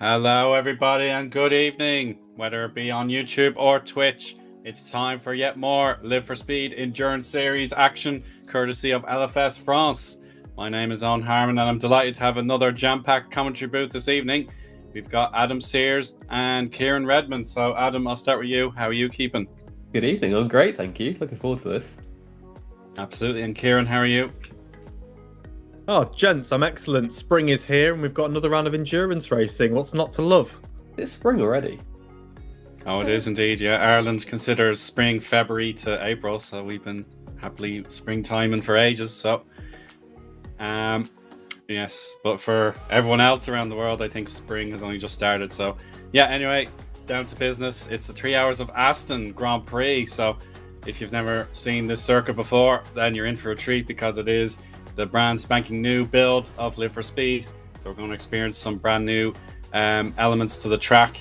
Hello, everybody, and good evening. Whether it be on YouTube or Twitch, it's time for yet more Live for Speed Endurance Series action, courtesy of LFS France. My name is Eoin Harmon, and I'm delighted to have another jam-packed commentary booth this evening. We've got Adam Sears and Kieran Redman. So, Adam, I'll start with you. How are you keeping? Good evening. I'm great, thank you. Looking forward to this. Absolutely. And Kieran, how are you? Oh, gents, I'm excellent. Spring is here and we've got another round of endurance racing. What's not to love? It's spring already. Oh, it is indeed, yeah. Ireland considers spring February to April, so we've been happily springtiming for ages. So, yes, but for everyone else around the world, I think spring has only just started. So, yeah, anyway, down to business. It's the 3 hours of Aston Grand Prix. So, if you've never seen this circuit before, then you're in for a treat because it is the brand spanking new build of Live for Speed. So we're going to experience some brand new elements to the track,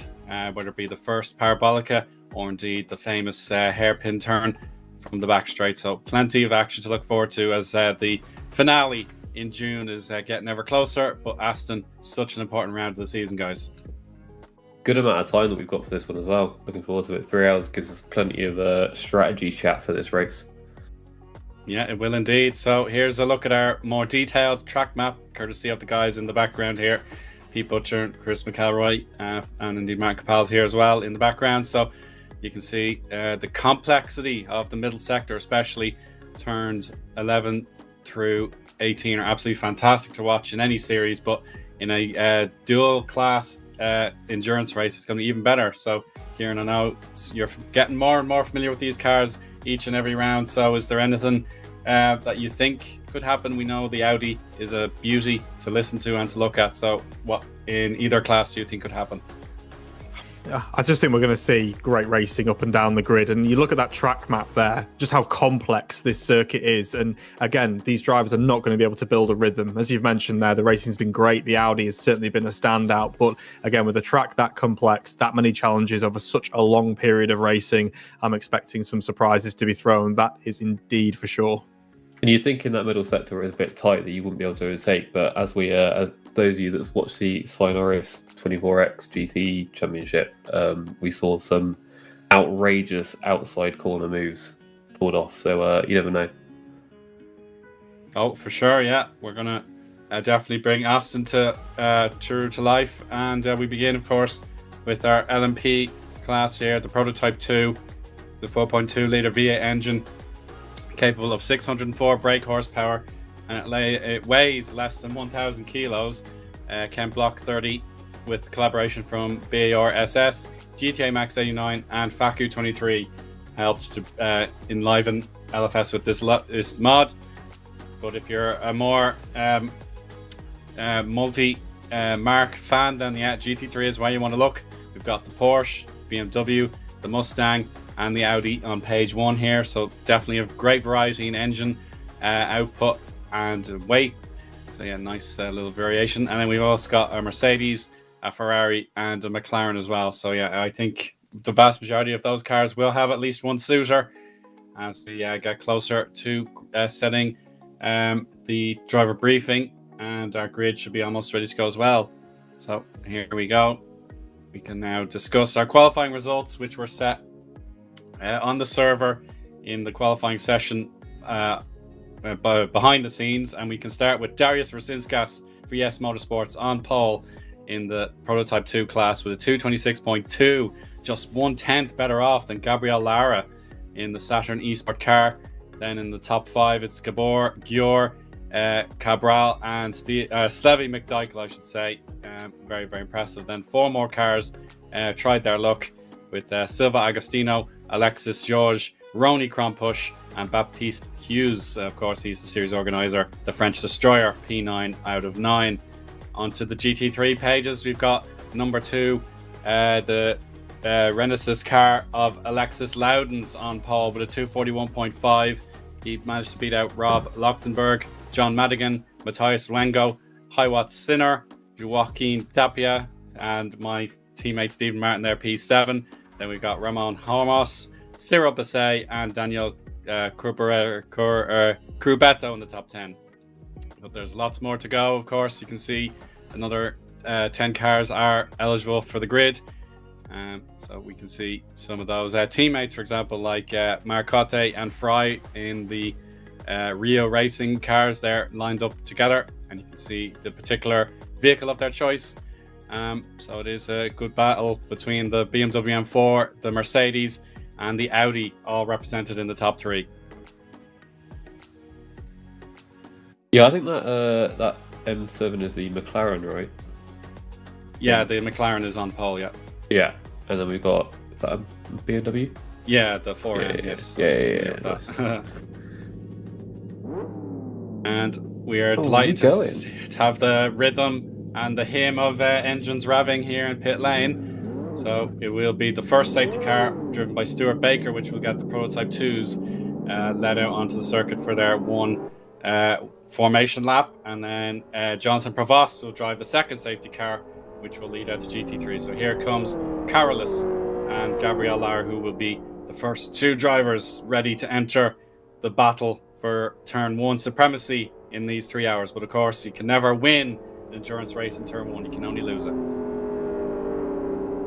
whether it be the first parabolica or indeed the famous hairpin turn from the back straight. So plenty of action to look forward to as the finale in June is getting ever closer. But Aston, such an important round of the season, guys. Good amount of time that we've got for this one as well. Looking forward to it. 3 hours gives us plenty of strategy chat for this race. Yeah, it will indeed. So here's a look at our more detailed track map, courtesy of the guys in the background here. Pete Butcher, Chris McElroy, and indeed Mark Capal's here as well in the background. So you can see the complexity of the middle sector, especially turns 11 through 18 are absolutely fantastic to watch in any series, but in a dual class endurance race, it's going to be even better. So Kieran, I know you're getting more and more familiar with these cars each and every round. So is there anything that you think could happen? We know the Audi is a beauty to listen to and to look at. So what in either class do you think could happen? I just think we're going to see great racing up and down the grid. And you look at that track map there, just how complex this circuit is. And again, these drivers are not going to be able to build a rhythm. As you've mentioned there, the racing's been great. The Audi has certainly been a standout. But again, with a track that complex, that many challenges over such a long period of racing, I'm expecting some surprises to be thrown. That is indeed for sure. And you think in that middle sector is a bit tight that you wouldn't be able to overtake. But as those of you that's watched the Sly Norris 24X GT Championship, we saw some outrageous outside corner moves pulled off. So you never know. Oh, for sure, yeah. We're going to definitely bring Aston true to life. And we begin, of course, with our LMP class here, the Prototype 2, the 4.2 litre V8 engine, capable of 604 brake horsepower, and it weighs less than 1,000 kilos. Can block 30 with collaboration from BAR SS, GTA Max 89, and Faku 23 helped to enliven LFS with this mod. But if you're a more multi-mark fan, then yeah, GT3 is where you want to look. We've got the Porsche, BMW, the Mustang, and the Audi on page one here. So definitely a great variety in engine output and weight. So yeah, nice little variation. And then we've also got a Mercedes, a Ferrari, and a McLaren as well. So yeah, I think the vast majority of those cars will have at least one suitor as we get closer to setting the driver briefing, and our grid should be almost ready to go as well. So here we go. We can now discuss our qualifying results, which were set on the server in the qualifying session behind the scenes. And we can start with Darius Rosinskas for Yes Motorsports on pole in the Prototype 2 class with a 226.2, just 1/10 better off than Gabriel Lara in the Saturn eSport car. Then in the top five, it's Gabor, Gior, Cabral, and Slevy McDykel, I should say. Very, very impressive. Then four more cars tried their luck with Silva Agostino, Alexis George, Rony Krompush, and Baptiste Hughes. Of course, he's the series organizer, the French destroyer, P9 out of 9. Onto the GT3 pages, we've got number 2, the Renesis car of Alexis Loudons on pole with a 241.5. He managed to beat out Rob Lochtenberg, John Madigan, Matthias Wengo, Hiwat Sinner, Joaquin Tapia, and my teammate Stephen Martin there, P7. Then we've got Ramon Hormos, Cyril Basset, and Daniel Crubetto in the top 10. But there's lots more to go, of course. You can see another 10 cars are eligible for the grid. So we can see some of those teammates, for example, like Marcotte and Fry in the Rio Racing cars there lined up together, and you can see the particular vehicle of their choice. So it is a good battle between the BMW M4, the Mercedes, and the Audi, all represented in the top 3. Yeah, I think that M7 is the McLaren, right? Yeah, the McLaren is on pole. Yeah. Yeah, and then we've got, is that a BMW? Yeah, the 4M. Yeah, Yes. yeah. And we are delighted to have the rhythm and the hymn of engines revving here in pit lane. So it will be the first safety car driven by Stuart Baker, which will get the Prototype 2s led out onto the circuit for their one formation lap. And then Jonathan Provost will drive the second safety car, which will lead out to GT3. So here comes Carolus and Gabriel Lara, who will be the first 2 drivers ready to enter the battle for turn 1 supremacy in these 3 hours. But of course, you can never win an endurance race in turn 1, you can only lose it.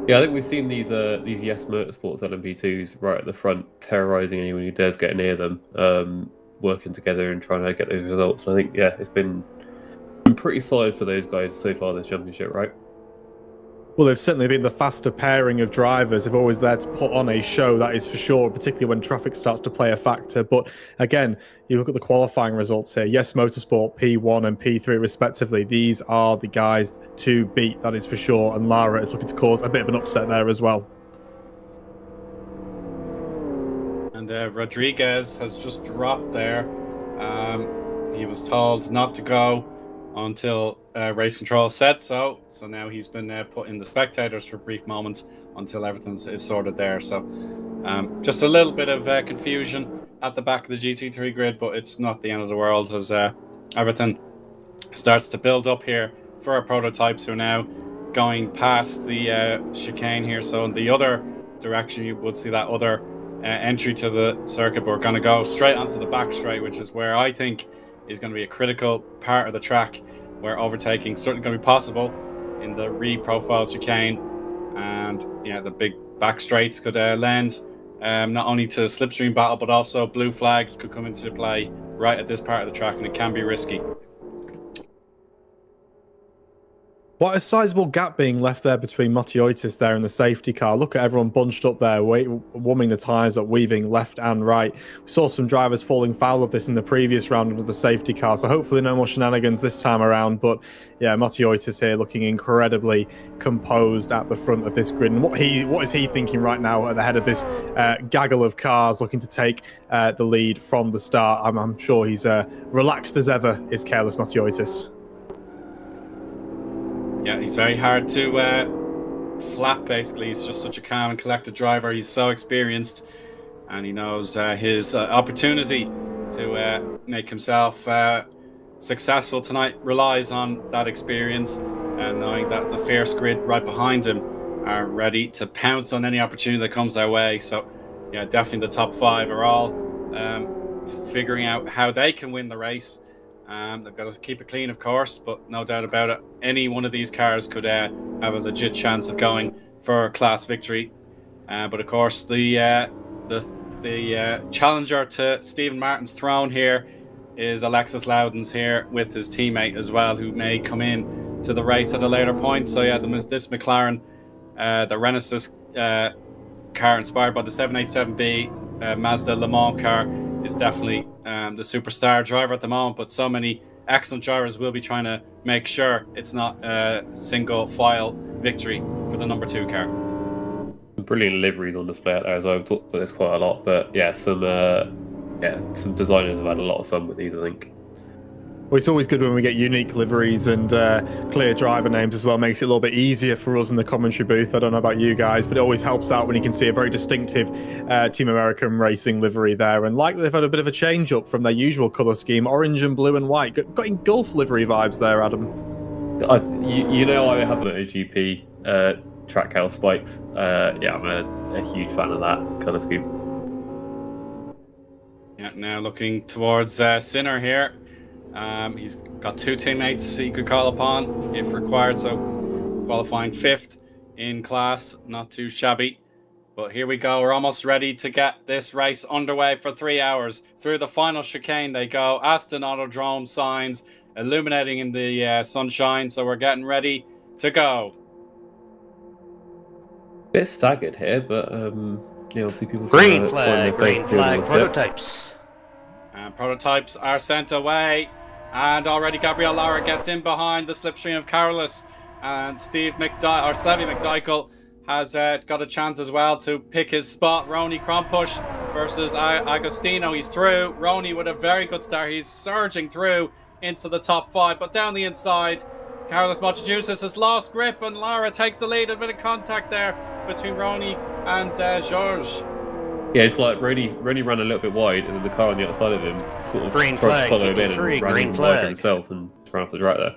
Yeah, I think we've seen these Yes Motorsports LMP2s right at the front, terrorizing anyone who dares get near them, working together and trying to get those results. And I think, yeah, it's been pretty solid for those guys so far this championship, right? Well, they've certainly been the faster pairing of drivers. They've always there to put on a show, that is for sure, particularly when traffic starts to play a factor. But again, you look at the qualifying results here. Yes, Motorsport, P1 and P3 respectively. These are the guys to beat, that is for sure. And Lara is looking to cause a bit of an upset there as well. And Rodriguez has just dropped there. He was told not to go until race control said so. So now he's been put in the spectators for a brief moment until everything is sorted there. So just a little bit of confusion at the back of the GT3 grid, but it's not the end of the world as everything starts to build up here for our prototypes, who are now going past the chicane here. So in the other direction, you would see that other entry to the circuit, but we're going to go straight onto the back straight, which is where I think is going to be a critical part of the track, where overtaking certainly going to be possible in the re-profile chicane. And yeah, the big back straights could lend not only to slipstream battle, but also blue flags could come into play right at this part of the track, and it can be risky. Quite a sizable gap being left there between Matiotis there and the safety car. Look at everyone bunched up there, warming the tyres up, weaving left and right. We saw some drivers falling foul of this in the previous round under the safety car, so hopefully no more shenanigans this time around. But yeah, Matiotis here looking incredibly composed at the front of this grid. And what is he thinking right now at the head of this gaggle of cars looking to take the lead from the start? I'm sure he's relaxed as ever, is careless Matiotis. Yeah, he's very hard to flap, basically. He's just such a calm and collected driver. He's so experienced, and he knows his opportunity to make himself successful tonight relies on that experience, and knowing that the fierce grid right behind him are ready to pounce on any opportunity that comes their way. So yeah, definitely the top 5 are all figuring out how they can win the race. They've got to keep it clean, of course, but no doubt about it, any one of these cars could have a legit chance of going for a class victory. But of course, the challenger to Stephen Martin's throne here is Alexis Loudon's here with his teammate as well, who may come in to the race at a later point. So yeah, this McLaren, the Renesis car inspired by the 787B Mazda Le Mans car, is definitely the superstar driver at the moment, but so many excellent drivers will be trying to make sure it's not a single file victory for the number 2 car. Brilliant liveries on display out there as well. I've talked about this quite a lot, but yeah, some designers have had a lot of fun with these, I think. Well, it's always good when we get unique liveries and clear driver names as well. Makes it a little bit easier for us in the commentary booth. I don't know about you guys, but it always helps out when you can see a very distinctive Team American Racing livery there. And like they've had a bit of a change up from their usual colour scheme, orange and blue and white. Got in Gulf livery vibes there, Adam. You know I have an OGP track house spikes. Yeah, I'm a huge fan of that colour scheme. Yeah, now looking towards Sinner here. He's got 2 teammates he could call upon if required, so qualifying 5th in class. Not too shabby. But here we go. We're almost ready to get this race underway for 3 hours. Through the final chicane they go. Aston Autodrome signs illuminating in the sunshine. So we're getting ready to go. Bit staggered here, but obviously people green flag prototypes. And prototypes are sent away. And already Gabriel Lara gets in behind the slipstream of Carolus. And Slavy McDykel has got a chance as well to pick his spot. Roney Crompush versus Agostino. He's through. Roney with a very good start. He's surging through into the top 5. But down the inside, Carlos Mochajusis has lost grip and Lara takes the lead. A bit of contact there between Roney and Georges. Yeah, it's like Roney ran a little bit wide, and then the car on the outside of him sort of tried to follow him in and ran even wider himself and ran off the track there.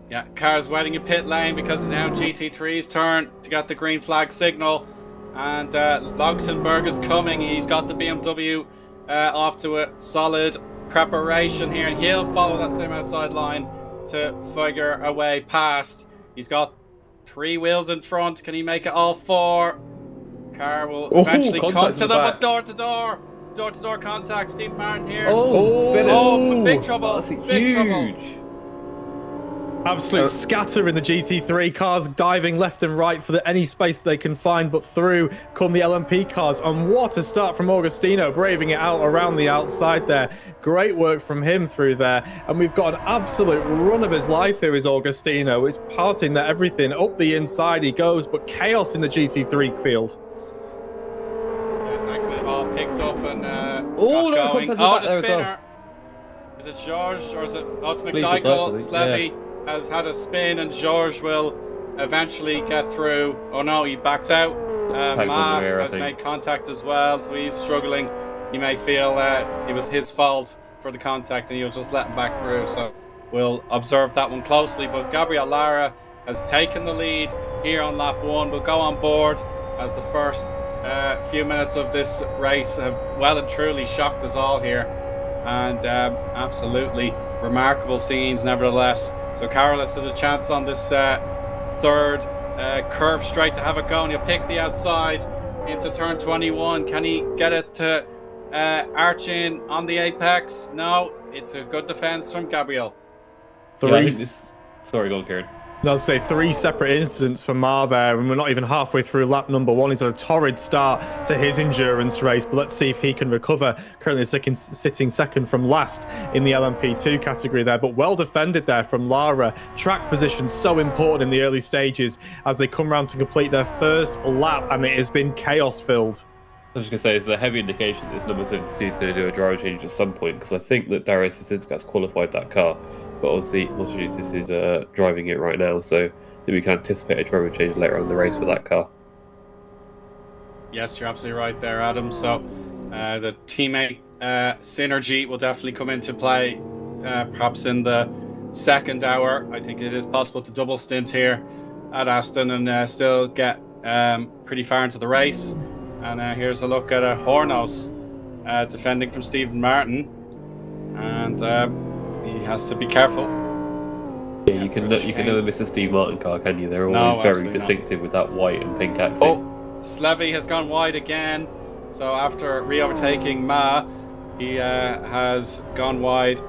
Yeah, cars waiting in pit lane because it's now GT3's turn to get the green flag signal. And Logtenberg is coming. He's got the BMW off to a solid preparation here, and he'll follow that same outside line to figure a way past. He's got 3 wheels in front. Can he make it all 4? Car will eventually come to them, but door-to-door contact. Steve Martin here. Big trouble. That's big trouble. Absolute scatter in the GT3 cars, diving left and right for any space they can find, but through come the LMP cars. And what a start from Agostino, braving it out around the outside there. Great work from him through there. And we've got an absolute run of his life here is Agostino. It's parting that everything up the inside he goes, but chaos in the GT3 field. Yeah, thankfully they've all picked up and the spinner. Is it Georges or is it? Oh, it's McDykel. Slavy has had a spin and Georges will eventually get through. Oh no, he backs out. Ma has made contact as well, so he's struggling. You may feel it was his fault for the contact and you'll just let him back through. So we'll observe that one closely. But Gabriel Lara has taken the lead here on lap 1. We'll go on board as the first few minutes of this race have well and truly shocked us all here. And absolutely remarkable scenes nevertheless. So Carolus has a chance on this third curve straight to have a go, and he'll pick the outside into turn 21. Can he get it to arch in on the apex? No, it's a good defense from Gabriel. Sorry, go on, Kieran. I'll say 3 separate incidents for Ma there, and we're not even halfway through lap number 1. He's had a torrid start to his endurance race, but let's see if he can recover. Currently sitting second from last in the LMP2 category there, but well defended there from Lara. Track position so important in the early stages as they come round to complete their first lap, and it has been chaos filled. I was just going to say, it's a heavy indication that this number 72 is going to do a driver change at some point, because I think that Darius Vasinskis qualified that car. But obviously, Mochajusis is driving it right now, so we can anticipate a driver change later on in the race for that car. Yes, you're absolutely right there, Adam. So the teammate synergy will definitely come into play, perhaps in the second hour. I think it is possible to double stint here at Aston and still get pretty far into the race. And here's a look at Hornos defending from Stephen Martin. And he has to be careful. Yeah, you can never miss a Steve Martin car, can you? They're always very distinctive with that white and pink accent. Oh, Slavy has gone wide again. So after re-overtaking Ma, he has gone wide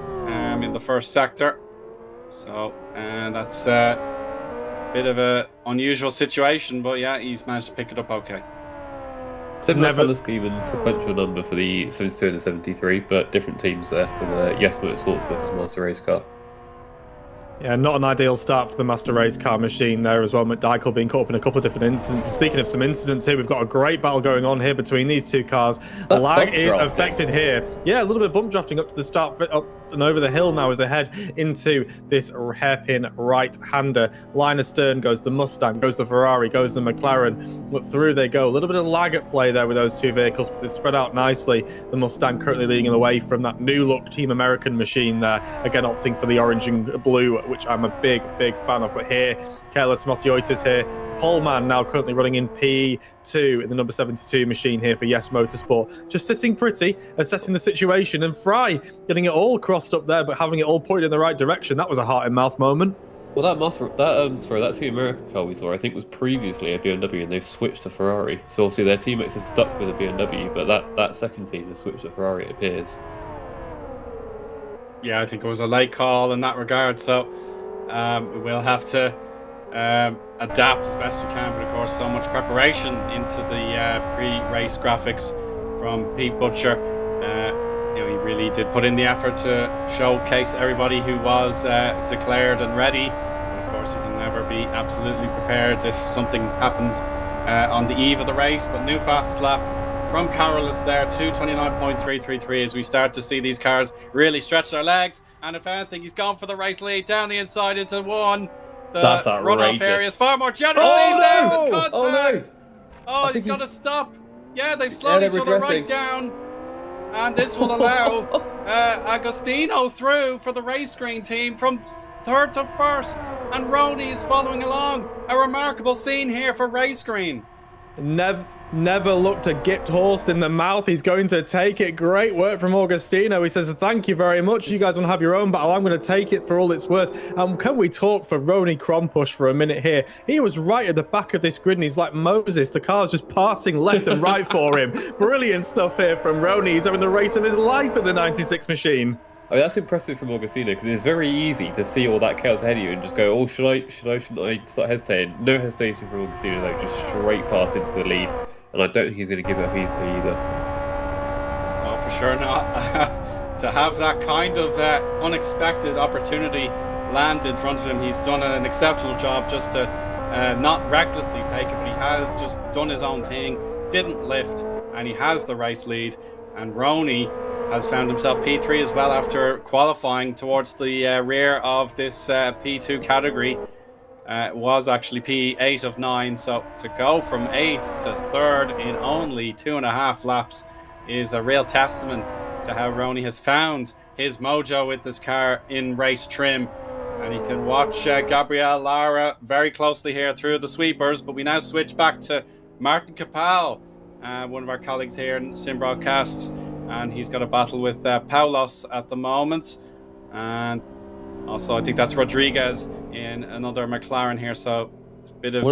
in the first sector. So, and that's a bit of an unusual situation, but yeah, he's managed to pick it up okay. Similar colour scheme and sequential number for the 72 and the 73, but different teams there with Yes Motorsports versus Master Race Car. Yeah, not an ideal start for the Master Race Car machine there as well. McDykel being caught up in a couple of different incidents. And speaking of some incidents here, we've got a great battle going on here between these two cars. Lag is affected here. Yeah, a little bit of bump drafting up to the start, up and over the hill now as they head into this hairpin right-hander. Line astern goes the Mustang, goes the Ferrari, goes the McLaren. But through they go. A little bit of lag at play there with those two vehicles, but they've spread out nicely. The Mustang currently leading away from that new-look Team American machine there. Again, opting for the orange and blue, which I'm a big fan of. But here, Carlos Motiotis here, pole man now currently running in P2 in the number 72 machine here for Yes Motorsport. Just sitting pretty, assessing the situation, and Fry getting it all crossed up there, but having it all pointed in the right direction. That was a heart and mouth moment. Well, that Team America car we saw, I think, was previously a BMW, and they've switched to Ferrari. So obviously their teammates are stuck with a BMW, but that second team has switched to Ferrari, it appears. Yeah, I think it was a late call in that regard. So we'll have to adapt as best we can. But of course, so much preparation into the pre-race graphics from Pete Butcher. He really did put in the effort to showcase everybody who was declared and ready. And of course, you can never be absolutely prepared if something happens on the eve of the race. But new fastest lap from Carolus there, 2:29.333, as we start to see these cars really stretch their legs. And if anything, he's gone for the race lead down the inside into one. That's The runoff outrageous. area is far more generous Oh, these days no! in contact. Oh, no! He's got to stop. Yeah, they've slowed each other right down. And this will allow Agostino through for the race screen team from third to first. And Roney is following along. A remarkable scene here for race screen. Never looked a gipped horse in the mouth. He's going to take it. Great work from Agostino. He says, thank you very much. You guys want to have your own battle. I'm going to take it for all it's worth. Can we talk for Roney Krompush for a minute here? He was right at the back of this grid, and he's like Moses. The car's just parting left and right for him. Brilliant stuff here from Roney. He's having the race of his life at the 96 machine. I mean, that's impressive from Agostino, because it's very easy to see all that chaos ahead of you and just go, oh, shouldn't I start hesitating? No hesitation from Agostino, though, just straight pass into the lead. And I don't think he's going to give up easily either. Oh, for sure not. To have that kind of unexpected opportunity land in front of him, he's done an exceptional job just to not recklessly take it, but he has just done his own thing, didn't lift, and he has the race lead. And Roney has found himself P3 as well after qualifying towards the rear of this P2 category. Was actually P8 of 9, so to go from 8th to 3rd in only 2.5 laps is a real testament to how Roney has found his mojo with this car in race trim. And you can watch Gabriel Lara very closely here through the sweepers, but we now switch back to Martin Capel, one of our colleagues here in Sim Broadcasts, and he's got a battle with Paulos at the moment. And also, I think that's Rodriguez in another McLaren here, so it's a bit of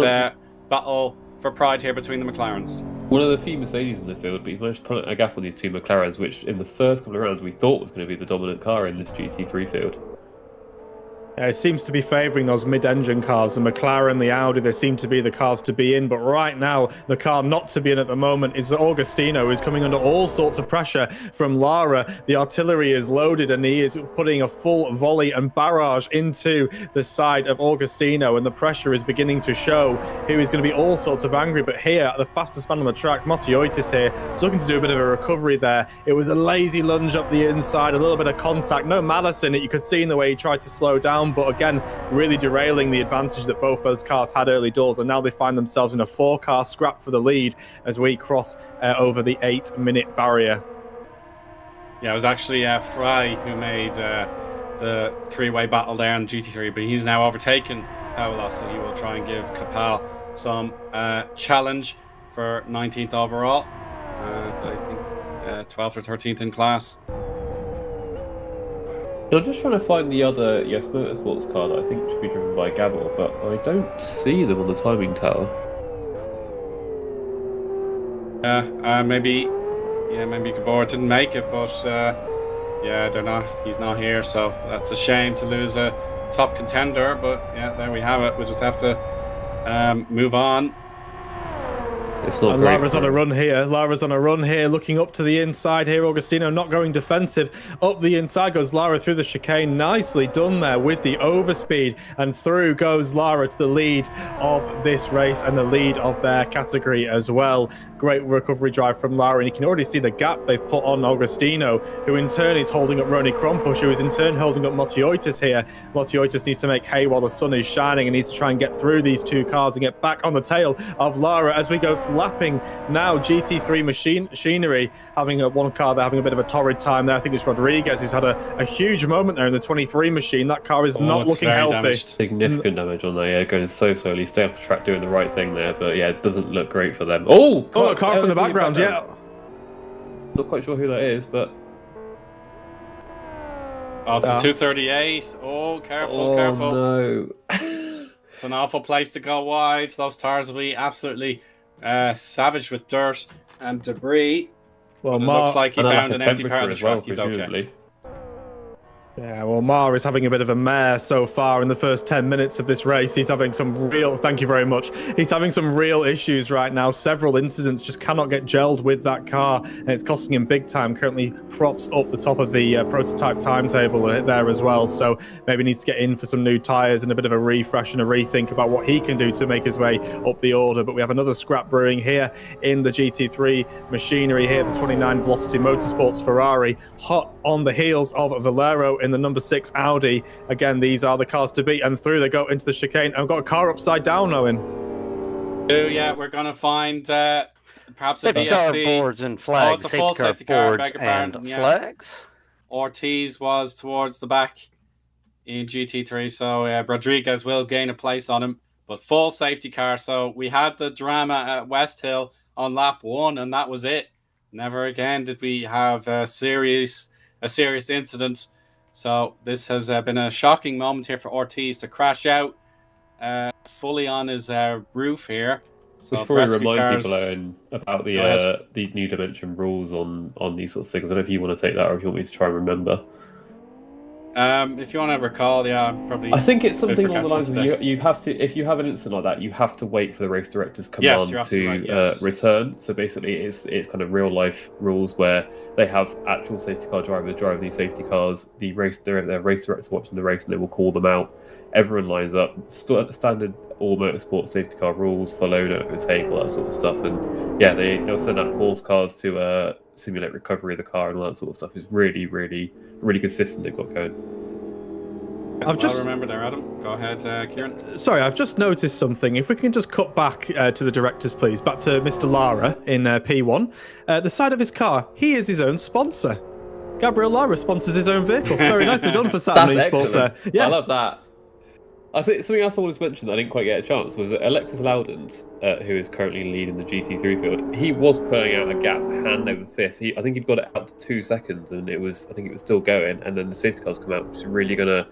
battle for pride here between the McLarens. One of the few Mercedes in the field, but he's managed to put a gap on these two McLarens, which in the first couple of rounds we thought was going to be the dominant car in this GT3 field. It seems to be favouring those mid-engine cars, the McLaren, the Audi. They seem to be the cars to be in, but right now the car not to be in at the moment is Agostino, who's coming under all sorts of pressure from Lara. The artillery is loaded, and he is putting a full volley and barrage into the side of Agostino, and the pressure is beginning to show. He is going to be all sorts of angry, but here, the fastest man on the track, Matioitis here, is looking to do a bit of a recovery there. It was a lazy lunge up the inside, a little bit of contact, no malice in it. You could see in the way he tried to slow down, but again, really derailing the advantage that both those cars had early doors, and now they find themselves in a 4-car scrap for the lead as we cross over the 8-minute barrier. Yeah, it was actually Fry who made the three-way battle there in GT3, but he's now overtaken Paulos, so he will try and give Capel some challenge for 19th overall. I think 12th or 13th in class. I'm just trying to find the other Yes Motorsports car that I think should be driven by Gabor, but I don't see them on the timing tower. Maybe Gabor didn't make it, but yeah, they're not. He's not here, so that's a shame to lose a top contender. But yeah, there we have it. We'll just have to move on. It's not and great. Lara's on a run here. Lara's on a run here, looking up to the inside here. Agostino not going defensive. Up the inside goes Lara through the chicane. Nicely done there with the overspeed. And through goes Lara to the lead of this race and the lead of their category as well. Great recovery drive from Lara. And you can already see the gap they've put on Agostino, who in turn is holding up Roney Krompush, who is in turn holding up Matioitis here. Matioitis needs to make hay while the sun is shining and needs to try and get through these two cars and get back on the tail of Lara as we go lapping now. GT3 machinery having one car there having a bit of a torrid time there. I think it's Rodriguez who's had a huge moment there in the 23 machine. That car is not looking healthy. Damaged. Significant damage on there, yeah, going so slowly, stay up the track doing the right thing there, but yeah, it doesn't look great for them. A car from the background, yeah. Not quite sure who that is, but Oh, it's a 238. Oh, careful, careful. No. It's an awful place to go wide. Those tires will be absolutely savage with dirt and debris. Well, it looks like he found an empty part of the track. He's presumably. okay. Yeah, well, Mar is having a bit of a mare so far in the first 10 minutes of this race. He's having some real, thank you very much. He's having some real issues right now. Several incidents just cannot get gelled with that car, and it's costing him big time. Currently props up the top of the prototype timetable there as well. So maybe needs to get in for some new tyres and a bit of a refresh and a rethink about what he can do to make his way up the order. But we have another scrap brewing here in the GT3 machinery here, the 29 Velocity Motorsports Ferrari, hot on the heels of Valero in the number 6 Audi. Again, these are the cars to beat, and through they go into the chicane. I've got a car upside down, Owen. Oh yeah, we're gonna find perhaps safety a car VSC. boards and flags. It's a full safety car, boards beg your pardon, and yeah. flags. Ortiz was towards the back in GT3, so Rodriguez will gain a place on him. But full safety car. So we had the drama at West Hill on lap 1, and that was it. Never again did we have a serious incident. So this has been a shocking moment here for Ortiz to crash out fully on his roof here. So we should probably remind people, Owen, about the new dimension rules on these sorts of things. I don't know if you want to take that or if you want me to try and remember. If you want to recall, yeah, probably. I think it's something along the lines of you have to, if you have an incident like that, you have to wait for the race director's command to return. So basically, it's kind of real life rules where they have actual safety car drivers driving these safety cars. The their race director watching the race, and they will call them out. Everyone lines up. Standard all motorsport safety car rules, follow, don't overtake, all that sort of stuff. And yeah, they'll send out course cars to simulate recovery of the car and all that sort of stuff. It's really good system they've got going. I'll remember there, Adam. Go ahead, Kieran. Sorry, I've just noticed something. If we can just cut back to the directors, please. Back to Mr. Lara in P1. The side of his car, he is his own sponsor. Gabriel Lara sponsors his own vehicle. Very nicely done for Saturn Esports there. Yeah. I love that. I think something else I wanted to mention that I didn't quite get a chance was that Alexis Loudons, who is currently leading the GT3 field, he was putting out a gap hand over fist. I think he'd got it out to 2 seconds, and I think it was still going. And then the safety cars come out, which is really going to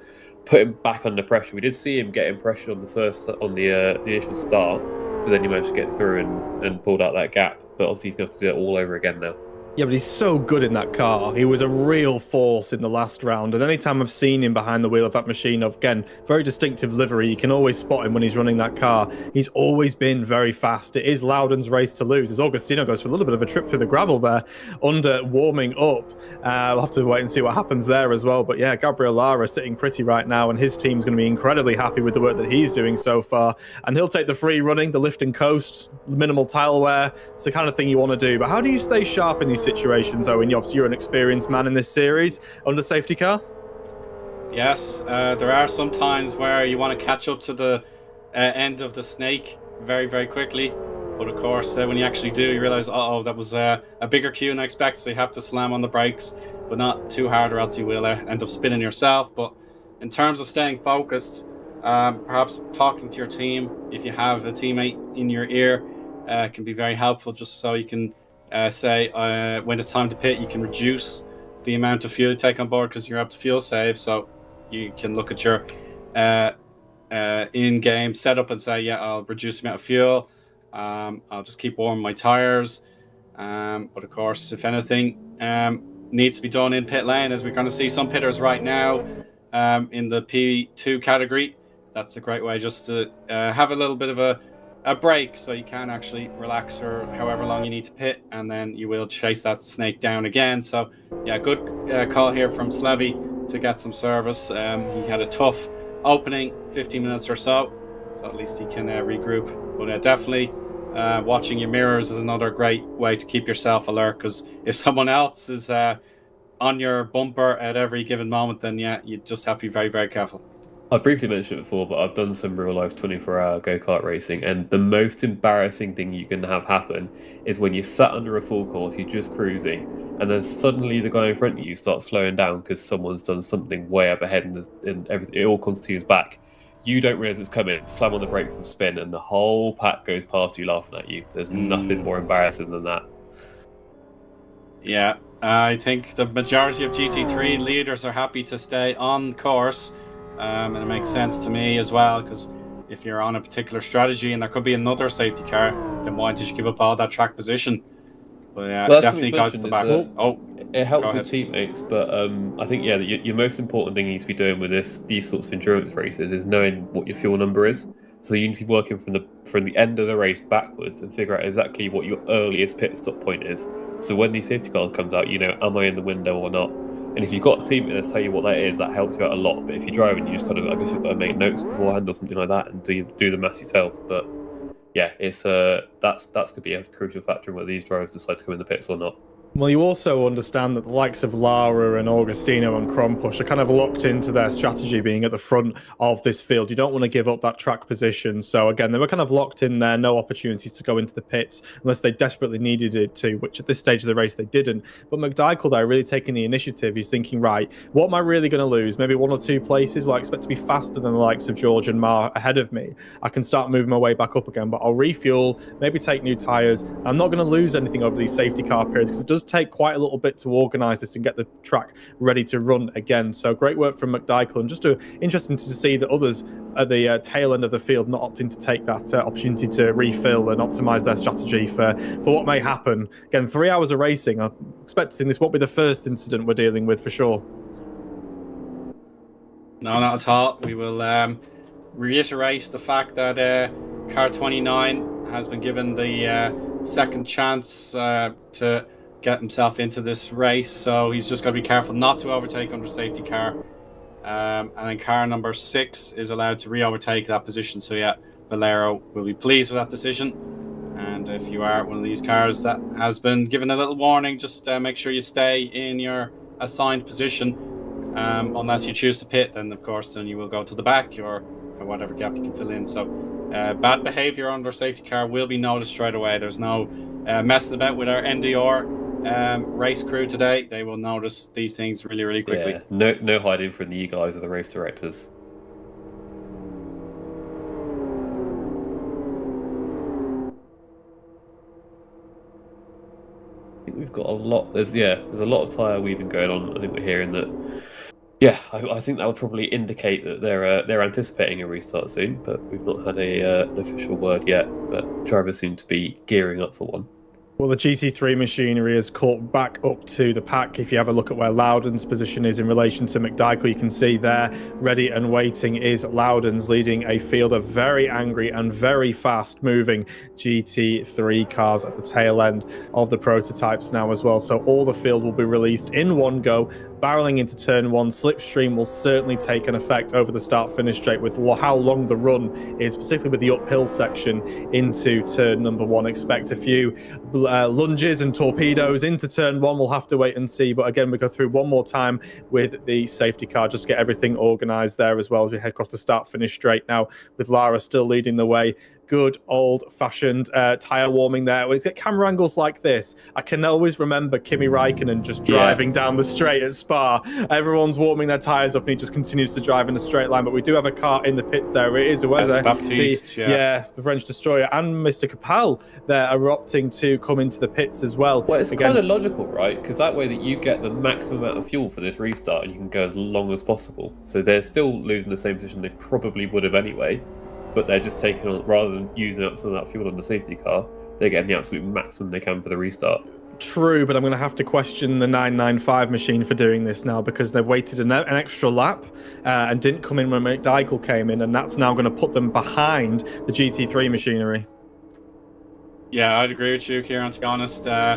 put him back under pressure. We did see him get pressure on the initial start, but then he managed to get through and pulled out that gap. But obviously he's going to have to do it all over again now. Yeah, but he's so good in that car. He was a real force in the last round. And anytime I've seen him behind the wheel of that machine, again, very distinctive livery. You can always spot him when he's running that car. He's always been very fast. It is Loudon's race to lose. As Augustino goes for a little bit of a trip through the gravel there under warming up. We'll have to wait and see what happens there as well. But yeah, Gabriel Lara sitting pretty right now, and his team's going to be incredibly happy with the work that he's doing so far. And he'll take the free running, the lift and coast, minimal tile wear. It's the kind of thing you want to do. But how do you stay sharp in these situations, Owen? Obviously, you're an experienced man in this series under safety car. Yes, there are some times where you want to catch up to the end of the snake very, very quickly. But of course, when you actually do, you realize, that was a bigger queue than I expected. So you have to slam on the brakes, but not too hard, or else you will end up spinning yourself. But in terms of staying focused, perhaps talking to your team, if you have a teammate in your ear, can be very helpful, just so you can say when it's time to pit, you can reduce the amount of fuel you take on board because you're up to fuel save. So you can look at your in-game setup and say, yeah, I'll reduce the amount of fuel. I'll just keep warming my tires. But of course, if anything needs to be done in pit lane, as we're going to see some pitters right now in the P2 category, that's a great way just to have a little bit of a break, so you can actually relax for however long you need to pit, and then you will chase that snake down again. So yeah, good call here from Slevy to get some service. He had a tough opening 15 minutes or so at least he can regroup. But definitely watching your mirrors is another great way to keep yourself alert, because if someone else is on your bumper at every given moment, then yeah, you just have to be very, very careful. I briefly mentioned it before, but I've done some real-life 24-hour go-kart racing, and the most embarrassing thing you can have happen is when you're sat under a full course, you're just cruising, and then suddenly the guy in front of you starts slowing down because someone's done something way up ahead, and everything, it all comes to you back. You don't realise it's coming, slam on the brakes and spin, and the whole pack goes past you laughing at you. There's nothing more embarrassing than that. Yeah, I think the majority of GT3 leaders are happy to stay on course, and it makes sense to me as well, because if you're on a particular strategy and there could be another safety car, then why did you give up all that track position? But yeah, Well, definitely guys at the back. It helps Go with ahead. teammates, but I think your most important thing you need to be doing with these sorts of endurance races is knowing what your fuel number is. So you need to be working from the end of the race backwards and figure out exactly what your earliest pit stop point is. So when these safety cars comes out, you know, am I in the window or not? And if you've got a teammate to tell you what that is, that helps you out a lot. But if you're driving, you just kind of, I guess you've got to make notes beforehand or something like that and do the maths yourself. But yeah, it's that's could be a crucial factor in whether these drivers decide to come in the pits or not. Well, you also understand that the likes of Lara and Augustino and Krompush are kind of locked into their strategy being at the front of this field. You don't want to give up that track position. So again, they were kind of locked in there, no opportunity to go into the pits unless they desperately needed it to, which at this stage of the race they didn't. But McDykel there really taking the initiative. He's thinking, right, what am I really going to lose? Maybe 1 or 2 places? Well, I expect to be faster than the likes of George and Mar ahead of me. I can start moving my way back up again, but I'll refuel, maybe take new tyres. I'm not going to lose anything over these safety car periods because it does take quite a little bit to organise this and get the track ready to run again. So great work from McDykel, and just interesting to see that others at the tail end of the field not opting to take that opportunity to refill and optimise their strategy for what may happen. Again, 3 hours of racing. I'm expecting this won't be the first incident we're dealing with for sure. No, not at all. We will reiterate the fact that car 29 has been given the second chance to get himself into this race, so he's just got to be careful not to overtake under safety car. And then car number 6 is allowed to re-overtake that position. So yeah, Valero will be pleased with that decision. And if you are one of these cars that has been given a little warning, just make sure you stay in your assigned position. Unless you choose to pit, then of course then you will go to the back or whatever gap you can fill in. So bad behavior under safety car will be noticed straight away. There's no messing about with our NDR race crew today. They will notice these things really, really quickly. Yeah, no hiding from the eagle eyes of the race directors. I think we've got a lot. There's a lot of tyre weaving going on. I think we're hearing that. Yeah, I think that would probably indicate that they're anticipating a restart soon, but we've not had an official word yet. But drivers seem to be gearing up for one. Well, the GT3 machinery is caught back up to the pack. If you have a look at where Loudon's position is in relation to McDykel, you can see there, ready and waiting is Loudon's, leading a field of very angry and very fast-moving GT3 cars at the tail end of the prototypes now as well. So all the field will be released in one go, barreling into turn 1. Slipstream will certainly take an effect over the start-finish straight with how long the run is, particularly with the uphill section into turn number 1. Expect a few lunges and torpedoes into turn 1. We'll have to wait and see, but again, we go through one more time with the safety car just to get everything organized there as well as we head across the start finish straight now, with Lara still leading the way. Good old-fashioned tyre warming there. When it's at camera angles like this, I can always remember Kimi Räikkönen just driving down the straight at Spa. Everyone's warming their tyres up and he just continues to drive in a straight line. But we do have a car in the pits there. It is Ueze, Baptiste, the French destroyer, and Mr. Capel there are opting to come into the pits as well. Well, it's kind of logical, right? Because that way that you get the maximum amount of fuel for this restart and you can go as long as possible. So they're still losing the same position they probably would have anyway. But they're just taking on, rather than using up some of that fuel on the safety car, they're getting the absolute maximum they can for the restart. True, but I'm going to have to question the 995 machine for doing this now, because they've waited an extra lap and didn't come in when McDykel came in, and that's now going to put them behind the GT3 machinery. Yeah, I'd agree with you, Kieran. To be honest, I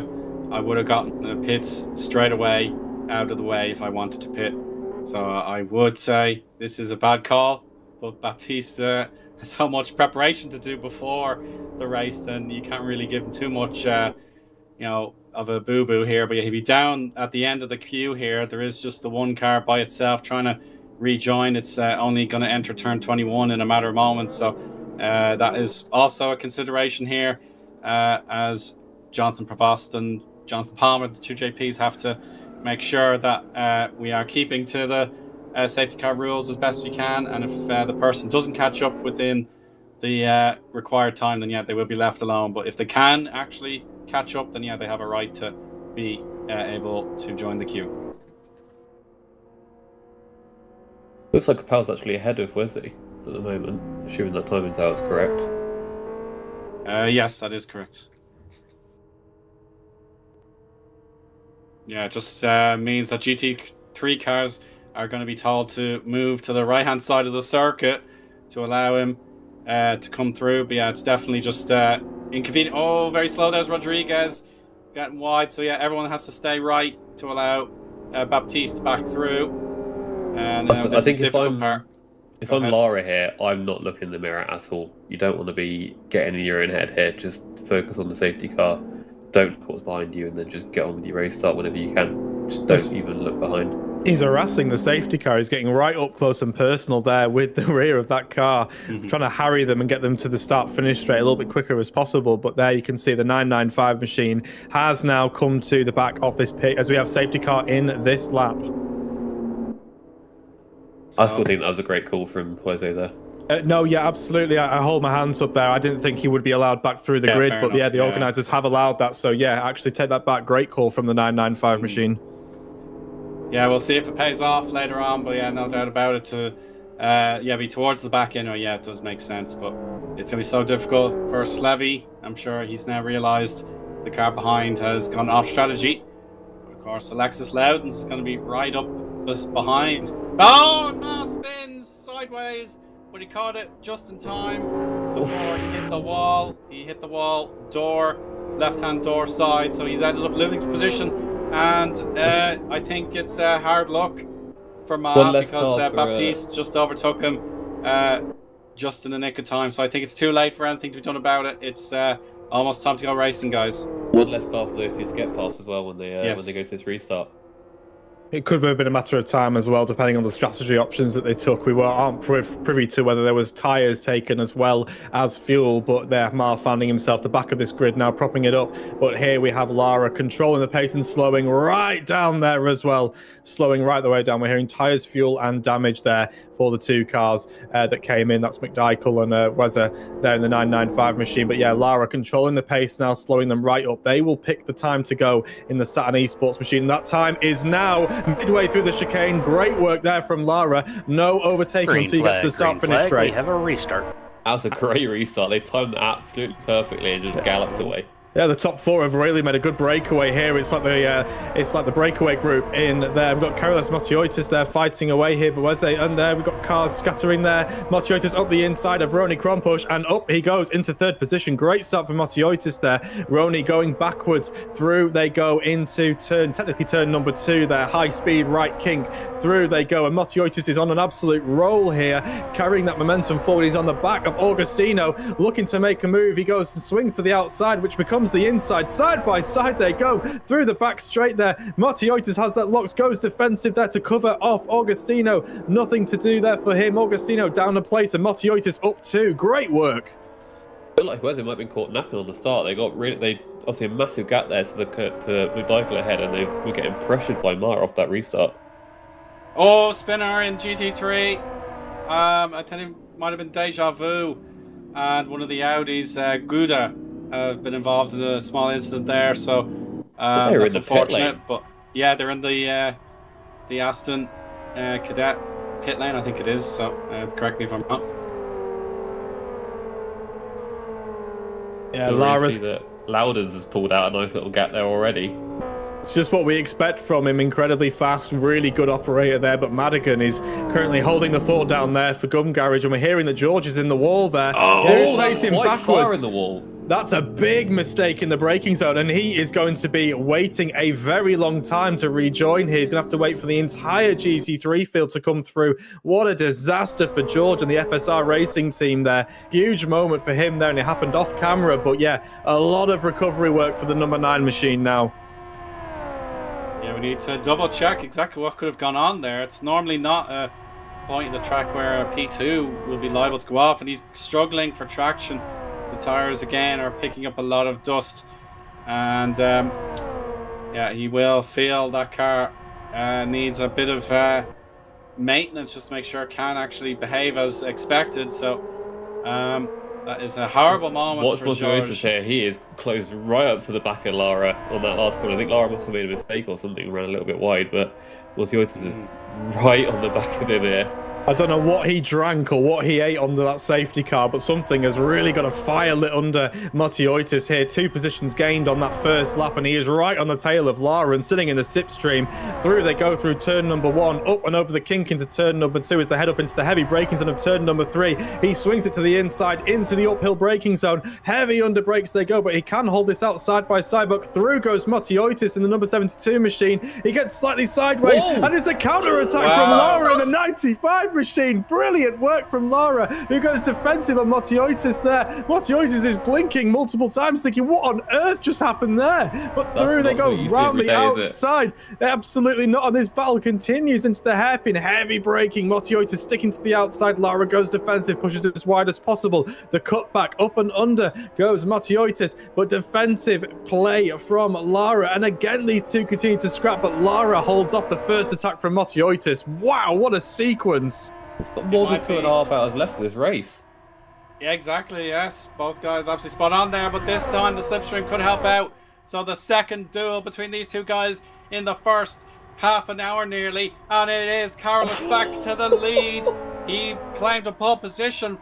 would have gotten the pits straight away out of the way if I wanted to pit. So I would say this is a bad call, but Baptiste so much preparation to do before the race, then you can't really give him too much of a boo-boo here. But he'll be down at the end of the queue here. There is just the one car by itself trying to rejoin. It's only going to enter turn 21 in a matter of moments, so that is also a consideration here, as Johnson Provost and Johnson Palmer, the two JPs, have to make sure that we are keeping to the safety car rules as best we can, and if the person doesn't catch up within the required time, then yeah, they will be left alone. But if they can actually catch up, then yeah, they have a right to be able to join the queue. Looks like Capel's actually ahead of Wesley at the moment, assuming that timing tower is correct. Yes, that is correct. Yeah, it just means that GT3 cars are going to be told to move to the right-hand side of the circuit to allow him to come through. But yeah, it's definitely just inconvenient. Oh, very slow. There's Rodriguez getting wide. So yeah, everyone has to stay right to allow Baptiste back through. And I think if I'm ahead. Lara here, I'm not looking in the mirror at all. You don't want to be getting in your own head here. Just focus on the safety car. Don't look what's behind you, and then just get on with your race start whenever you can. Just don't even look behind. He's harassing the safety car. He's getting right up close and personal there with the rear of that car, trying to harry them and get them to the start-finish straight a little bit quicker as possible. But there you can see the 995 machine has now come to the back of this pit as we have safety car in this lap. I still think that was a great call from Jose there. No, yeah, absolutely. I hold my hands up there. I didn't think he would be allowed back through the grid, but yeah, the organisers have allowed that. So yeah, actually take that back. Great call from the 995 machine. Yeah, we'll see if it pays off later on, but yeah, no doubt about it to be towards the back end. Yeah, it does make sense, but it's going to be so difficult for Slevy. I'm sure he's now realised the car behind has gone off strategy. But of course, Alexis Loudon's going to be right up behind. Oh, no, spins sideways, but he caught it just in time before he hit the wall. He hit the wall door, left-hand door side, so he's ended up losing position. And I think it's hard luck for Ma because Baptiste just overtook him just in the nick of time. So I think it's too late for anything to be done about it. It's almost time to go racing, guys. One less car for those two to get past as well when they go to this restart. It could have been a matter of time as well, depending on the strategy options that they took. We aren't privy to whether there was tyres taken as well as fuel, but there, Mar finding himself the back of this grid now, propping it up. But here we have Lara controlling the pace and slowing right down there as well. Slowing right the way down. We're hearing tyres, fuel and damage there for the two cars that came in. That's McDykel and Wezza there in the 995 machine. But yeah, Lara controlling the pace now, slowing them right up. They will pick the time to go in the Saturn Esports machine. That time is now midway through the chicane. Great work there from Lara. No overtaking until you get to the start-finish straight. We have a restart. That was a great restart. They timed it absolutely perfectly and just galloped away. Yeah, the top four have really made a good breakaway here. It's like the breakaway group in there. We've got Carlos Matioitis there fighting away here, but and there we've got cars scattering there. Matioitis up the inside of Roni Krompush, and up he goes into third position. Great start for Matioitis there. Roni going backwards through. They go into turn number 2 there. High speed right kink through they go, and Matioitis is on an absolute roll here, carrying that momentum forward. He's on the back of Augustino, looking to make a move. He goes and swings to the outside, which becomes the inside. Side by side they go through the back straight there. Matioitis has that locks, goes defensive there to cover off Augustino. Nothing to do there for him. Augustino down a place and Matioitis up 2. Great work. I feel like Wesley might have been caught napping on the start. They obviously a massive gap there to McDykel ahead, and they were getting pressured by Mara off that restart. Oh, spinner in GT3. I think it might have been Deja Vu and one of the Audis, Gouda, have been involved in a small incident there, so that's unfortunate. But yeah, they're in the Aston Cadet pit lane, I think it is. So correct me if I'm wrong. Yeah, Lara's Loudons has pulled out a nice little gap there already. It's just what we expect from him. Incredibly fast, really good operator there. But Madigan is currently holding the fort down there for Gum Garage, and we're hearing that George is in the wall there. Oh, that's quite far in the wall. That's a big mistake in the braking zone, and he is going to be waiting a very long time to rejoin here. He's going to have to wait for the entire GT3 field to come through. What a disaster for George and the FSR racing team there. Huge moment for him there, and it happened off camera. But yeah, a lot of recovery work for the number 9 machine now. Yeah, we need to double check exactly what could have gone on there. It's normally not a point in the track where a P2 will be liable to go off, and he's struggling for traction. The tires again are picking up a lot of dust, and yeah, he will feel that car needs a bit of maintenance just to make sure it can actually behave as expected. So That is a horrible moment Watch for Motivatus George. here. He is close right up to the back of Lara on that last corner. I think Lara must have made a mistake or something, ran a little bit wide, but Motivatus is right on the back of him here. I don't know what he drank or what he ate under that safety car, but something has really got a fire lit under Motivatus here. 2 positions gained on that first lap, and he is right on the tail of Lara and sitting in the slipstream. Through they go through turn number 1, up and over the kink into turn number 2 as they head up into the heavy braking zone of turn number 3. He swings it to the inside into the uphill braking zone. Heavy under brakes they go, but he can hold this out side by side. But through goes Motivatus in the number 72 machine. He gets slightly sideways, and it's a counter attack from Lara in the 95 machine. Brilliant work from Lara, who goes defensive on Motivatus there. Motivatus is blinking multiple times, thinking, what on earth just happened there? But through they go round the outside. Absolutely not. And this battle continues into the hairpin. Heavy braking. Motivatus sticking to the outside. Lara goes defensive, pushes it as wide as possible. The cutback up and under goes Motivatus, but defensive play from Lara. And again, these two continue to scrap, but Lara holds off the first attack from Motivatus. Wow, what a sequence. Got more than 2.5 hours left of this race. Yeah, exactly, yes. Both guys absolutely spot on there, but this time the slipstream could help out. So the second duel between these two guys in the first half an hour nearly, and it is Carlos back to the lead. He claimed a pole position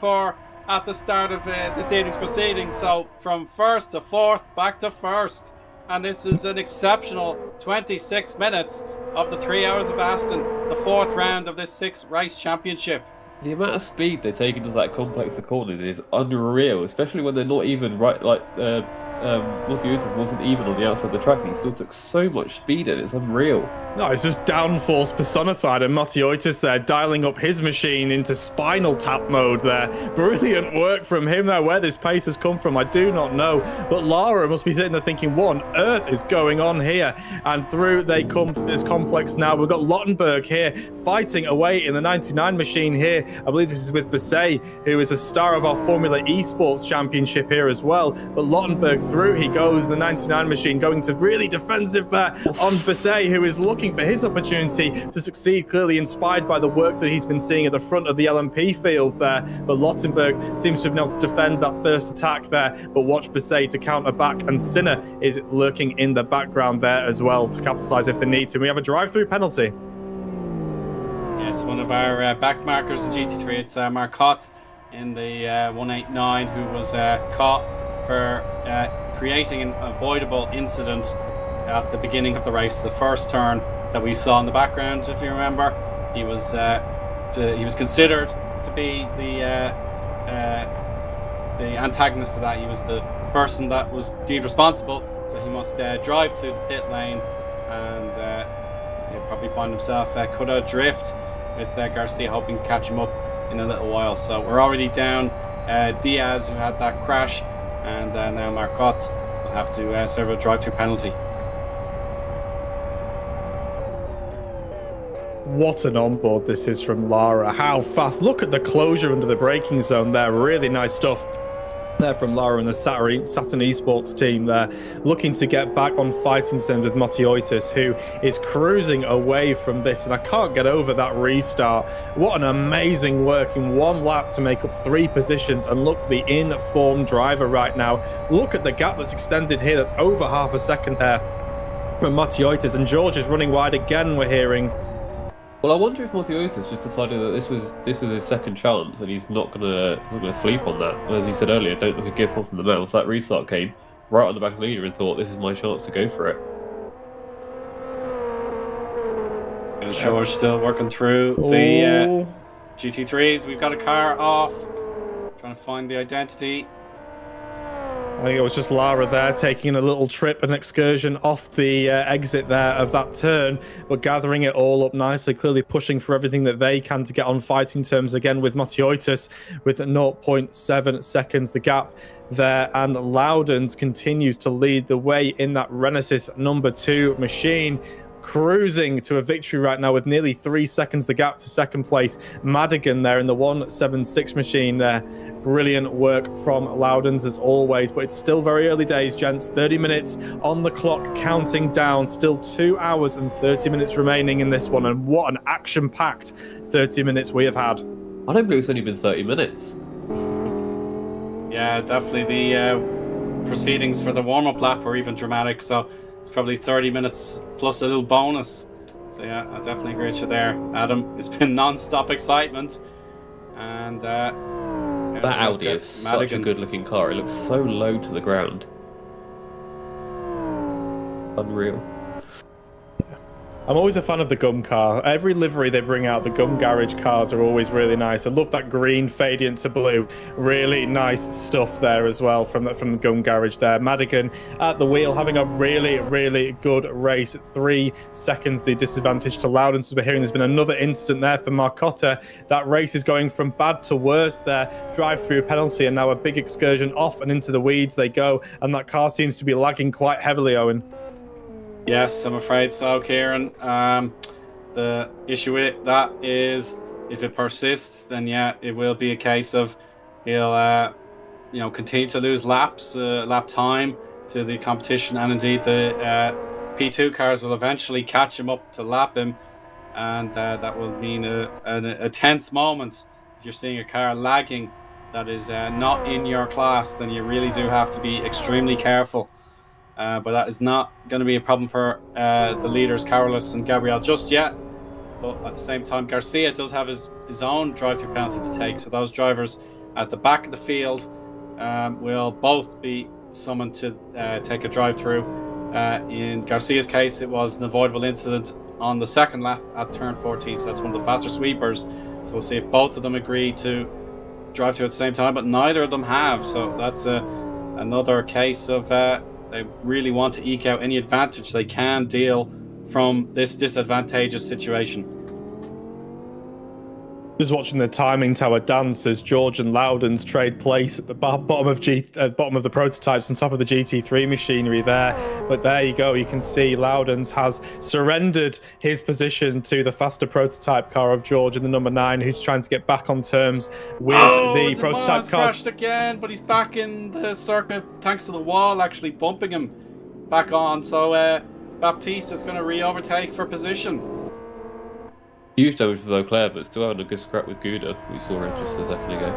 at the start of this evening's proceedings, so from first to fourth, back to first. And this is an exceptional 26 minutes of the 3 hours of Aston, the 4th round of this 6th race championship. The amount of speed they're taking to that complex of corners is unreal, especially when they're not even right. Like Motivatus wasn't even on the outside of the track, and he still took so much speed in it. It's unreal. No, it's just downforce personified, and Motivatus there dialing up his machine into spinal tap mode there. Brilliant work from him there. Where this pace has come from, I do not know. But Lara must be sitting there thinking, what on earth is going on here? And through they come to this complex now. We've got Lottenberg here fighting away in the 99 machine here. I believe this is with Basset, who is a star of our Formula Esports Championship here as well. But Lottenberg through he goes in the 99 machine, going to really defensive there on Basset, who is looking for his opportunity to succeed, clearly inspired by the work that he's been seeing at the front of the LMP field there. But Lottenberg seems to have been able to defend that first attack there, but watch Basset to counter back, and Sinner is lurking in the background there as well to capitalize if they need to. We have a drive-through penalty. Yeah, it's one of our back markers in GT3. It's Marcotte in the 189 who was caught for creating an avoidable incident at the beginning of the race, the first turn that we saw in the background. If you remember, he was considered to be the antagonist to that. He was the person that was deemed responsible, so he must drive to the pit lane, and he'll probably find himself cut adrift with Garcia hoping to catch him up in a little while. So we're already down Diaz, who had that crash, and now Marcotte will have to serve a drive-through penalty. What an onboard this is from Lara. How fast. Look at the closure under the braking zone there. Really nice stuff there from Lara and the Saturn Esports team there, looking to get back on fighting terms with Motivatus, who is cruising away from this. And I can't get over that restart. What an amazing work in one lap to make up 3 positions. And look, the in-form driver right now. Look at the gap that's extended here. That's over half a second there from Motivatus. And George is running wide again, we're hearing. Well, I wonder if Motivatus just decided that this was his second chance, and he's not gonna sleep on that. And as you said earlier, don't look a gift horse in the mouth. That restart came right on the back of the leader and thought, this is my chance to go for it. And George still working through the GT3s. We've got a car off, trying to find the identity. I think it was just Lara there taking a little trip, an excursion off the exit there of that turn, but gathering it all up nicely, clearly pushing for everything that they can to get on fighting terms again with Motivatus with 0.7 seconds the gap there. And Loudons continues to lead the way in that Renesis number 2 machine, cruising to a victory right now with nearly 3 seconds the gap to second place. Madigan there in the 176 machine there. Brilliant work from Loudons as always, but it's still very early days, gents. 30 minutes on the clock, counting down. Still 2 hours and 30 minutes remaining in this one, and what an action-packed 30 minutes we have had. I don't believe it's only been 30 minutes. Yeah, definitely the proceedings for the warm-up lap were even dramatic, so it's probably 30 minutes plus a little bonus. So yeah, I definitely agree with you there, Adam. It's been non-stop excitement, and That Audi is such a good-looking car. It looks so low to the ground. Unreal. I'm always a fan of the gum car. Every livery they bring out, the gum garage cars are always really nice. I love that green fade into blue. Really nice stuff there as well from the gum garage there. Madigan at the wheel having a really good race. 3 seconds the disadvantage to Loudon. So we're hearing there's been another incident there for Marcotta. That race is going from bad to worse there. Drive-through penalty and now a big excursion off and into the weeds they go. And that car seems to be lagging quite heavily, Eoin. Yes, I'm afraid so, Kieran. The issue with that is if it persists, then yeah, it will be a case of he'll continue to lose laps, lap time to the competition, and indeed the P2 cars will eventually catch him up to lap him, and that will mean a tense moment. If you're seeing a car lagging that is not in your class, then you really do have to be extremely careful. But that is not going to be a problem for the leaders, Carolus and Gabriel, just yet. But at the same time, Garcia does have his own drive-through penalty to take. So those drivers at the back of the field will both be summoned to take a drive-through. In Garcia's case, it was an avoidable incident on the second lap at turn 14. So that's one of the faster sweepers. So we'll see if both of them agree to drive through at the same time, but neither of them have. So that's another case of... they really want to eke out any advantage they can deal from this disadvantageous situation. Just watching the timing tower dance as George and Loudon's trade place at the bottom of the prototypes on top of the GT3 machinery there. But there you go, you can see Loudon's has surrendered his position to the faster prototype car of George in the number 9, who's trying to get back on terms with the prototype car. Crashed again, but he's back in the circuit thanks to the wall actually bumping him back on. So Baptiste's going to re-overtake for position. Huge damage for Vauclair, but still having a good scrap with Gouda. We saw it just a second ago.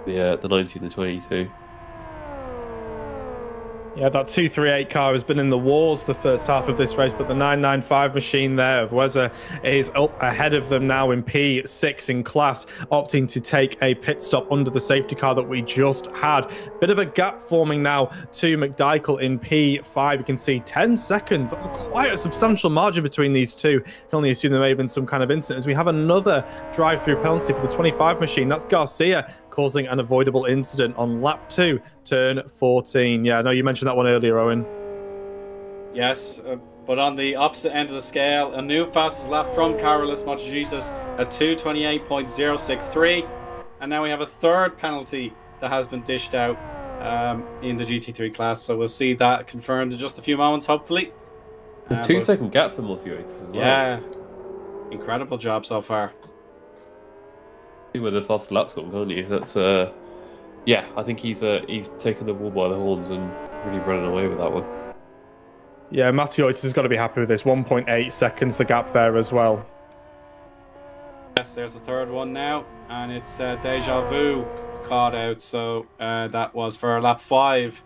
The 19 and 22. Yeah, that 238 car has been in the wars the first half of this race, but the 995 machine there of Weza is up ahead of them now in P6 in class, opting to take a pit stop under the safety car that we just had. Bit of a gap forming now to McDykel in P5. You can see 10 seconds. That's quite a substantial margin between these two. You can only assume there may have been some kind of incident, as we have another drive-through penalty for the 25 machine. That's Garcia causing an avoidable incident on lap 2, turn 14. Yeah, I know you mentioned that one earlier, Eoin. Yes, but on the opposite end of the scale, a new fastest lap from Carolus Motogesis at 2:28.063, and now we have a third penalty that has been dished out in the GT3 class, so we'll see that confirmed in just a few moments, hopefully. A 2-second gap for Motogesis as well. Yeah, incredible job so far. See where the faster lap's gone, can't you? That's yeah, I think he's taken the bull by the horns and really running away with that one. Yeah, Matioitis has got to be happy with this. 1.8 seconds the gap there as well. Yes, there's the third one now, and it's Deja Vu caught out. So that was for lap 5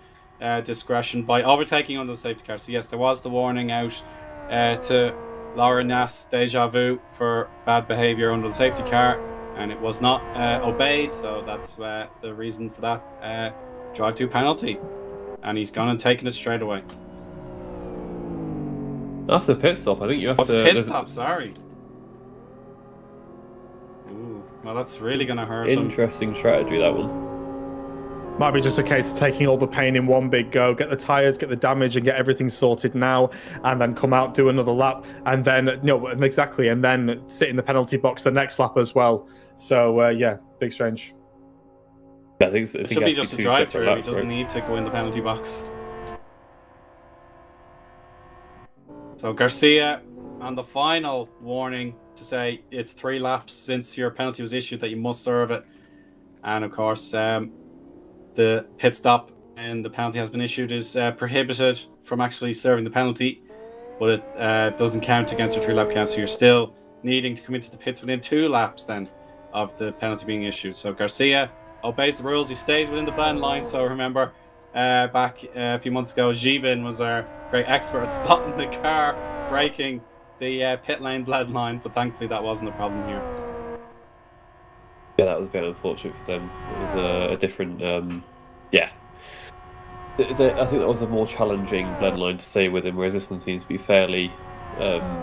discretion by overtaking under the safety car. So yes, there was the warning out to Laura Nass Deja Vu for bad behaviour under the safety car, and it was not obeyed, so that's the reason for that drive-through penalty. And he's gone and taken it straight away. After the pit stop, I think you have to... Pit stop, sorry. Ooh, well, that's really going to hurt him. Interesting strategy, that one. Might be just a case of taking all the pain in one big go, get the tyres, get the damage, and get everything sorted now, and then come out, do another lap, and then, exactly, and then sit in the penalty box the next lap as well. So, yeah, big strange. Yeah, I think it should be just a drive-through. He doesn't need to go in the penalty box. So Garcia on the final warning to say it's 3 laps since your penalty was issued that you must serve it. And of course, the pit stop and the penalty has been issued is prohibited from actually serving the penalty, but it doesn't count against your 3-lap count, so you're still needing to come into the pits within 2 laps then of the penalty being issued. So Garcia obeys the rules. He stays within the blend line. So remember, back a few months ago, Xibin was our great expert at spotting the car breaking the pit lane blend line, but thankfully that wasn't a problem here. Yeah, that was a bit unfortunate for them. It was a different, yeah. I think that was a more challenging blend line to stay within, whereas this one seems to be fairly intuitive.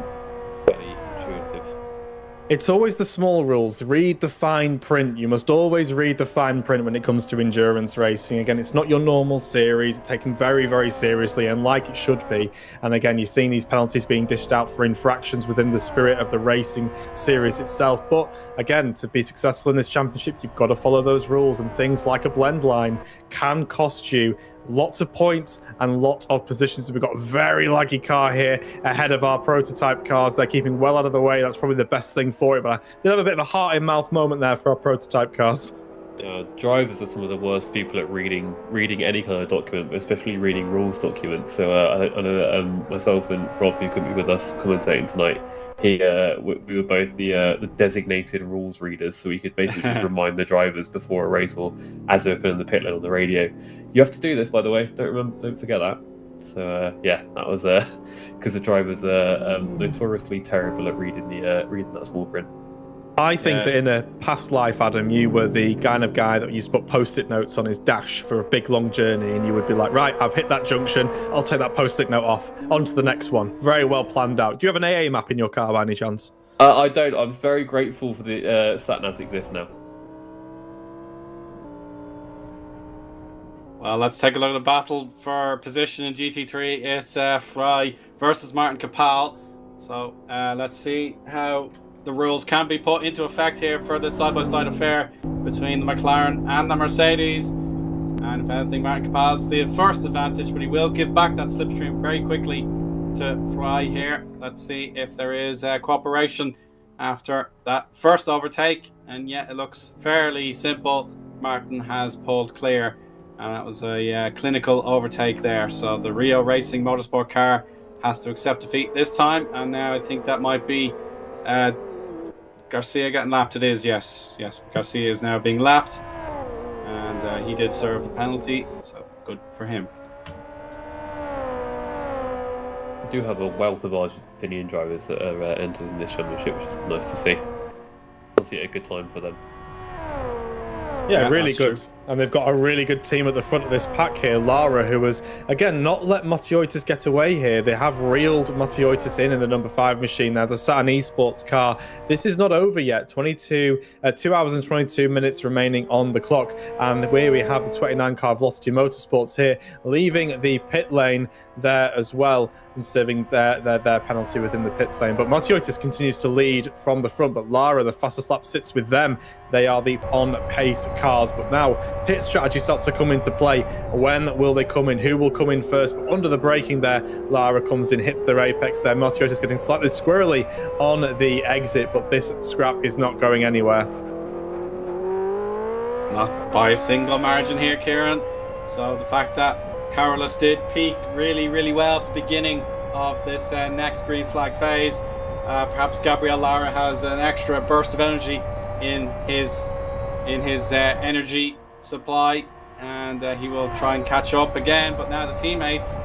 It's always the small rules. Read the fine print. You must always read the fine print when it comes to endurance racing. Again, it's not your normal series. It's taken very, very seriously, and like it should be. And again, you're seeing these penalties being dished out for infractions within the spirit of the racing series itself. But again, to be successful in this championship, you've got to follow those rules, and things like a blend line can cost you lots of points and lots of positions. We've got a very laggy car here ahead of our prototype cars. They're keeping well out of the way. That's probably the best thing for it, but I did have a bit of a heart-in-mouth moment there for our prototype cars. Drivers are some of the worst people at reading any kind of document, but especially reading rules documents. So I know that myself and Rob, who couldn't be with us commentating tonight, we were both the designated rules readers, so we could basically just remind the drivers before a race or as they're in the pit lane on the radio. You have to do this, by the way. Don't forget that. So yeah, that was because the drivers are notoriously terrible at reading that small print. I think that in a past life, Adam, you were the kind of guy that used to put post-it notes on his dash for a big long journey, and you would be like, right, I've hit that junction, I'll take that post-it note off, on to the next one. Very well planned out. Do you have an AA map in your car by any chance? I don't. I'm very grateful for the sat-navs exist now. Well, let's take a look at the battle for position in GT3. It's Fry versus Martin Capel. So let's see how the rules can be put into effect here for this side-by-side affair between the McLaren and the Mercedes. And if anything, Martin Capel has the first advantage, but he will give back that slipstream very quickly to Fry here. Let's see if there is cooperation after that first overtake. And yet it looks fairly simple. Martin has pulled clear. And that was a clinical overtake there. So the Rio Racing Motorsport car has to accept defeat this time. And now I think that might be Garcia getting lapped. It is, yes. Garcia is now being lapped. And he did serve the penalty. So good for him. We do have a wealth of Argentinian drivers that are entered in this championship, which is nice to see. Obviously a good time for them. Yeah, really good. True. And they've got a really good team at the front of this pack here. Lara, who has, again, not let Matiotis get away here. They have reeled Matiotis in the number 5 machine now, the Saturn Esports car. This is not over yet. 2 hours and 22 minutes remaining on the clock. And where we have the 29 car Velocity Motorsports here, leaving the pit lane there as well and serving their penalty within the pit lane. But Matiotis continues to lead from the front, but Lara, the fastest lap, sits with them. They are the on-pace cars. But now pit strategy starts to come into play. When will they come in? Who will come in first? But under the braking there, Lara comes in, hits their apex there. Matiotis getting slightly squirrely on the exit, but this scrap is not going anywhere. Not by a single margin here, Kieran. So the fact that Carlos did peak really, really well at the beginning of this next green flag phase. Perhaps Gabriel Lara has an extra burst of energy in his energy supply, and he will try and catch up again. But now the teammates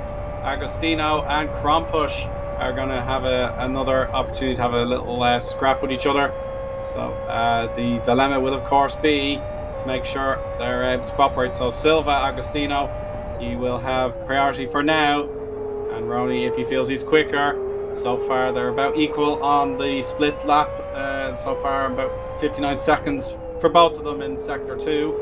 Agostino and Krompush are going to have another opportunity to have a little scrap with each other. So the dilemma will of course be to make sure they're able to cooperate. So Silva, Agostino, he will have priority for now, and Roney if he feels he's quicker. So far they're about equal on the split lap, so far about 59 seconds for both of them in sector 2.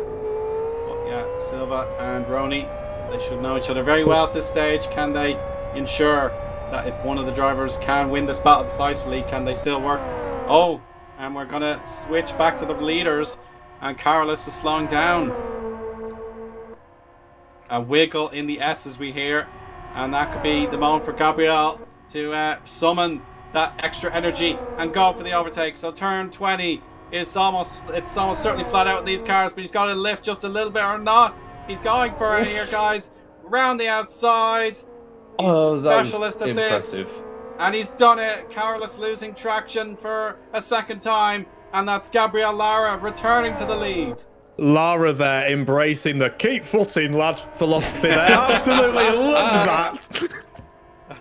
But yeah, Silva and Roney, they should know each other very well at this stage. Can they ensure that if one of the drivers can win this battle decisively, can they still work? Oh, and we're going to switch back to the leaders, and Carlos is slowing down. A wiggle in the S's we hear, and that could be the moment for Gabriel to summon that extra energy and go for the overtake. So turn 20 is almost certainly flat out with these cars, but he's got to lift just a little bit or not. He's going for it here, guys. Around the outside. He's a specialist at impressive. This. And he's done it. Carlos losing traction for a second time. And that's Gabriel Lara returning to the lead. Lara there embracing the keep footing, lad philosophy there. Absolutely love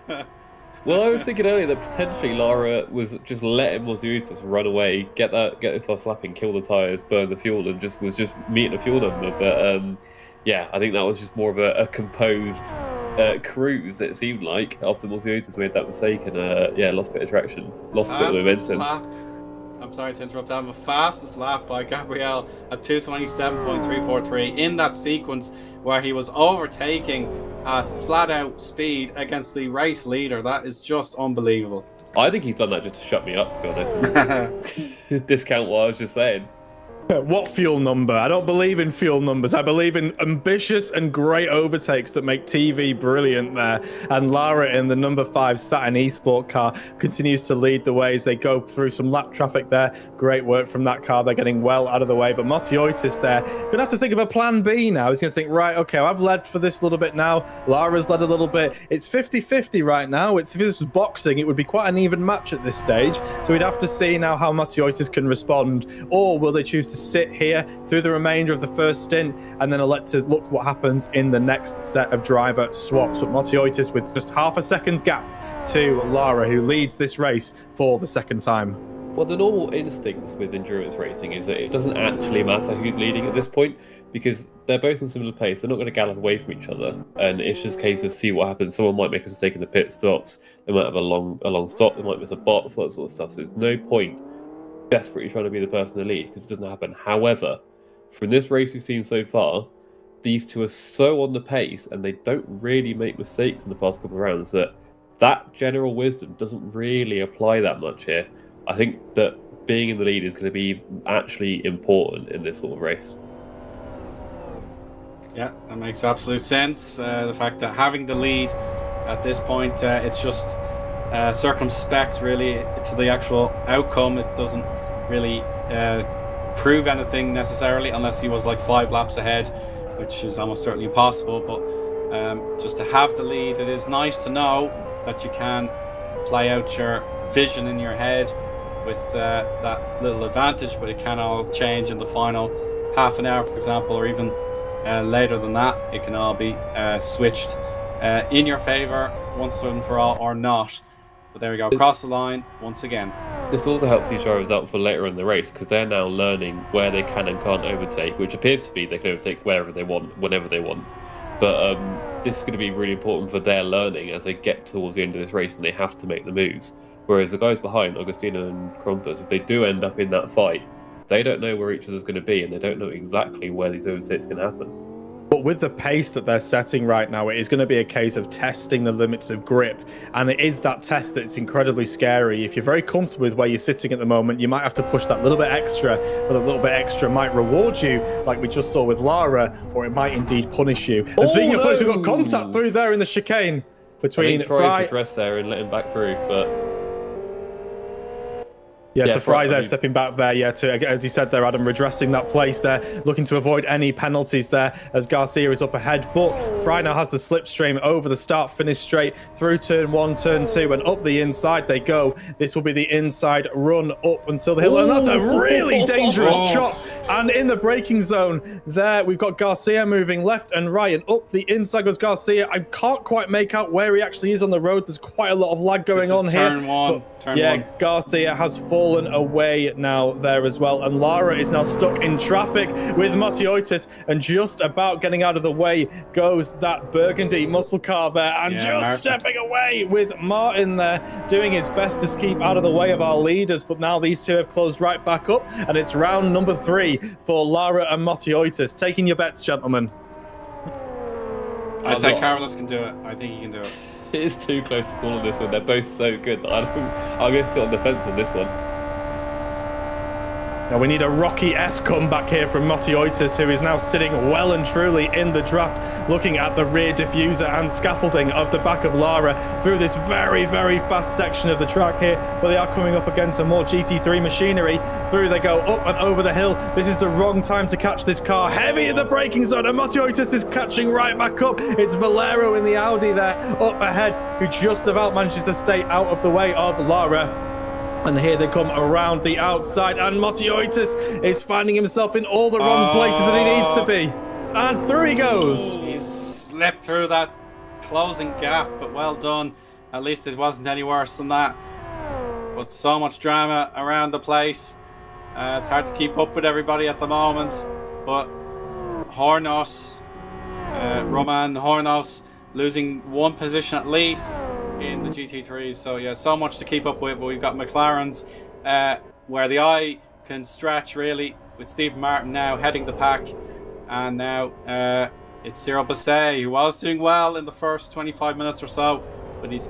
that. Well, I was thinking earlier that potentially Lara was just letting Mosiotis run away, get this first lap in, kill the tyres, burn the fuel, and was just meeting a fuel number. But yeah, I think that was just more of a composed cruise, it seemed like, after Mosiotis made that mistake and lost a bit of traction, lost a bit of momentum. I'm sorry to interrupt. I'm the fastest lap by Gabriel at 2:27.343 in that sequence where he was overtaking at flat out speed against the race leader. That is just unbelievable. I think he's done that just to shut me up, to be honest, and discount what I was just saying. What fuel number? I don't believe in fuel numbers. I believe in ambitious and great overtakes that make TV brilliant there. And Lara in the number 5 Saturn eSport car continues to lead the way as they go through some lap traffic there. Great work from that car. They're getting well out of the way. But Mosiotis there, going to have to think of a plan B now. He's going to think, right, okay, I've led for this little bit now. Lara's led a little bit. It's 50-50 right now. If this was boxing, it would be quite an even match at this stage. So we'd have to see now how Mosiotis can respond. Or will they choose to sit here through the remainder of the first stint and then elect to look what happens in the next set of driver swaps. But Mosiotis with just half a second gap to Lara, who leads this race for the second time. Well, the normal instincts with endurance racing is that it doesn't actually matter who's leading at this point because they're both in similar pace. They're not going to gallop away from each other, and it's just a case of see what happens. Someone might make a mistake in the pit stops. They might have a long stop. They might miss a box, all that sort of stuff. So there's no point desperately trying to be the person to lead because it doesn't happen. However, from this race we've seen so far, these two are so on the pace and they don't really make mistakes in the past couple of rounds that general wisdom doesn't really apply that much here. I think that being in the lead is going to be actually important in this sort of race. Yeah, that makes absolute sense. The fact that having the lead at this point, it's just circumspect really to the actual outcome. It doesn't really prove anything necessarily unless he was like 5 laps ahead, which is almost certainly impossible. But just to have the lead, it is nice to know that you can play out your vision in your head with that little advantage, but it can all change in the final half an hour, for example, or even later than that. It can all be switched in your favor once and for all, or not. But there we go, across the line once again. This also helps these drivers out for later in the race because they're now learning where they can and can't overtake, which appears to be they can overtake wherever they want, whenever they want. But this is going to be really important for their learning as they get towards the end of this race and they have to make the moves. Whereas the guys behind, Agostino and Krompus, if they do end up in that fight, they don't know where each other's going to be and they don't know exactly where these overtakes can happen. But with the pace that they're setting right now, it is going to be a case of testing the limits of grip. And it is that test that's incredibly scary. If you're very comfortable with where you're sitting at the moment, you might have to push that little bit extra, but a little bit extra might reward you, like we just saw with Lara, or it might indeed punish you. And speaking of punish, we've got contact through there in the chicane between Fry. Addressed there and let him back through, but... Yeah, so Fry there stepping back there, as you said there, Adam, redressing that place there, looking to avoid any penalties there as Garcia is up ahead. But Fry now has the slipstream over the start, finish straight through turn 1, turn 2, and up the inside they go. This will be the inside run up until the hill, and that's a really dangerous chop. And in the braking zone there, we've got Garcia moving left and right, and up the inside goes Garcia. I can't quite make out where he actually is on the road. There's quite a lot of lag going on here. Turn one. Garcia has fallen away now there as well, and Lara is now stuck in traffic with Mosiotis, and just about getting out of the way goes that burgundy muscle car there, and stepping away with Martin there, doing his best to keep out of the way of our leaders. But now these two have closed right back up, and it's round number 3 for Lara and Mosiotis. Taking your bets, gentlemen. I'd say Carlos can do it. I think he can do it. It is too close to call on this one. They're both so good that I'm going to sit on the fence on this one. Now we need a Rocky-esque comeback here from Mosiotis, who is now sitting well and truly in the draft, looking at the rear diffuser and scaffolding of the back of Lara through this very, very fast section of the track here, where they are coming up against a more GT3 machinery. Through they go, up and over the hill. This is the wrong time to catch this car. Heavy in the braking zone, and Mosiotis is catching right back up. It's Valero in the Audi there, up ahead, who just about manages to stay out of the way of Lara. And here they come around the outside, and Motiotis is finding himself in all the wrong places that he needs to be. And through he goes. He's slipped through that closing gap, but well done. At least it wasn't any worse than that. But so much drama around the place. It's hard to keep up with everybody at the moment. But Hornos, Roman Hornos, losing one position at least in the GT3s. So yeah, so much to keep up with. But we've got McLaren's where the eye can stretch really, with Steve Martin now heading the pack. And now it's Cyril Basset, who was doing well in the first 25 minutes or so, but he's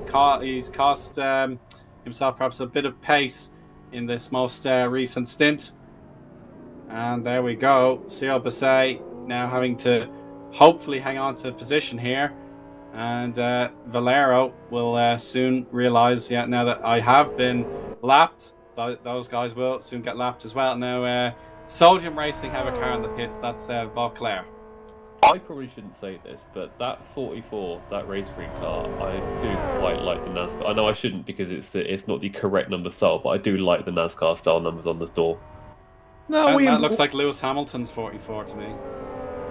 cost himself perhaps a bit of pace in this most recent stint. And there we go, Cyril Basset now having to hopefully hang on to position here. And Valero will soon realise, now that I have been lapped, those guys will soon get lapped as well. Now, Sodium Racing have a car in the pits, that's Vauclair. I probably shouldn't say this, but that 44, that race free car, I do quite like the NASCAR. I know I shouldn't because it's not the correct number style, but I do like the NASCAR style numbers on the door. No, that looks like Lewis Hamilton's 44 to me.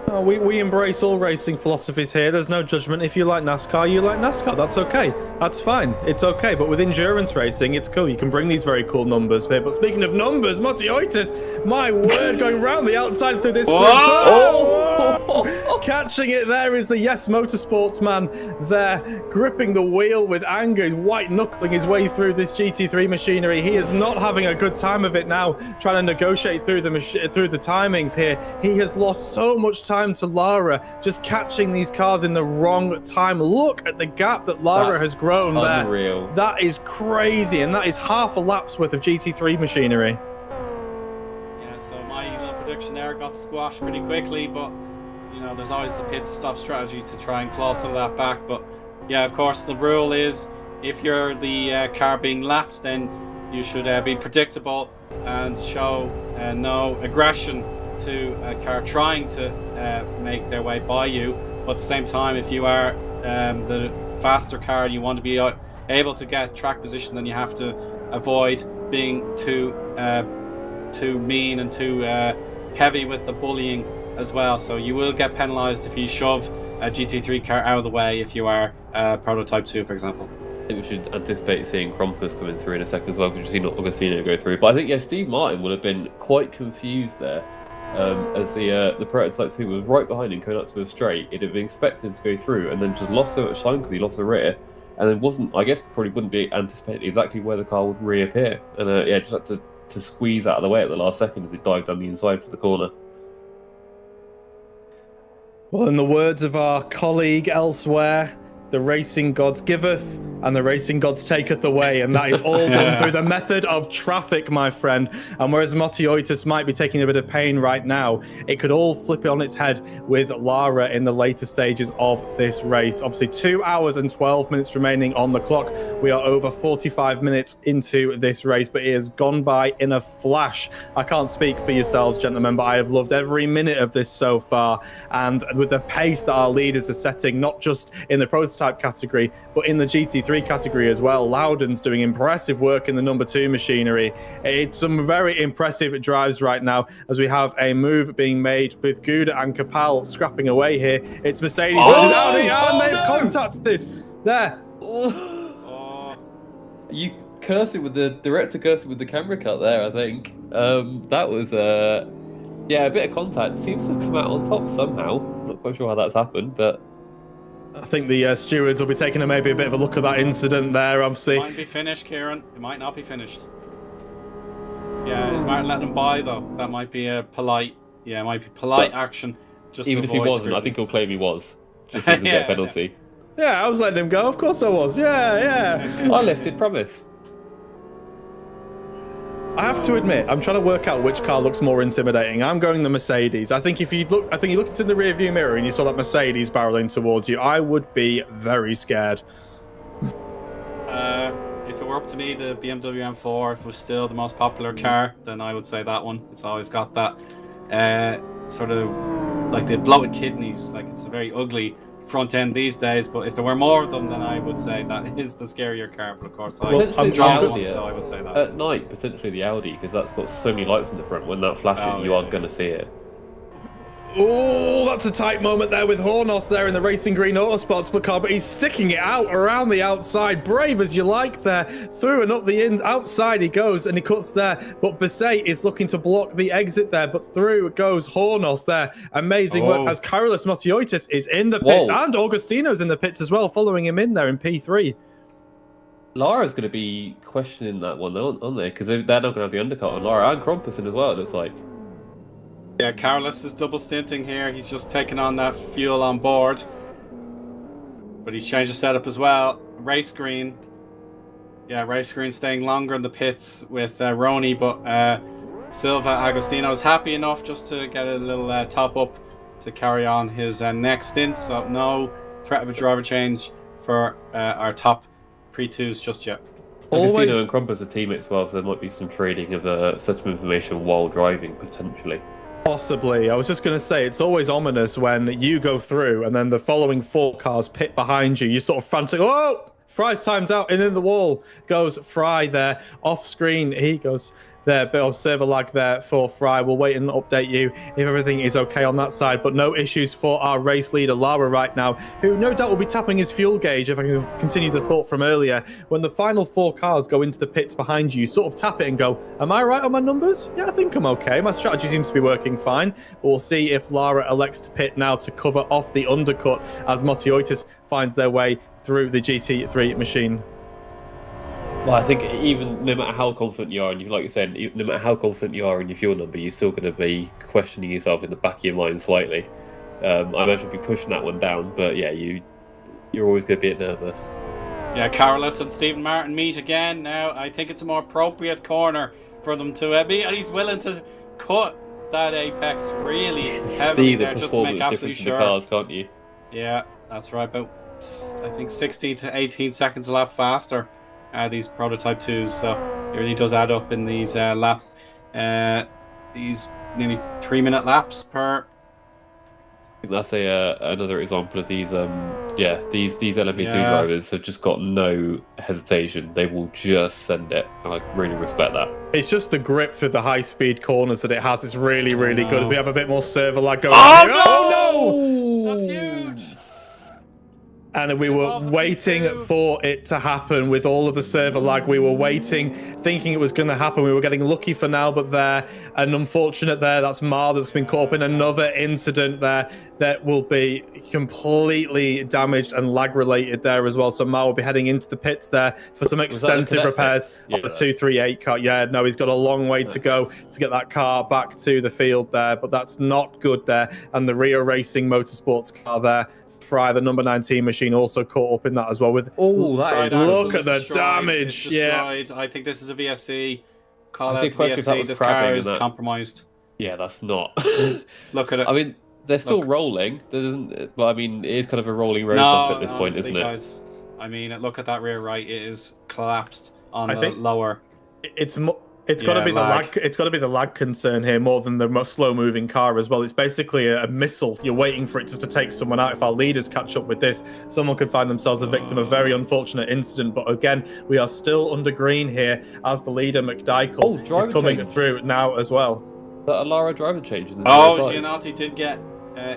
No, we embrace all racing philosophies here. There's no judgment. If you like NASCAR, you like NASCAR. That's okay. That's fine. It's okay. But with endurance racing, it's cool. You can bring these very cool numbers here. But speaking of numbers, Motiotis, my word, going round the outside through this group. Oh! Catching it there is the Yes Motorsports man there, gripping the wheel with anger. He's white-knuckling his way through this GT3 machinery. He is not having a good time of it now, trying to negotiate through the timings here. He has lost so much time to Lara, just catching these cars in the wrong time. Look at the gap that Lara has grown unreal. there. That is crazy, and that is half a lap's worth of GT3 machinery. Yeah, so my little prediction there got squashed pretty quickly, but there's always the pit stop strategy to try and claw some of that back. But yeah, of course, the rule is if you're the car being lapped, then you should be predictable and show no aggression to a car trying to make their way by you. But at the same time, if you are the faster car and you want to be able to get track position, then you have to avoid being too mean and too heavy with the bullying as well. So you will get penalized if you shove a GT3 car out of the way if you are prototype 2, for example. I think we should anticipate seeing Krompus coming through in a second as well, because we've seen Augustino go through. But I think, Steve Martin would have been quite confused there. As the prototype 2 was right behind him going up to a straight. It had been expected to go through and then just lost so much time because he lost the rear, and then probably wouldn't be anticipating exactly where the car would reappear, and just had to squeeze out of the way at the last second as it dived down the inside for the corner. Well, in the words of our colleague elsewhere, the racing gods giveth and the racing gods taketh away, and that is all done through the method of traffic, my friend. And whereas Motiotis might be taking a bit of pain right now, it could all flip it on its head with Lara in the later stages of this race. Obviously 2 hours and 12 minutes remaining on the clock. We are over 45 minutes into this race, but it has gone by in a flash. I can't speak for yourselves, gentlemen, but I have loved every minute of this so far. And with the pace that our leaders are setting, not just in the prototype category, but in the GT3 category as well. Loudon's doing impressive work in the number 2 machinery. It's some very impressive drives right now as we have a move being made with Gouda and Capel scrapping away here. It's Mercedes versus Audi, and they've contacted there. You cursed it with the director, cursed it with the camera cut there, I think. That was a bit of contact. Seems to have come out on top somehow. Not quite sure how that's happened, but I think the stewards will be taking maybe a bit of a look at that incident there, obviously. It might be finished, Kieran. It might not be finished. Yeah, is Martin letting him by, though? That might be a polite action. Just even if he wasn't, I think he'll claim he was. Just to get a penalty. Yeah, I was letting him go. Of course I was. Yeah. I lifted, promise. I have to admit, I'm trying to work out which car looks more intimidating. I'm going the Mercedes. I think you looked into the rear view mirror and you saw that Mercedes barreling towards you, I would be very scared. If it were up to me, the BMW M4, if it was still the most popular car, then I would say that one. It's always got that sort of like the bloated kidneys. Like, it's a very ugly front end these days, but if there were more of them, then I would say that is the scarier car. But of course, I'm driving one, so I would say that. At night, potentially the Audi, because that's got so many lights in the front. When that flashes, you are going to see it. Oh, that's a tight moment there with Hornos there in the racing green Autosports car, but he's sticking it out around the outside. Brave as you like there. Through and up the outside he goes, and he cuts there. But Bisset is looking to block the exit there, but through goes Hornos there. Amazing work as Carolus Motiotis is in the pits, and Augustino's in the pits as well, following him in there in P3. Lara's going to be questioning that one, aren't they? Because they're not going to have the undercut on Lara, and Krompussen as well, it looks like. Yeah, Carlos is double stinting here. He's just taking on that fuel on board. But he's changed the setup as well. Race green. Yeah, race green staying longer in the pits with Roni, but Silva Agostino is happy enough just to get a little top up to carry on his next stint. So no threat of a driver change for our top pre-twos just yet. Agostino and Krompussen are teammates as well, so there might be some trading of such information while driving, potentially. Possibly. I was just going to say, it's always ominous when you go through and then the following 4 cars pit behind you. You sort of frantic, oh! Fry's timed out and in the wall goes Fry there. Off screen, he goes there. Bit of server lag there for Fry. We'll wait and update you if everything is okay on that side. But no issues for our race leader, Lara, right now, who no doubt will be tapping his fuel gauge, if I can continue the thought from earlier. When the final 4 cars go into the pits behind you, you sort of tap it and go, am I right on my numbers? Yeah, I think I'm okay. My strategy seems to be working fine. But we'll see if Lara elects to pit now to cover off the undercut as Motiotis finds their way through the GT3 machine. Well, I think even no matter how confident you are, and like you said, no matter how confident you are in your fuel number, you're still going to be questioning yourself in the back of your mind slightly. I imagine you'll be pushing that one down, but yeah, you're always going to be a bit nervous. Yeah, Carolus and Stephen Martin meet again now. I think it's a more appropriate corner for them to be, and he's willing to cut that apex really heavily there just to make absolutely sure. The cars, can't you? Yeah, that's right. About I think 16 to 18 seconds a lap faster. These prototype 2s, so it really does add up in these these nearly 3-minute laps per. I think that's another example of these these LMP2 drivers have just got no hesitation. They will just send it, and I really respect that. It's just the grip through the high-speed corners that it has. It's really good. If we have a bit more server lag going on. Oh no! That's huge! And we were waiting for it to happen with all of the server lag. We were waiting, thinking it was going to happen. We were getting lucky for now, but an unfortunate there. That's Mar that's been caught up in another incident there that will be completely damaged and lag related there as well. So Mar will be heading into the pits there for some extensive repairs on the 238 car. Yeah, no, he's got a long way to go to get that car back to the field there, but that's not good there. And the Rio Racing Motorsports car there, Fry, the number 19 machine, also caught up in that as well. With look at the damage. Yeah, I think this is a VSC. Call out VSC. This car is compromised. Yeah, that's not. Look at it. I mean, they're still rolling. There doesn't. But I mean, it is kind of a rolling roadblock at this point, isn't it? Guys, I mean, look at that rear right. It is collapsed on the lower. It's got to be the lag. It's got to be the lag concern here more than the slow-moving car as well. It's basically a missile. You're waiting for it just to take someone out. If our leaders catch up with this, someone could find themselves a victim of a very unfortunate incident. But again, we are still under green here as the leader McDykel is coming through now as well. A Lara driver change. Giannotti did get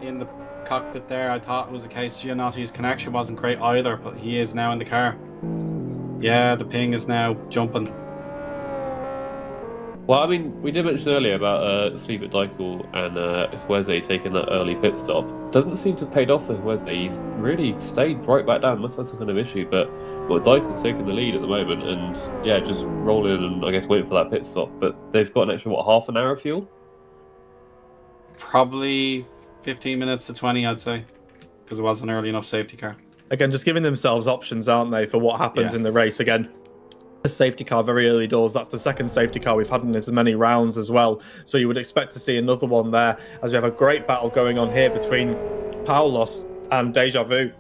in the cockpit there. I thought it was the case. Giannotti's connection wasn't great either, but he is now in the car. Yeah, the ping is now jumping. Well, I mean, we did mention earlier about Steve McDykel and Hueze taking that early pit stop. Doesn't seem to have paid off for Hueze. He's really stayed right back down. That's some kind of issue. But McDykel's taking the lead at the moment, and yeah, just rolling and I guess waiting for that pit stop. But they've got an extra half an hour of fuel. Probably 15 minutes to 20, I'd say, because it wasn't an early enough safety car. Again, just giving themselves options, aren't they, for what happens in the race again. The safety car very early doors. That's the second safety car we've had in as many rounds as well, so you would expect to see another one there as we have a great battle going on here between Paulos and Deja Vu.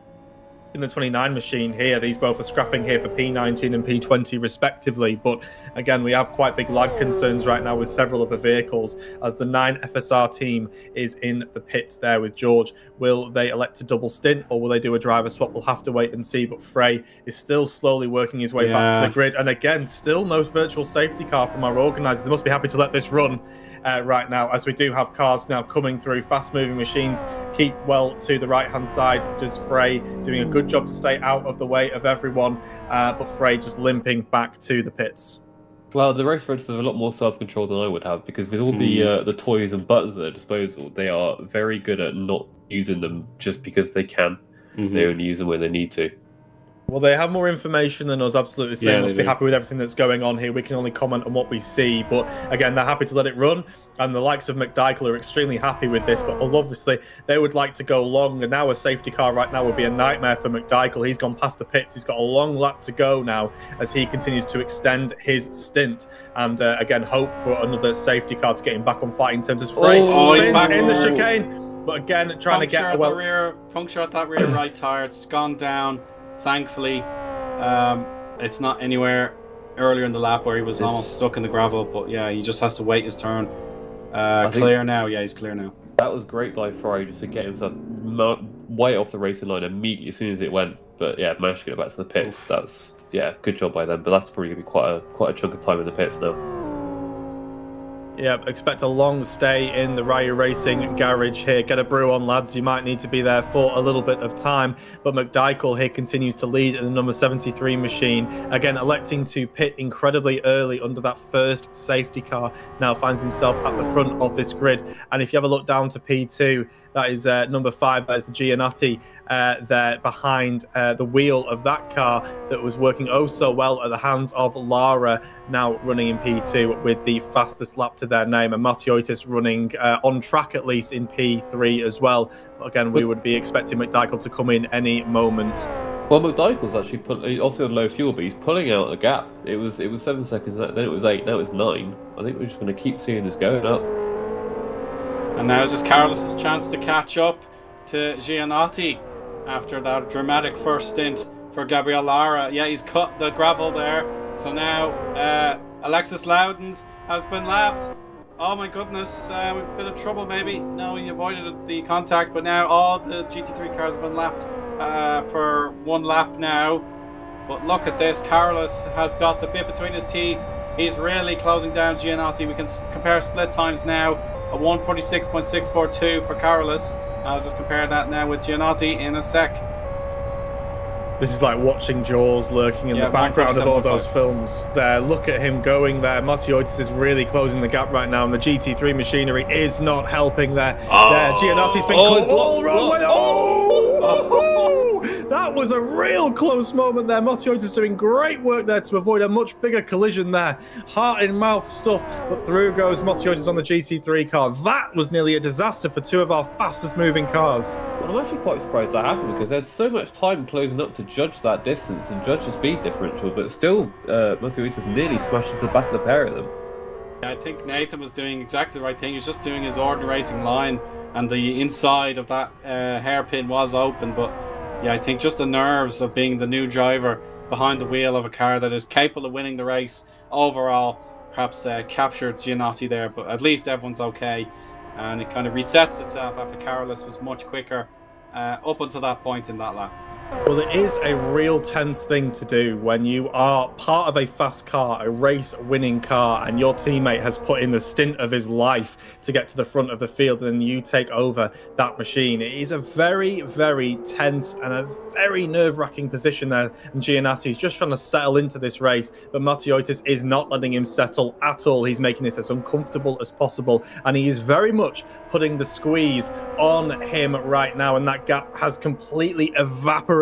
in the 29 machine here. These both are scrapping here for P19 and P20 respectively, but again, we have quite big lag concerns right now with several of the vehicles as the 9 FSR team is in the pits there with George. Will they elect to double stint or will they do a driver swap? We'll have to wait and see, but Frey is still slowly working his way back to the grid, and again, still no virtual safety car from our organisers. They must be happy to let this run right now, as we do have cars now coming through. Fast moving machines keep well to the right hand side. Does Frey doing a good job to stay out of the way of everyone, but Frey just limping back to the pits. Well, the race roads have a lot more self-control than I would have, because with all the toys and buttons at their disposal, they are very good at not using them just because they can. They only use them when they need to. Well, they have more information than us, absolutely. So they must be happy with everything that's going on here. We can only comment on what we see. But again, they're happy to let it run. And the likes of McDykel are extremely happy with this. But obviously, they would like to go long. And now a safety car right now would be a nightmare for McDykel. He's gone past the pits. He's got a long lap to go now as he continues to extend his stint. And again, hope for another safety car to get him back on fighting terms as Frey he's back in the chicane. But again, trying to get puncture at that rear right tire. It's gone down. Thankfully, it's not anywhere earlier in the lap where he was almost stuck in the gravel. But yeah, he just has to wait his turn. Clear now. Yeah, he's clear now. That was great by Frey just to get himself way off the racing line immediately as soon as it went. But yeah, managed to get back to the pits. That's good job by them. But that's probably gonna be quite a chunk of time in the pits now. Yeah, expect a long stay in the Ryu Racing garage here. Get a brew on, lads. You might need to be there for a little bit of time. But McDykel here continues to lead in the number 73 machine. Again, electing to pit incredibly early under that first safety car. Now finds himself at the front of this grid. And if you have a look down to P2, that is number 5. That is the Giannotti there behind the wheel of that car that was working oh so well at the hands of Lara, now running in P2 with the fastest lap to their name, and Matiotis running on track at least in P3 as well. Again, we would be expecting McDykel to come in any moment. Well, McDykel's actually obviously on low fuel, but he's pulling out a gap. It was 7 seconds, then it was 8, now it's 9. I think we're just going to keep seeing this going up. And now is Carlos's chance to catch up to Giannotti after that dramatic first stint for Gabriel Lara. Yeah, he's cut the gravel there. So now Alexis Loudons has been lapped. Oh my goodness, a bit of trouble maybe. No, he avoided the contact, but now all the GT3 cars have been lapped for one lap now. But look at this, Carlos has got the bit between his teeth. He's really closing down Giannotti. We can compare split times now. A 146.642 for Carlos. I'll just compare that now with Giannotti in a sec. This is like watching Jaws lurking in the background of all those films. There, look at him going there. Matiotis is really closing the gap right now, and the GT3 machinery is not helping there. Giannotti's been caught all wrong way. That was a real close moment there. Matiotis doing great work there to avoid a much bigger collision there. Heart in mouth stuff, but through goes Matiotis on the GT3 car. That was nearly a disaster for two of our fastest moving cars. Well, I'm actually quite surprised that happened, because they had so much time closing up to judge that distance and judge the speed differential, but still Matiotis nearly smashed into the back of the pair of them. I think Nathan was doing exactly the right thing. He was just doing his ordinary racing line, and the inside of that hairpin was open, but yeah, I think just the nerves of being the new driver behind the wheel of a car that is capable of winning the race overall perhaps captured Giannotti there, but at least everyone's okay, and it kind of resets itself after Carlos was much quicker up until that point in that lap. Well, it is a real tense thing to do when you are part of a fast car, a race-winning car, and your teammate has put in the stint of his life to get to the front of the field, and then you take over that machine. It is a very, very tense and a very nerve-wracking position there, and Giannotti's just trying to settle into this race, but Matiotis is not letting him settle at all. He's making this as uncomfortable as possible, and he is very much putting the squeeze on him right now, and that gap has completely evaporated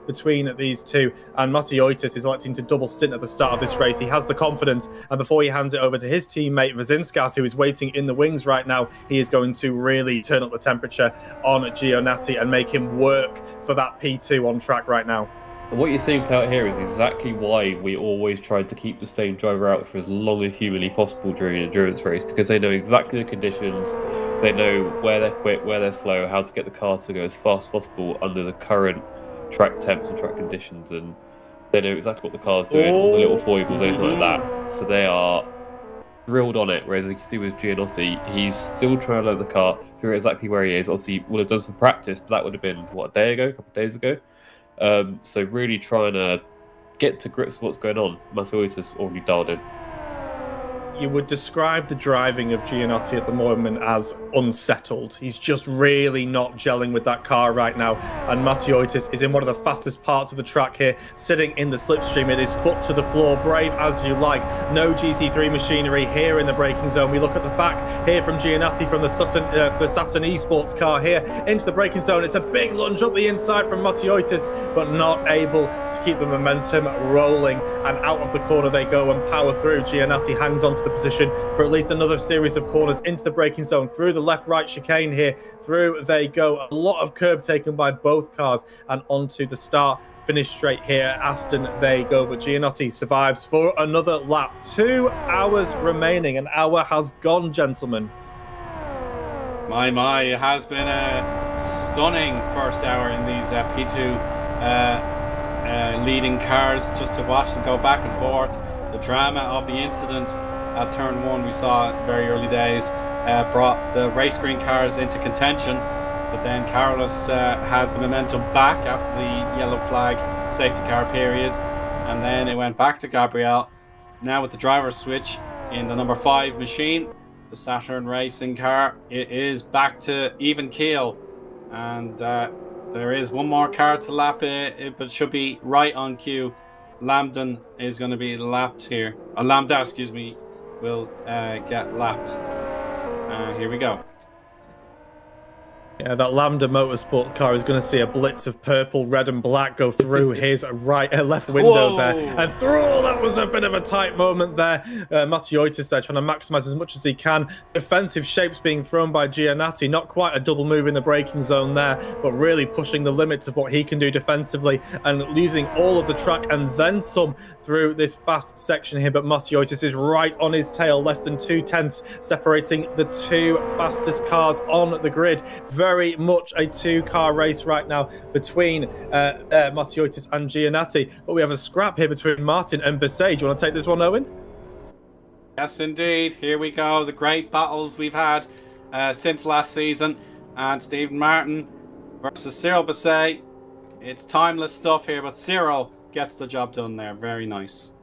between these two, and Matiotis is electing to double stint at the start of this race. He has the confidence, and before he hands it over to his teammate Vazinskas, who is waiting in the wings right now, he is going to really turn up the temperature on Giannotti and make him work for that P2 on track right now. What you're seeing out here is exactly why we always tried to keep the same driver out for as long as humanly possible during an endurance race, because they know exactly the conditions, they know where they're quick, where they're slow, how to get the car to go as fast as possible under the current track temps and track conditions, and they know exactly what the car's doing, all the little foibles, anything like that. So they are drilled on it. Whereas you can see with Gianotti, he's still trying to load the car, figure out exactly where he is. Obviously, he would have done some practice, but that would have been a day ago, a couple of days ago. So really trying to get to grips with what's going on. Matsuota's already dialed in. You would describe the driving of Gianotti at the moment as unsettled. He's just really not gelling with that car right now. And Matsuotis is in one of the fastest parts of the track here, sitting in the slipstream. It is foot to the floor, brave as you like. No GC3 machinery here in the braking zone. We look at the back here from Gianotti from the Saturn Esports car here into the braking zone. It's a big lunge up the inside from Matsuotis, but not able to keep the momentum rolling. And out of the corner they go and power through. Gianotti hangs on to the position for at least another series of corners into the braking zone, through the left-right chicane here. Through they go. A lot of curb taken by both cars and onto the start finish straight here. Aston they go, but Gianotti survives for another lap. 2 hours remaining. An hour has gone, gentlemen. My, it has been a stunning first hour in these P2 leading cars, just to watch them go back and forth. The drama of the incident at turn 1 we saw very early days brought the race green cars into contention, but then Carlos had the momentum back after the yellow flag safety car period, and then it went back to Gabriel. Now with the driver switch in the number 5 machine, the Saturn racing car, it is back to even keel, and there is one more car to lap it, but should be right on cue. Lambda is going to be lapped here. Lambda, excuse me, will get lapped. Here we go. Yeah, that Lambda Motorsport car is going to see a blitz of purple, red and black go through his left window. Whoa. There. And through, that was a bit of a tight moment there. Matsuotis there trying to maximise as much as he can. Defensive shapes being thrown by Gianotti. Not quite a double move in the braking zone there, but really pushing the limits of what he can do defensively and losing all of the track and then some through this fast section here. But Matsuotis is right on his tail, less than 2 tenths separating the 2 fastest cars on the grid. Very much a 2-car race right now between Matsuotis and Gianotti. But we have a scrap here between Martin and Bisset. Do you want to take this one, Owen? Yes, indeed. Here we go. The great battles we've had since last season. And Stephen Martin versus Cyril Bisset. It's timeless stuff here, but Cyril gets the job done there. Very nice.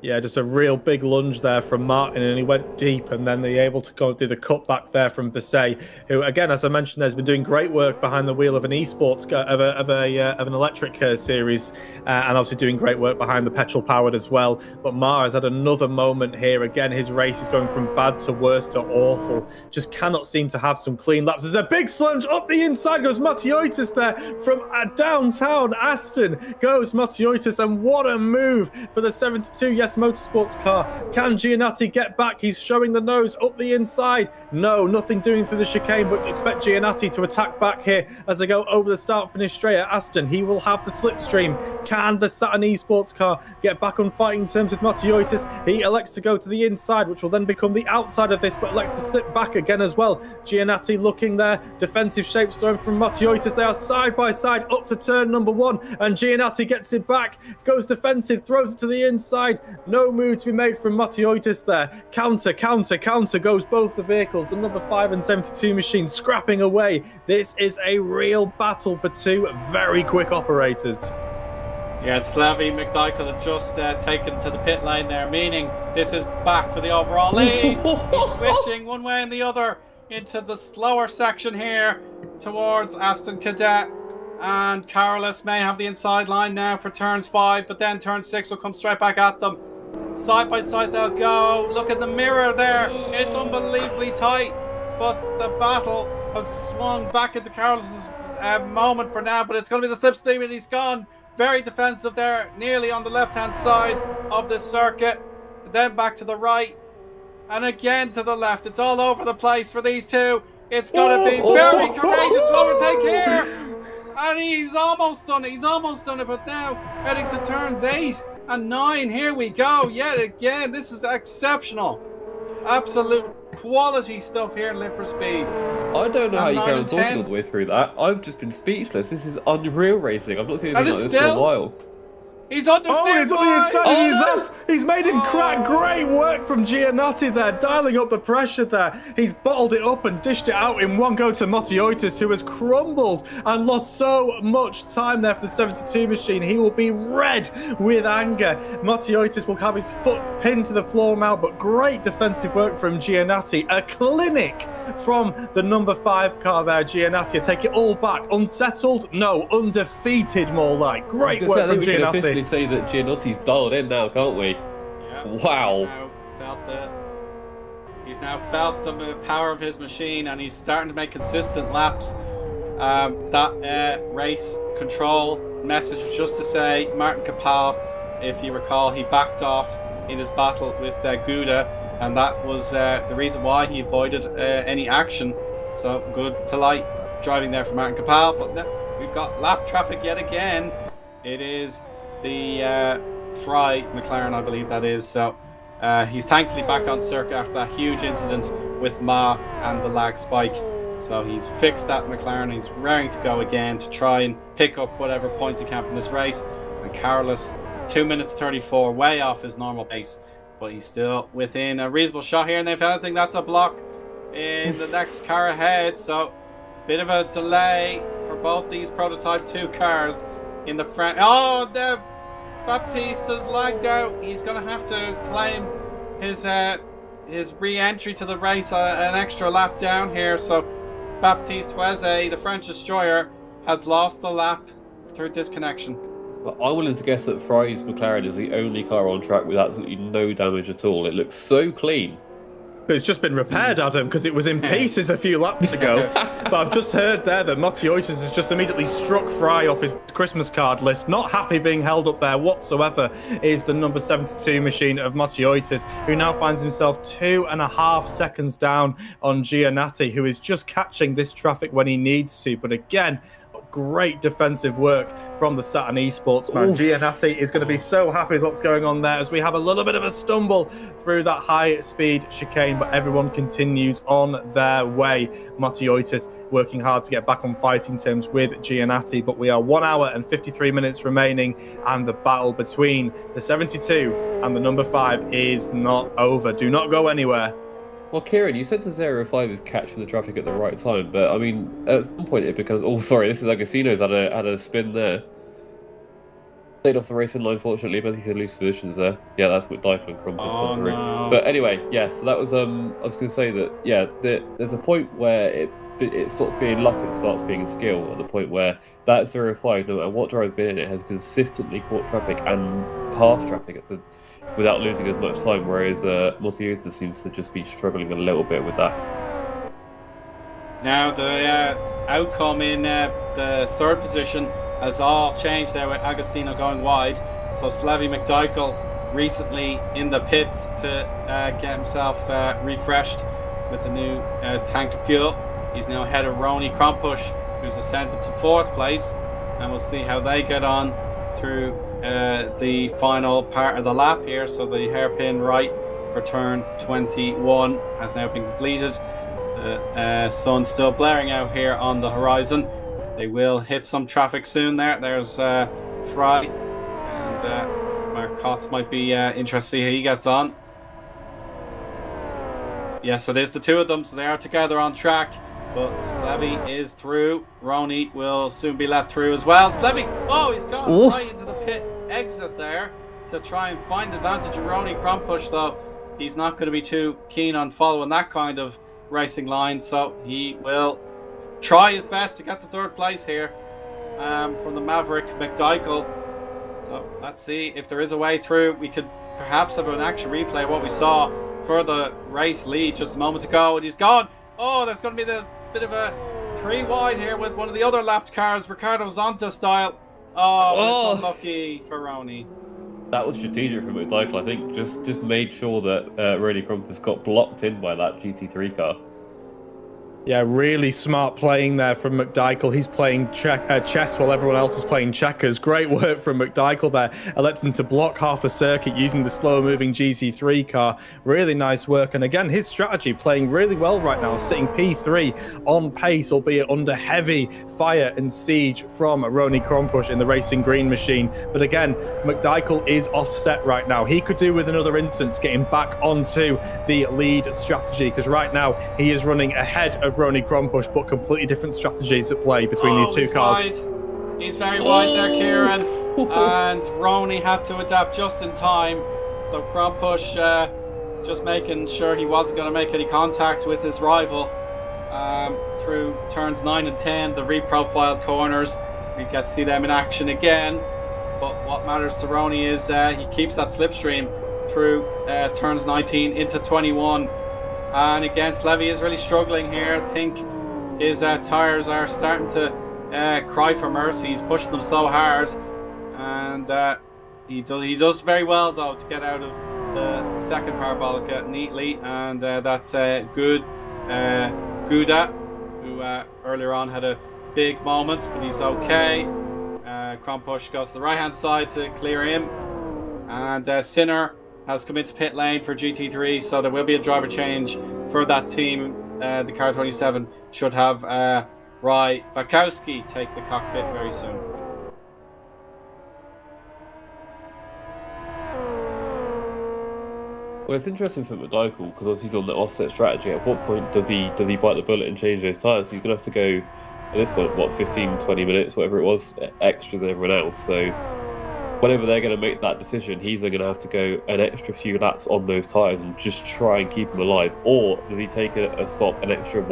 Yeah, just a real big lunge there from Martin, and he went deep, and then they're able to go do the cutback there from Bisset, who, again, as I mentioned, has been doing great work behind the wheel of an esports of an electric series, and obviously doing great work behind the petrol powered as well. But Mar has had another moment here. Again, his race is going from bad to worse to awful. Just cannot seem to have some clean laps. There's a big slunge up the inside. Goes Matsuotis there from downtown Aston. Goes Matsuotis, and what a move for the 72. Yes, Motorsports car. Can Gianotti get back? He's showing the nose up the inside. No, nothing doing through the chicane, but expect Gianotti to attack back here as they go over the start finish straight at Aston. He will have the slipstream. Can the Saturn Esports car get back on fighting terms with Matsuotis? He elects to go to the inside, which will then become the outside of this, but elects to slip back again as well. Gianotti looking there. Defensive shapes thrown from Matsuotis. They are side by side up to turn number 1, and Gianotti gets it back. Goes defensive, throws it to the inside. No move to be made from Matsuotis there. Counter goes both the vehicles. The number 5 and 72 machine scrapping away. This is a real battle for 2 very quick operators. Yeah, it's Slavy McDyke had just taken to the pit lane there, meaning this is back for the overall lead. He's switching one way and the other into the slower section here towards Aston Cadet. And Carlos may have the inside line now for turns 5, but then turn 6 will come straight back at them. Side by side they'll go. Look at the mirror there. It's unbelievably tight, but the battle has swung back into Carlos's moment for now, but it's going to be the slipstream, and he's gone. Very defensive there, nearly on the left-hand side of this circuit. Then back to the right, and again to the left. It's all over the place for these two. It's going to be very courageous to overtake here. And he's almost done it, but now heading to turns 8 and 9. Here we go, yet again. This is exceptional. Absolute quality stuff here in Live for Speed. I don't know how you carry on 9 and talking 10. all the way through that. I've just been speechless. This is unreal racing. I've not seen And anything like it's this for a still- while. He's under Oh, he's on the line. inside and he's off. He's made him crack. Oh. Great work from Giannotti there, dialing up the pressure there. He's bottled it up and dished it out in one go to Matiotis, who has crumbled and lost so much time there for the 72 machine. He will be red with anger. Matiotis will have his foot pinned to the floor now, but great defensive work from Giannotti. A clinic from the number 5 car there, Giannotti. Take it all back. Unsettled? No, undefeated more like. Great work from We can Giannotti. officially say that Giannotti's dialed in now, can't we? Yeah, Wow. He's now felt the power of his machine, and he's starting to make consistent laps. That race control message was just to say Martin Capal, if you recall, he backed off in his battle with Gouda, and that was the reason why he avoided any action. So good, polite driving there for Martin Capal. But we've got lap traffic yet again. It is the Fry McLaren, I believe that is. So he's thankfully back on circuit after that huge incident with Ma and the lag spike. So he's fixed that McLaren. He's raring to go again to try and pick up whatever points he can from this race. And Carlos, 2 minutes 34, way off his normal pace, but he's still within a reasonable shot here. And if anything, that's a block in the next car ahead. So bit of a delay for both these Prototype 2 cars in the front. Oh, the Baptista's lagged out. He's going to have to claim his re-entry to the race, an extra lap down here. So Baptiste Hueze, the French destroyer, has lost the lap through disconnection. But I'm willing to guess that Fry's McLaren is the only car on track with absolutely no damage at all. It looks so clean. But it's just been repaired, Adam, because it was in pieces a few laps ago. But I've just heard there that Matiotis has just immediately struck Fry off his Christmas card list. Not happy being held up there whatsoever is the number 72 machine of Matiotis, who now finds himself 2.5 seconds down on Giannotti, who is just catching this traffic when he needs to. But again, great defensive work from the Saturn Esports man. Giannotti is going to be so happy with what's going on there as we have a little bit of a stumble through that high-speed chicane, but everyone continues on their way. Matiotis working hard to get back on fighting terms with Giannotti, but we are 1 hour and 53 minutes remaining, and the battle between the 72 and the number 5 is not over. Do not go anywhere. Well, Kieran, you said the 05 is catching the traffic at the right time, but I mean, at one point it becomes. Oh, sorry, this is Agostino's had a spin there. Stayed off the racing line, fortunately, but he's in loose positions there. Yeah, that's what Dykel and Crumpus got through. No. But anyway, yeah, so that was. I was going to say that, yeah, there's a point where it stops being luck and starts being skill, at the point where that 05, no matter what drive's been in it, has consistently caught traffic and passed traffic without losing as much time, whereas Matiotis seems to just be struggling a little bit with that. Now the outcome in the third position has all changed there with Agostino going wide. So Slavy McDykel recently in the pits to get himself refreshed with the new tank of fuel. He's now ahead of Roni Krompush, who's ascended to 4th place, and we'll see how they get on through the final part of the lap here. So the hairpin right for turn 21 has now been completed. The sun's still blaring out here on the horizon. They will hit some traffic soon there. There's Fry, and Mark Kotz might be interested to see how he gets on. Yeah, so there's the two of them, so they are together on track. But Slavy is through. Roni will soon be let through as well. Slavy, oh, he's gone right into the pit exit there to try and find the advantage of Roni Krompush, though. He's not going to be too keen on following that kind of racing line, so he will try his best to get the 3rd place here from the Maverick McDykel. So let's see if there is a way through. We could perhaps have an action replay of what we saw for the race lead just a moment ago, and he's gone. Oh, there's going to be the bit of a 3 wide here with one of the other lapped cars, Ricardo Zonta style. Oh, it's unlucky for Roni. That was strategic from McDykel, I think. Just made sure that Roni Krompush got blocked in by that GT3 car. Yeah, really smart playing there from McDykel. He's playing chess while everyone else is playing checkers. Great work from McDykel there, electing to block half the circuit using the slower-moving GT3 car. Really nice work. And again, his strategy playing really well right now, sitting P3 on pace, albeit under heavy fire and siege from Ronnie Krompush in the Racing Green machine. But again, McDykel is offset right now. He could do with another instance getting back onto the lead strategy, because right now he is running ahead of Ronnie Krompush, but completely different strategies at play between these two cars. Wide. He's very wide there, Kieran, and Ronnie had to adapt just in time. So Krompush just making sure he wasn't going to make any contact with his rival through turns 9 and 10, the reprofiled corners. We get to see them in action again. But what matters to Ronnie is he keeps that slipstream through turns 19 into 21. And against Levy is really struggling here. I think his tyres are starting to cry for mercy. He's pushing them so hard, and he does very well though to get out of the second parabolica neatly. And that's good. Gouda, who earlier on had a big moment, but he's okay. Krompush goes to the right hand side to clear him, and Sinner has come into pit lane for GT3, so there will be a driver change for that team. The car 27 should have Rai Bakowski take the cockpit very soon. Well, it's interesting for McDykel because obviously he's on the offset strategy. At what point does he bite the bullet and change those tyres? He's going to have to go, at this point, what, 15, 20 minutes, whatever it was, extra than everyone else. So whenever they're going to make that decision, he's going to have to go an extra few laps on those tyres and just try and keep them alive. Or does he take a stop an extra,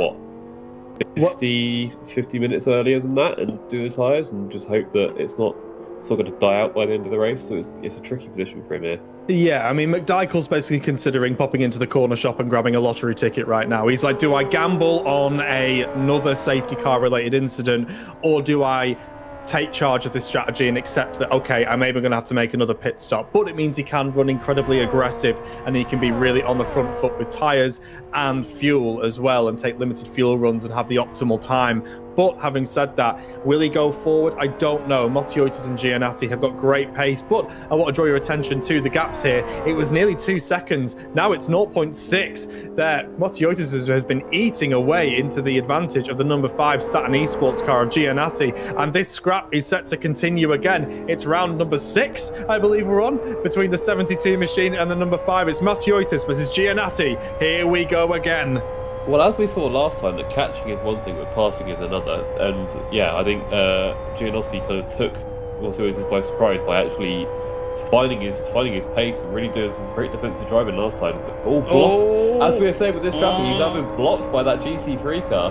50 minutes earlier than that and do the tyres and just hope that it's not going to die out by the end of the race? So it's a tricky position for him here. Yeah, I mean, McDykel's basically considering popping into the corner shop and grabbing a lottery ticket right now. He's like, do I gamble on another safety car related incident, or do I take charge of this strategy and accept that, okay, I'm maybe going to have to make another pit stop? But it means he can run incredibly aggressive, and he can be really on the front foot with tyres and fuel as well, and take limited fuel runs and have the optimal time. But having said that, will he go forward? I don't know. Motiotis and Giannatti have got great pace, but I want to draw your attention to the gaps here. It was nearly 2 seconds. Now it's 0.6 there. Motiotis has been eating away into the advantage of the number 5 Saturn Esports car of Giannatti, and this scrap is set to continue again. It's round number 6, I believe we're on, between the 72 machine and the number 5. It's Motiotis versus Giannatti. Here we go again. Well, as we saw last time, that catching is one thing, but passing is another. And yeah, I think Giannatti kind of took Motiotis by surprise by actually finding his pace and really doing some great defensive driving last time. But as we have said with this traffic, he's now been blocked by that GT3 car.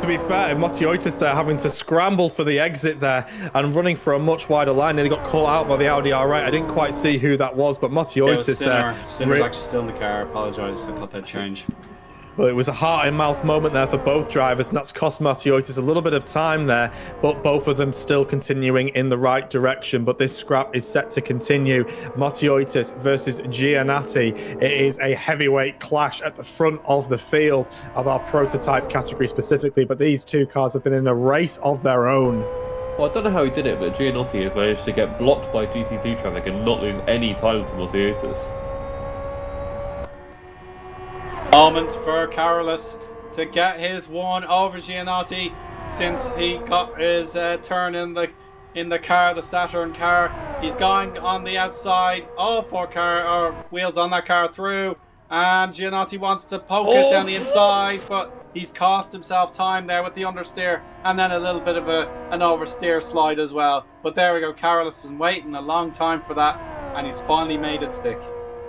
To be fair, Motiotis there having to scramble for the exit there and running for a much wider line. They got caught out by the Audi R8. I didn't quite see who that was, but Motiotis there. Sinner's actually still in the car. I apologise. I thought they'd change. Well, it was a heart-in-mouth moment there for both drivers, and that's cost Motiotis a little bit of time there, but both of them still continuing in the right direction. But this scrap is set to continue. Motiotis versus Giannatti. It is a heavyweight clash at the front of the field of our prototype category specifically, but these two cars have been in a race of their own. Well, I don't know how he did it, but Giannatti has managed to get blocked by GT3 traffic and not lose any time to Motiotis. Moment for Carolus to get his one over Giannatti since he got his turn in the car, the Saturn car. He's going on the outside, all 4 wheels on that car through, and Giannatti wants to poke it down the inside, but he's cost himself time there with the understeer and then a little bit of an oversteer slide as well. But there we go, Carolus has been waiting a long time for that, and he's finally made it stick.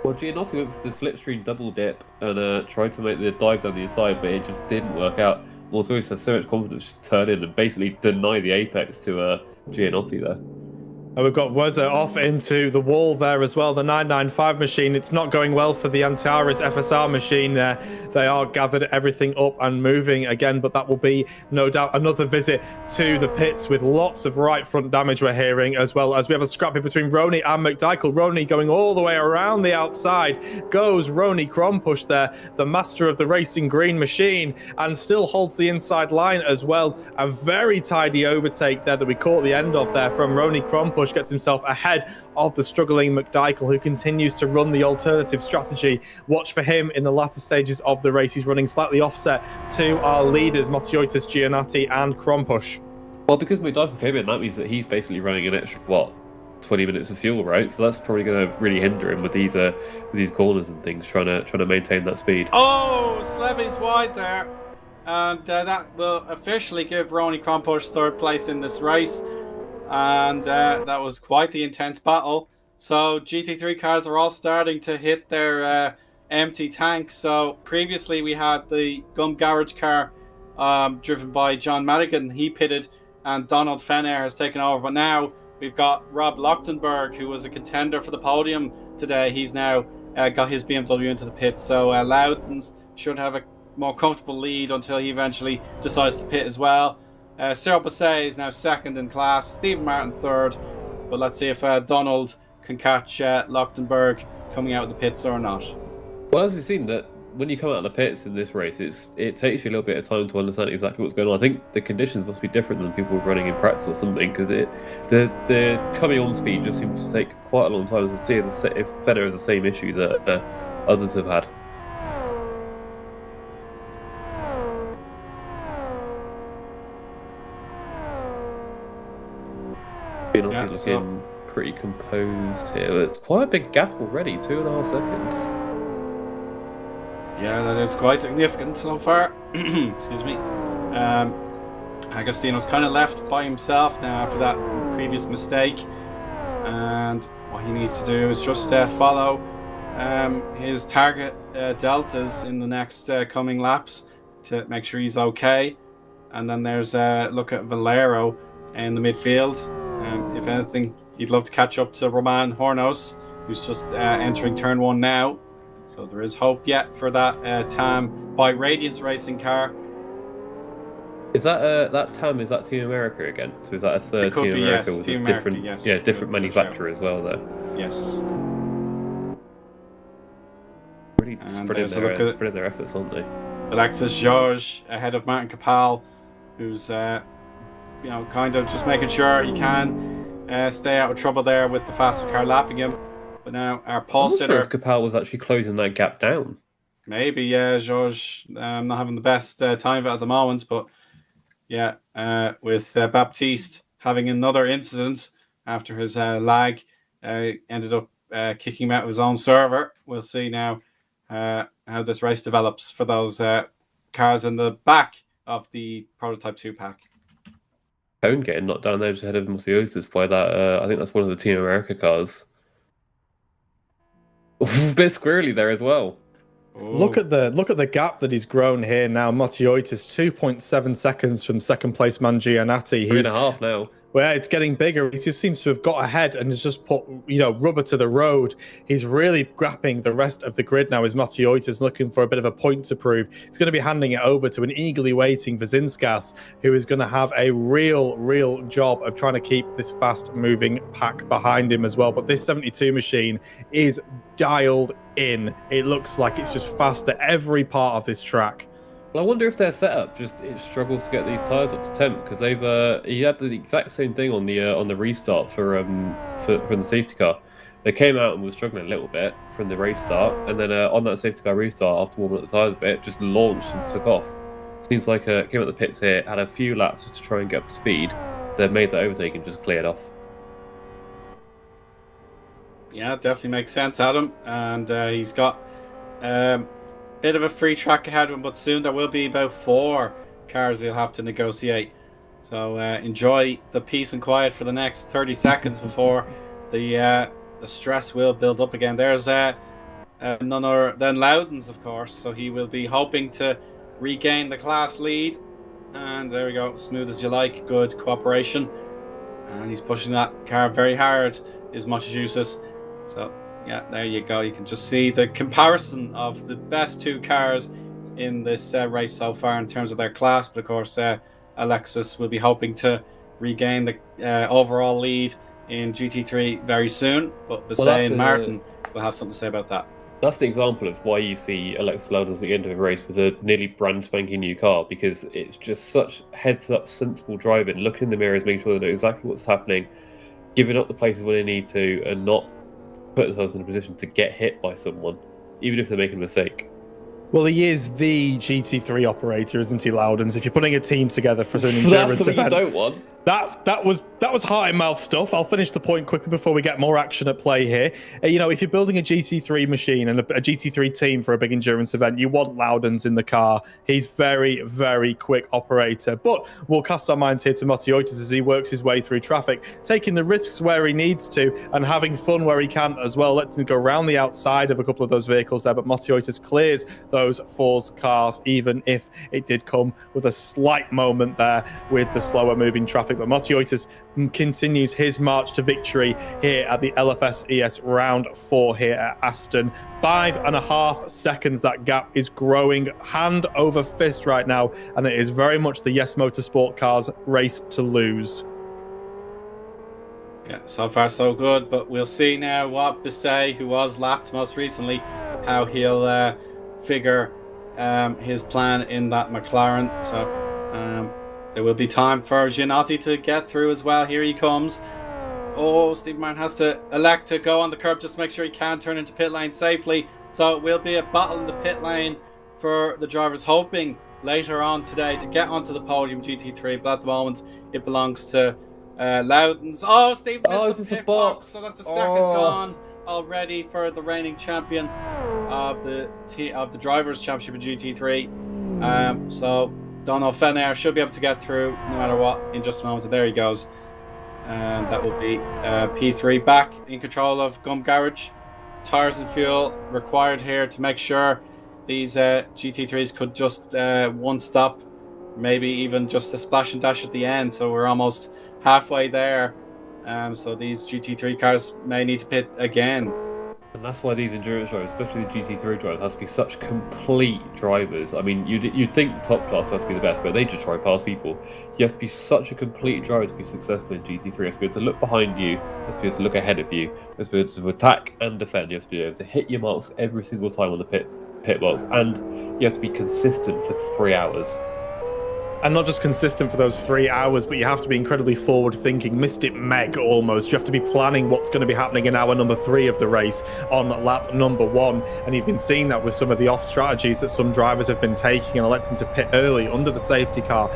Well, Giannatti went for the slipstream double dip and tried to make the dive down the inside, but it just didn't work out. Motiotis has so much confidence to turn in and basically deny the apex to Giannatti there. And we've got Wezza off into the wall there as well. The 995 machine, it's not going well for the Antares FSR machine there. They are gathered everything up and moving again, but that will be no doubt another visit to the pits with lots of right front damage we're hearing, as well as we have a scrappy between Roney and McDykel. Roney going all the way around the outside. Goes Roney Crompush there, the master of the racing green machine, and still holds the inside line as well. A very tidy overtake there that we caught the end of there from Roney Crompush. Gets himself ahead of the struggling McDykel, who continues to run the alternative strategy. Watch for him in the latter stages of the race. He's running slightly offset to our leaders, Motiotis, Giannatti and Crompush. Well, because McDykel came in, that means that he's basically running an extra, 20 minutes of fuel, right? So that's probably going to really hinder him with these corners and things, trying to maintain that speed. Oh, Slevy's wide there. And that will officially give Roney Crompush third place in this race. And that was quite the intense battle. So GT3 cars are all starting to hit their empty tanks. So previously we had the Gum Garage car driven by John Madigan. He pitted and Donald Fenair has taken over. But now we've got Rob Lochtenberg, who was a contender for the podium today. He's now got his BMW into the pit. So Loudons should have a more comfortable lead until he eventually decides to pit as well. Cyril Basset is now second in class, Stephen Martin third, but let's see if Donald can catch Lochtenberg coming out of the pits or not. Well, as we've seen, that when you come out of the pits in this race, it takes you a little bit of time to understand exactly what's going on. I think the conditions must be different than people running in practice or something, because the coming on speed just seems to take quite a long time. We'll see if Federer has the same issue that others have had. Yeah, he's looking pretty composed here. It's quite a big gap already, 2.5 seconds. Yeah, that is quite significant so far. Excuse me. Agostino's kind of left by himself now after that previous mistake. And what he needs to do is just follow his target deltas in the next coming laps to make sure he's okay. And then there's look at Valero in the midfield. If anything, he'd love to catch up to Roman Hornos, who's just entering turn one now. So there is hope yet for that TAM by Radiance Racing car. Is that TAM? Is that Team America again? So is that a third Team America with a different, different manufacturer as well there? Yes. Really spreading their efforts, aren't they? Alexis Georges ahead of Martin Capal, who's kind of just making sure he can stay out of trouble there with the faster car lapping him. But now our pole sitter. I'm not sure if Capal was actually closing that gap down. Maybe, yeah. Georges not having the best time of it at the moment, but yeah, with Baptiste having another incident after his lag, ended up kicking him out of his own server. We'll see now how this race develops for those cars in the back of the Prototype 2 pack. Cone getting knocked down there just ahead of Motiotis by that. I think that's one of the Team America cars. A bit squirrely there as well. Ooh. Look at the gap that he's grown here now. Motiotis 2.7 seconds from second place man Giannatti. 3.5 now. Well, it's getting bigger. He just seems to have got ahead and has just put, rubber to the road. He's really grabbing the rest of the grid now as Motiotis looking for a bit of a point to prove. He's going to be handing it over to an eagerly waiting Vazinskas, who is going to have a real job of trying to keep this fast-moving pack behind him as well. But this 72 machine is dialed in. It looks like it's just fast at every part of this track. Well, I wonder if their setup it struggles to get these tyres up to temp, because he had the exact same thing on the restart for the safety car. They came out and was struggling a little bit from the race start, and then on that safety car restart, after warming up the tyres a bit, just launched and took off. Seems like came out the pits here, had a few laps to try and get up to speed, then made that overtake and just cleared off. Yeah, definitely makes sense, Adam. And he's got bit of a free track ahead of him, but soon there will be about 4 cars he'll have to negotiate. So enjoy the peace and quiet for the next 30 seconds before the stress will build up again. There's none other than Loudons, of course, so he will be hoping to regain the class lead. And there we go, smooth as you like, good cooperation. And he's pushing that car very hard, is Massachusetts. So, yeah, there you go. You can just see the comparison of the best two cars in this race so far in terms of their class. But, of course, Alexis will be hoping to regain the overall lead in GT3 very soon. But Bisset and Martin will have something to say about that. That's the example of why you see Alexis Lauders at the end of a race with a nearly brand spanking new car, because it's just such heads-up, sensible driving, looking in the mirrors, making sure they know exactly what's happening, giving up the places when they need to, and not put themselves in a position to get hit by someone, even if they're making a mistake. Well, he is the GT3 operator, isn't he, Loudons? If you're putting a team together for an endurance That's event, you don't want. That was heart and mouth stuff. I'll finish the point quickly before we get more action at play here. You know, if you're building a GT3 machine and a GT3 team for a big endurance event, you want Loudons in the car. He's very, very quick operator. But we'll cast our minds here to Motiotis as he works his way through traffic, taking the risks where he needs to and having fun where he can as well. Let's go around the outside of a couple of those vehicles there, but Motiotis clears those Force cars, even if it did come with a slight moment there with the slower moving traffic. But Motiotis continues his march to victory here at the LFS ES round 4 here at Aston. 5.5 seconds. That gap is growing hand over fist right now, and it is very much the Yes Motorsport cars race to lose. Yeah, so far so good, but we'll see now what Bisset, who was lapped most recently, how he'll figure his plan in that McLaren. So there will be time for Giannotti to get through as well. Here he comes. Oh, Steve Martin has to elect to go on the curb just to make sure he can turn into pit lane safely. So it will be a battle in the pit lane for the drivers, hoping later on today to get onto the podium GT3. But at the moment, it belongs to Loudons. Oh, Steve missed the pit box. So that's a second gone already for the reigning champion of the Drivers' Championship in GT3. So Donald Fenner should be able to get through no matter what in just a moment. And there he goes. And that will be P3 back in control of Gum Garage. Tires and fuel required here to make sure these GT3s could just one stop, maybe even just a splash and dash at the end. So we're almost halfway there. So these GT3 cars may need to pit again. And that's why these endurance drivers, especially the GT3 drivers, has to be such complete drivers. I mean, you'd think the top class has to be the best, but they just drive past people. You have to be such a complete driver to be successful in GT3. You have to be able to look behind you, you have to be able to look ahead of you, you have to be able to attack and defend, you have to be able to hit your marks every single time on the pit box, and you have to be consistent for 3 hours. And not just consistent for those 3 hours, but you have to be incredibly forward-thinking, Mystic Meg almost. You have to be planning what's going to be happening in hour number 3 of the race on lap number 1. And you've been seeing that with some of the off strategies that some drivers have been taking and electing to pit early under the safety car,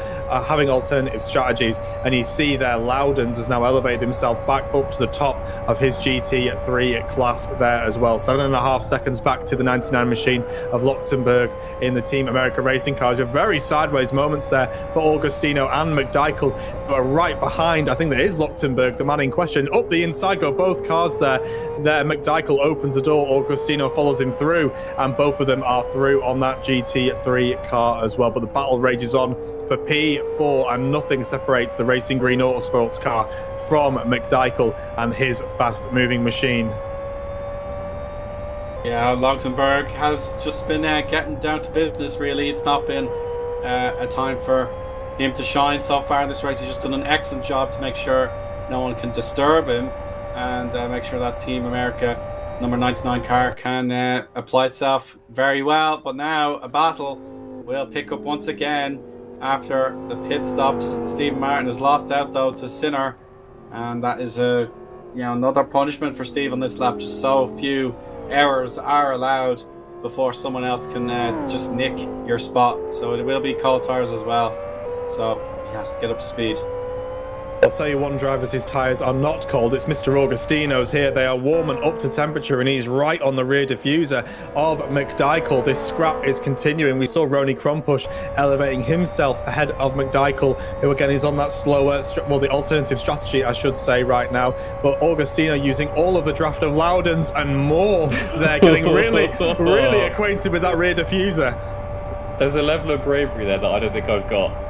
having alternative strategies. And you see there, Loudons has now elevated himself back up to the top of his GT3 class there as well. 7.5 seconds back to the 99 machine of Luxembourg in the Team America Racing cars. You're very sideways moments there for Augustino and McDykel, who are right behind. I think that is Luxembourg, the man in question. Up the inside go both cars there. McDykel opens the door, Augustino follows him through, and both of them are through on that GT3 car as well. But the battle rages on for P4, and nothing separates the Racing Green Autosports car from McDykel and his fast-moving machine. Yeah, Luxembourg has just been getting down to business, really. It's not been a time for him to shine so far in this race. He's just done an excellent job to make sure no one can disturb him and make sure that Team America number 99 car can apply itself very well. But now a battle will pick up once again after the pit stops. Stephen Martin has lost out though to Sinner, and that is another punishment for Steve on this lap. Just so few errors are allowed before someone else can just nick your spot. So it will be cold tires as well. So he has to get up to speed. I'll tell you one driver whose tyres are not cold. It's Mr. Augustino's here. They are warm and up to temperature, and he's right on the rear diffuser of McDykel. This scrap is continuing. We saw Ronnie Krompush elevating himself ahead of McDykel, who again is on that slower, the alternative strategy, I should say, right now. But Augustino using all of the draft of Loudons and more. They're getting really acquainted with that rear diffuser. There's a level of bravery there that I don't think I've got.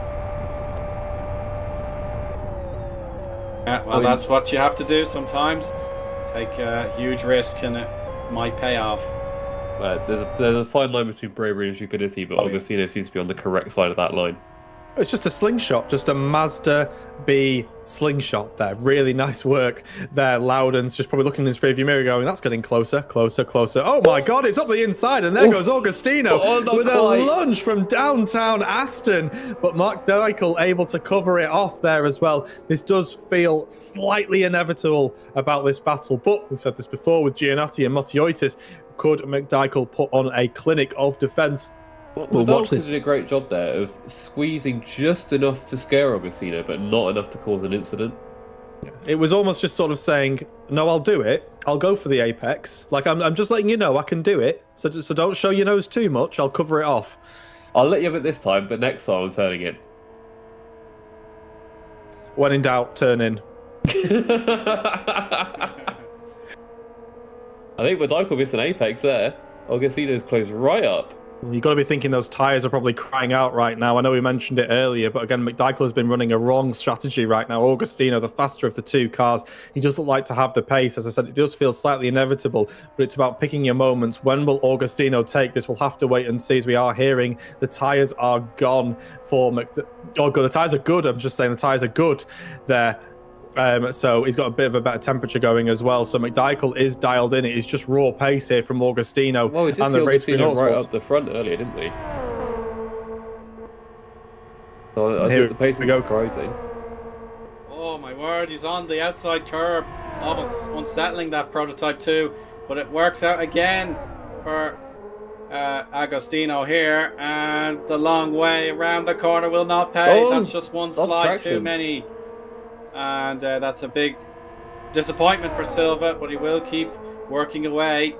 Well, that's what you have to do sometimes. Take a huge risk and it might pay off. There's a fine line between bravery and stupidity, but Augustino seems to be on the correct side of that line. It's just a slingshot, just a Mazda B slingshot there. Really nice work there. Loudon's just probably looking in his rearview mirror going, that's getting closer, closer, closer. Oh my God, it's up the inside, and there goes Augustino with a lunge from downtown Aston. But McElroy able to cover it off there as well. This does feel slightly inevitable about this battle, but we've said this before with Giannotti and Matiotis. Could McElroy put on a clinic of defense? We'll watch this. Did a great job there of squeezing just enough to scare Augustino, but not enough to cause an incident. It was almost just sort of saying, no, I'll do it. I'll go for the apex. Like, I'm just letting you know I can do it. So don't show your nose too much. I'll cover it off. I'll let you have it this time, but next time I'm turning in. When in doubt, turn in. I think McElroy missed an apex there. Augustino's closed right up. You've got to be thinking those tyres are probably crying out right now. I know we mentioned it earlier, but again, McElroy has been running a wrong strategy right now. Augustino, the faster of the two cars, he doesn't like to have the pace. As I said, it does feel slightly inevitable, but it's about picking your moments. When will Augustino take this? We'll have to wait and see. As we are hearing, the tyres are gone for the tyres are good. I'm just saying the tyres are good there. So he's got a bit of a better temperature going as well. So McElroy is dialed in. It is just raw pace here from Augustino. Well, we did see Augustino right up the front earlier, didn't we? So I think the pace is surprising. Oh my word, he's on the outside curb, almost unsettling that prototype 2, but it works out again for Agostino here, and the long way around the corner will not pay. That's just one slide too many. And that's a big disappointment for Silva, but he will keep working away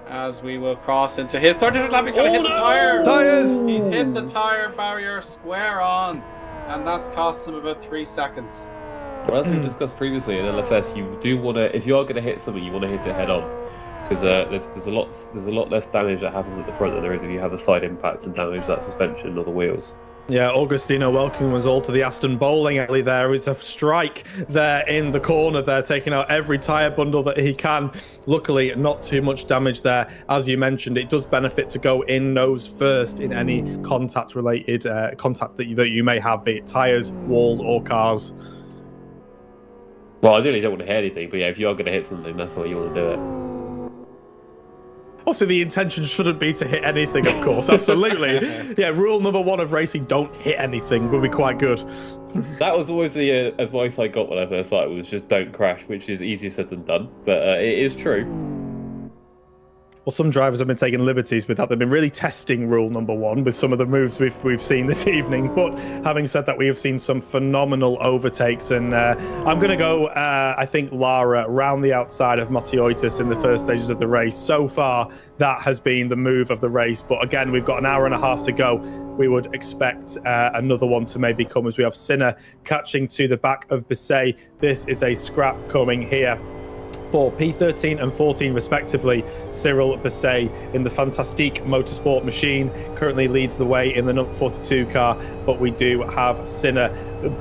as we will cross into his third lap. He's going to hit the tyre. Tyres! He's hit the tyre barrier square on, and that's cost him about 3 seconds. Well, as we discussed previously in LFS, you do want to, if you are going to hit something, you want to hit it head on, because there's a lot less damage that happens at the front than there is if you have a side impact and damage that suspension or the wheels. Yeah, Augustino welcoming us all to the Aston bowling alley. There is a strike there in the corner there, taking out every tyre bundle that he can. Luckily, not too much damage there. As you mentioned, it does benefit to go in nose first in any contact-related contact that you may have, be it tyres, walls, or cars. Well, ideally, you don't want to hit anything, but yeah, if you are going to hit something, that's the way you want to do it. Obviously, the intention shouldn't be to hit anything, of course. Absolutely. Yeah, rule number 1 of racing, don't hit anything, would be quite good. That was always the advice I got when I first started, was just don't crash, which is easier said than done, but it is true. Well, some drivers have been taking liberties with that. They've been really testing rule number 1 with some of the moves we've seen this evening. But having said that, we have seen some phenomenal overtakes. And I'm going to go, I think, Lara round the outside of Matiotis in the first stages of the race. So far, that has been the move of the race. But again, we've got an hour and a half to go. We would expect another one to maybe come as we have Sinner catching to the back of Bisset. This is a scrap coming here for P13 and 14 respectively. Cyril Bisset in the Fantastique Motorsport machine currently leads the way in the number 42 car, but we do have Sinner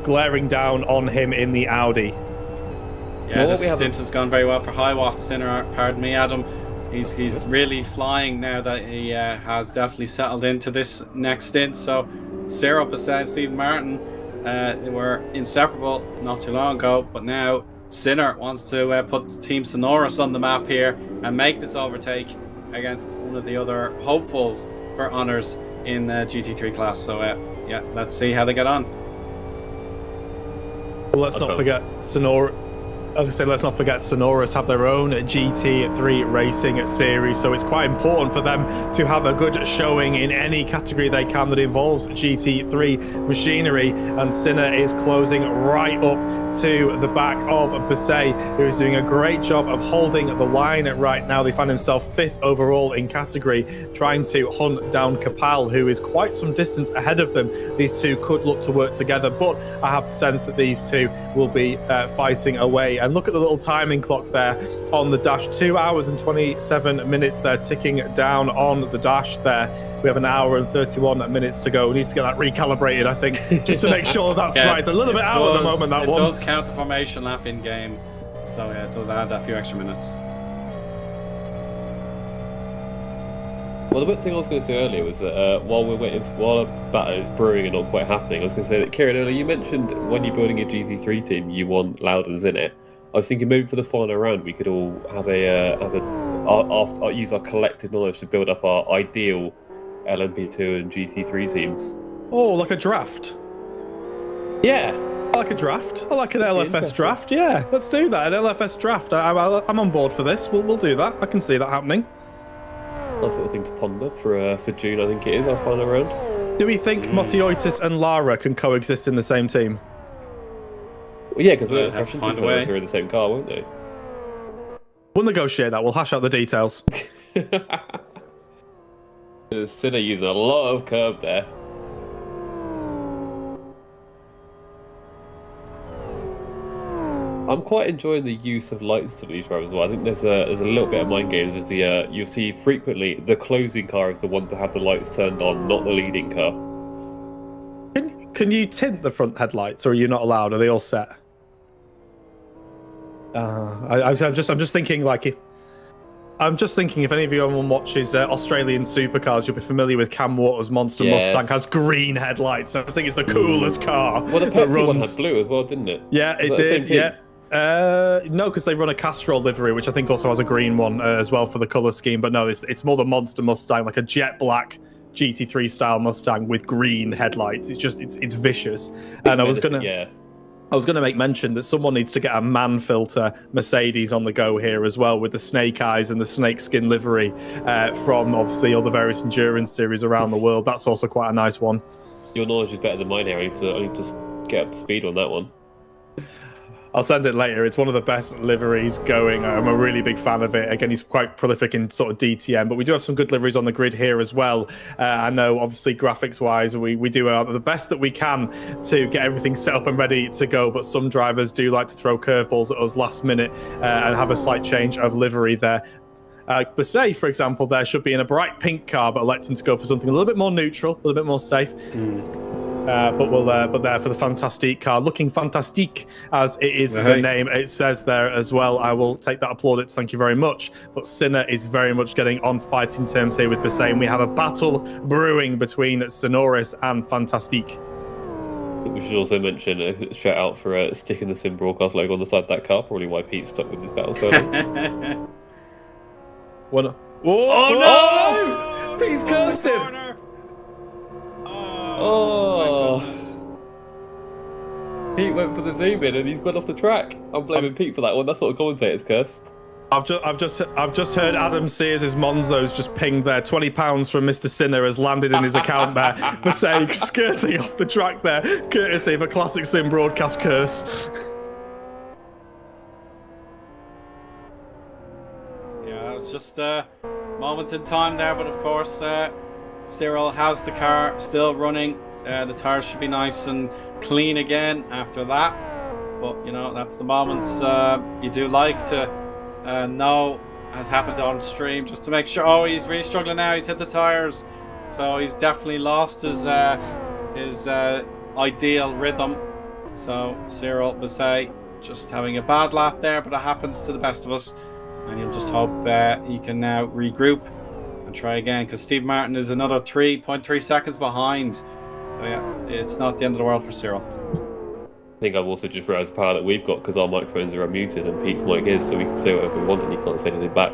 glaring down on him in the Audi. Yeah, this stint has gone very well for Hiwatt. Sinner, pardon me, Adam. He's really flying now that he has definitely settled into this next stint. So Cyril Bisset and Stephen Martin, they were inseparable not too long ago, but now Sinner wants to put Team Sonoris on the map here and make this overtake against one of the other hopefuls for honours in the GT3 class. So, yeah, let's see how they get on. Well, let's not forget Sonoris. As I say, let's not forget Sonoris have their own GT3 racing series, so it's quite important for them to have a good showing in any category they can that involves GT3 machinery. And Sinner is closing right up to the back of Bisset, who is doing a great job of holding the line right now. They find himself 5th overall in category, trying to hunt down Capal, who is quite some distance ahead of them. These two could look to work together, but I have the sense that these two will be fighting away And look at the little timing clock there on the dash. 2 hours and 27 minutes there, ticking down on the dash there. We have an hour and 31 minutes to go. We need to get that recalibrated, I think, just to make sure that's right. It's a little bit out at the moment, that one. It does count the formation lap in game. So yeah, it does add a few extra minutes. Well, the big thing I was going to say earlier was that while a battle is brewing and not quite happening, I was going to say that, Kieran, earlier you mentioned when you're building a GT3 team, you want Loudons in it. I was thinking maybe for the final round we could all use our collective knowledge to build up our ideal LMP2 and GT3 teams. Oh, like a draft? Yeah. I like a draft. I like an LFS draft. Yeah, let's do that. An LFS draft. I'm on board for this. We'll do that. I can see that happening. Nice little thing to ponder for June, I think it is, our final round. Do we think Motiotis and Lara can coexist in the same team? Well, yeah, because They'll have to find a way. They're in the same car, won't they? We'll negotiate that. We'll hash out the details. Sinner using a lot of curb there. I'm quite enjoying the use of lights to these drivers as well. I think there's a little bit of mind games. You'll see frequently the closing car is the one to have the lights turned on, not the leading car. Can you tint the front headlights, or are you not allowed? Are they all set? I'm just thinking if any of you anyone watches Australian supercars, you'll be familiar with Cam Waters' Monster Mustang has green headlights. I think it's the coolest car. Well, the Pepsi one had blue as well, didn't it? Yeah, it did. Yeah. No, because they run a Castrol livery, which I think also has a green one as well for the color scheme. But no, it's more the Monster Mustang, like a jet black GT3 style Mustang with green headlights. It's vicious. And I was gonna make mention that someone needs to get a man filter Mercedes on the go here as well, with the snake eyes and the snake skin livery from obviously all the various endurance series around the world. That's also quite a nice one. Your knowledge is better than mine here. I need to get up to speed on that one. I'll send it later. It's one of the best liveries going. I'm a really big fan of it. Again, he's quite prolific in sort of DTM, but we do have some good liveries on the grid here as well. I know, obviously, graphics-wise, we do the best that we can to get everything set up and ready to go, but some drivers do like to throw curveballs at us last minute and have a slight change of livery there. Basay, for example, there should be in a bright pink car, but electing to go for something a little bit more neutral, a little bit more safe. But there for the Fantastique car, looking fantastique as it is the name. It says there as well. I will take that applaudits. Thank you very much. But Sinner is very much getting on fighting terms here with Basay. We have a battle brewing between Sonoris and Fantastique. We should also mention a shout out for sticking the Sim Broadcast logo on the side of that car. Probably why Pete's stuck with this battle so long. Oh no! Pete's cursed him. Oh, Pete went for the zoom in and he's gone off the track. I'm blaming Pete for that one. That's what a commentator's curse. I've just heard Adam Sears' Monzo's just pinged there. £20 from Mr. Sinner has landed in his account there for saying skirting off the track there, courtesy of a classic Sim Broadcast curse. Yeah, it was just a moment in time there, but of course. Cyril has the car still running. The tires should be nice and clean again after that. But, you know, that's the moments you do like to know has happened on stream, just to make sure. Oh, he's really struggling now. He's hit the tires. So he's definitely lost his ideal rhythm. So Cyril Basay just having a bad lap there, but it happens to the best of us. And you'll just hope he can now regroup and try again, because Steve Martin is another 3.3 seconds behind. So yeah, it's not the end of the world for Cyril. I think I've also just realised the power that we've got, because our microphones are unmuted and Pete's mic is, so we can say whatever we want and he can't say anything back.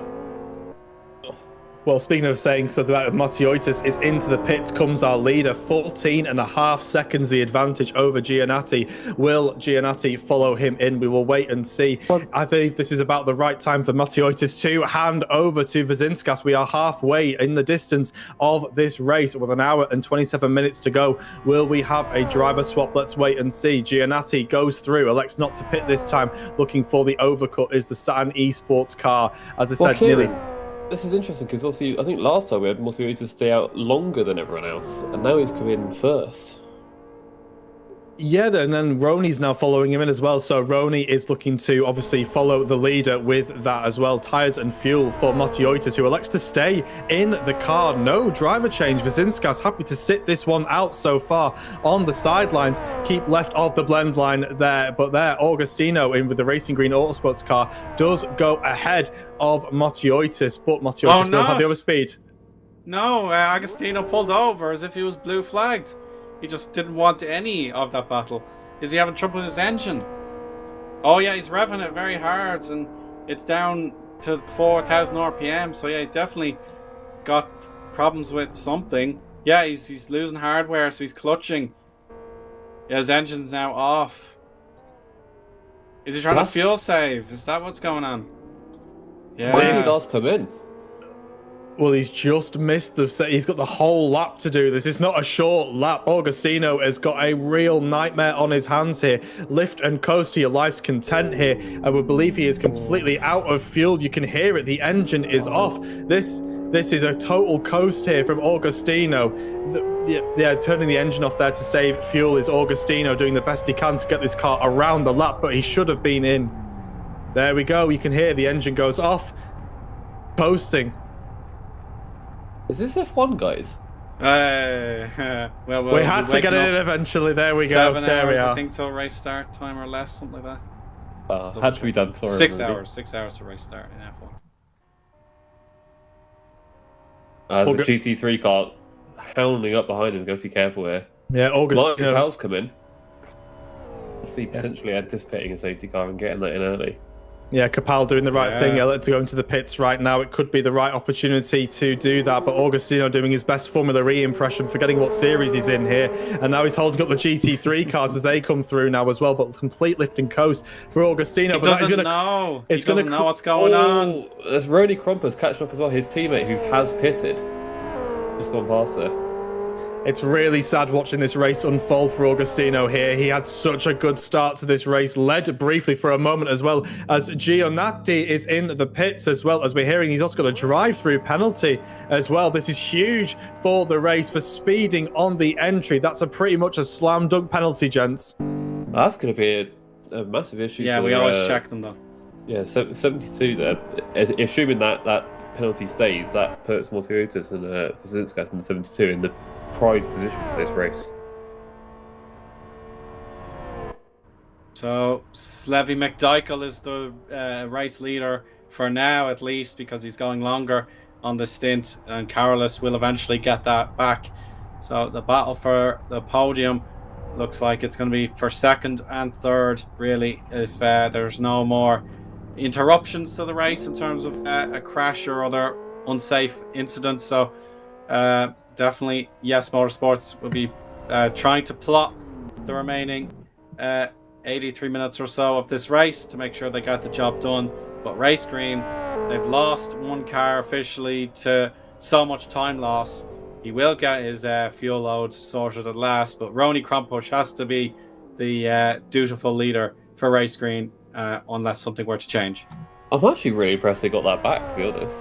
Well, speaking of saying so that Matiotis is into the pits, comes our leader, 14.5 seconds the advantage over Giannatti. Will Giannatti follow him in? We will wait and see. I think this is about the right time for Matiotis to hand over to Wazinskas. We are halfway in the distance of this race with an hour and 27 minutes to go. Will we have a driver swap? Let's wait and see. Giannatti goes through, elects not to pit this time, looking for the overcut is the Saturn Esports car. As I said, Kieran, this is interesting because obviously I think last time we had Matiotis stay out longer than everyone else, and now he's come in first. Yeah, and then Roni's now following him in as well. So Roni is looking to obviously follow the leader with that as well. Tires and fuel for Motioitis, who elects to stay in the car. No driver change. Vazinskas happy to sit this one out so far on the sidelines. Keep left of the blend line there. But there, Augustino in with the Racing Green Autosports car does go ahead of Motioitis. But Motioitis will have the other speed. No, Agostino pulled over as if he was blue flagged. He just didn't want any of that battle. Is he having trouble with his engine? Oh yeah, he's revving it very hard and it's down to 4,000 RPM. So yeah, he's definitely got problems with something. Yeah, he's losing hardware, so he's clutching. Yeah, his engine's now off. Is he trying to fuel save? Is that what's going on? Yeah. When did Oz come in? Well, he's just missed the set. He's got the whole lap to do this. It's not a short lap. Augustino has got a real nightmare on his hands here. Lift and coast to your life's content here. I would believe he is completely out of fuel. You can hear it. The engine is off. This is a total coast here from Augustino. Turning the engine off there to save fuel is Augustino doing the best he can to get this car around the lap, but he should have been in. There we go. You can hear the engine goes off. Posting. Is this F1, guys? Well, we had to get it in eventually. There we go. 7 there hours, we are. I think, till race start time or less, something like that. Had to be done. Sorry, 6 hours. 6 hours to race start in F1. As the GT3 car hounding up behind him, got to be careful here. Yeah, Augustino. Capel's come in. See, potentially anticipating a safety car and getting that in early. Yeah, Capel doing the right thing. To go into the pits right now. It could be the right opportunity to do that. But Augustino doing his best Formula E impression, forgetting what series he's in here. And now he's holding up the GT3 cars as they come through now as well. But complete lift and coast for Augustino. He doesn't know. He doesn't know what's going on. There's Ronnie Crumpers catching up as well. His teammate who has pitted. Just gone past there. It's really sad watching this race unfold for Augustino here. He had such a good start to this race, led briefly for a moment as well as Gionatti is in the pits as well. As we're hearing, he's also got a drive-through penalty as well. This is huge for the race for speeding on the entry. That's pretty much a slam dunk penalty, gents. That's going to be a massive issue. Yeah, we always check them though. Yeah, 72 there. Assuming that penalty stays, that puts Motioitis and Vazinskas in the 72 in the prize position for this race. So Slevy McDykel is the race leader for now, at least, because he's going longer on the stint, and Carolus will eventually get that back. So the battle for the podium looks like it's going to be for second and third, really, if there's no more interruptions to the race in terms of a crash or other unsafe incidents. So definitely, yes, Motorsports will be trying to plot the remaining 83 minutes or so of this race to make sure they got the job done. But Race Green, they've lost one car officially to so much time loss. He will get his fuel load sorted at last, but Roni Krompusch has to be the dutiful leader for Race Green unless something were to change. I'm actually really impressed they got that back, to be honest.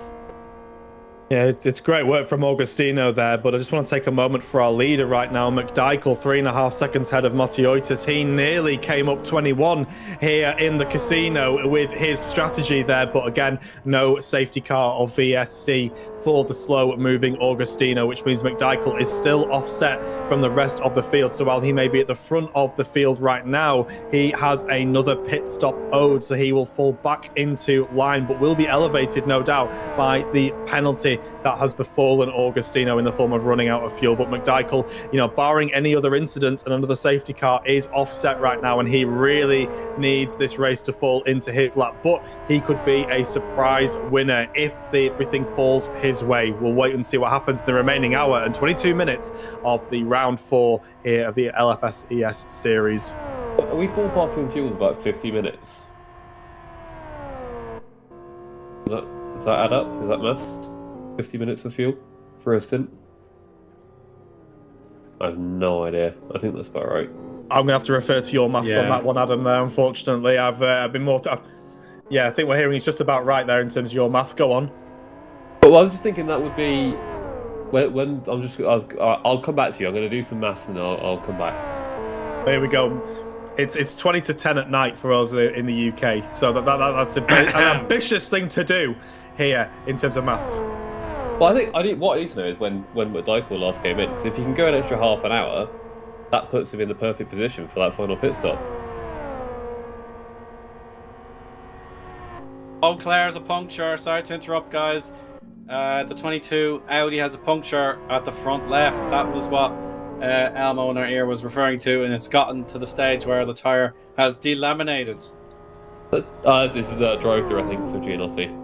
Yeah, it's great work from Augustino there, but I just want to take a moment for our leader right now, McDykel, 3.5 seconds ahead of Motioitis. He nearly came up 21 here in the casino with his strategy there, but again, no safety car or VSC for the slow-moving Augustino, which means McDykel is still offset from the rest of the field. So while he may be at the front of the field right now, he has another pit stop owed, so he will fall back into line, but will be elevated, no doubt, by the penalty that has befallen Augustino in the form of running out of fuel. But McDykel, barring any other incident, and another safety car is offset right now, and he really needs this race to fall into his lap. But he could be a surprise winner if everything falls his way. We'll wait and see what happens in the remaining hour and 22 minutes of the round 4 here of the LFS ES series. Are we ballparking fuels about 50 minutes? Does that add up? Is that maths? 50 minutes of fuel for a stint? I have no idea. I think that's about right. I'm gonna have to refer to your maths on that one, Adam. There, unfortunately, I've been more. I think we're hearing it's just about right there in terms of your maths. Go on. Well, I'm just thinking that would be when I'll come back to you. I'm going to do some maths and I'll come back. There we go. It's 20 to 10 at night for us in the UK. So that's an ambitious thing to do here in terms of maths. Well, I think what I need to know is when McDykel last came in, because if you can go an extra half an hour, that puts him in the perfect position for that final pit stop. Eau Claire's a puncture. Sorry to interrupt, guys. The 22 Audi has a puncture at the front left. That was what Elmo in our ear was referring to, and it's gotten to the stage where the tyre has delaminated. But this is a drive-through, I think, for Gianotti.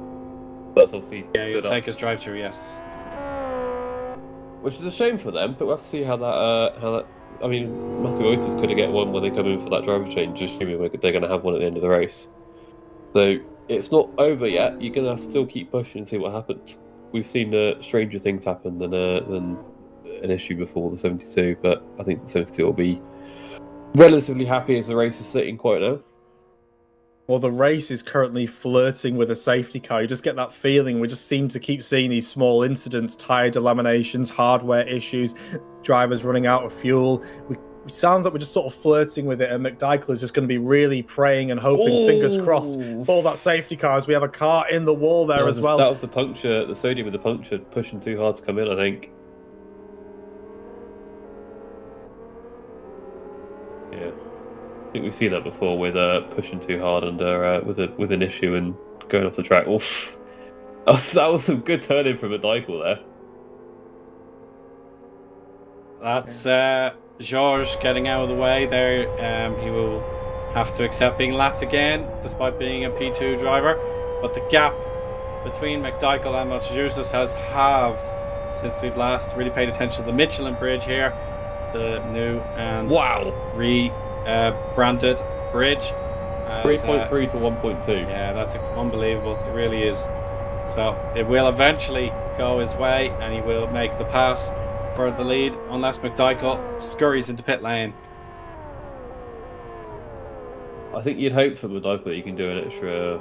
That's obviously he'll take his drive-through, yes. Which is a shame for them, but we'll have to see how that. I mean, Matsuotis could get one when they come in for that driver change, assuming they're going to have one at the end of the race. So it's not over yet. You're going to have to still keep pushing and see what happens. We've seen stranger things happen than an issue before the 72, but I think the 72 will be relatively happy as the race is sitting quite now. Well, the race is currently flirting with a safety car. You just get that feeling. We just seem to keep seeing these small incidents, tyre delaminations, hardware issues, drivers running out of fuel. It sounds like we're just sort of flirting with it, and McDykel is just going to be really praying and hoping, fingers crossed, for that safety car, as we have a car in the wall there as well. That was the puncture, the sodium with the puncture pushing too hard to come in, I think. Yeah. I think we've seen that before with pushing too hard under with an issue and going off the track. Oof. That was some good turning from McDykel there. That's Georges getting out of the way there. He will have to accept being lapped again, despite being a P2 driver. But the gap between McDykel and Matsuotis has halved since we've last really paid attention to the Michelin bridge here, the new and branded bridge. 3.3 to 1.2. Yeah, that's unbelievable. It really is. So it will eventually go his way, and he will make the pass for the lead, unless McDykel scurries into pit lane. I think you'd hope for McDykel that you can do an extra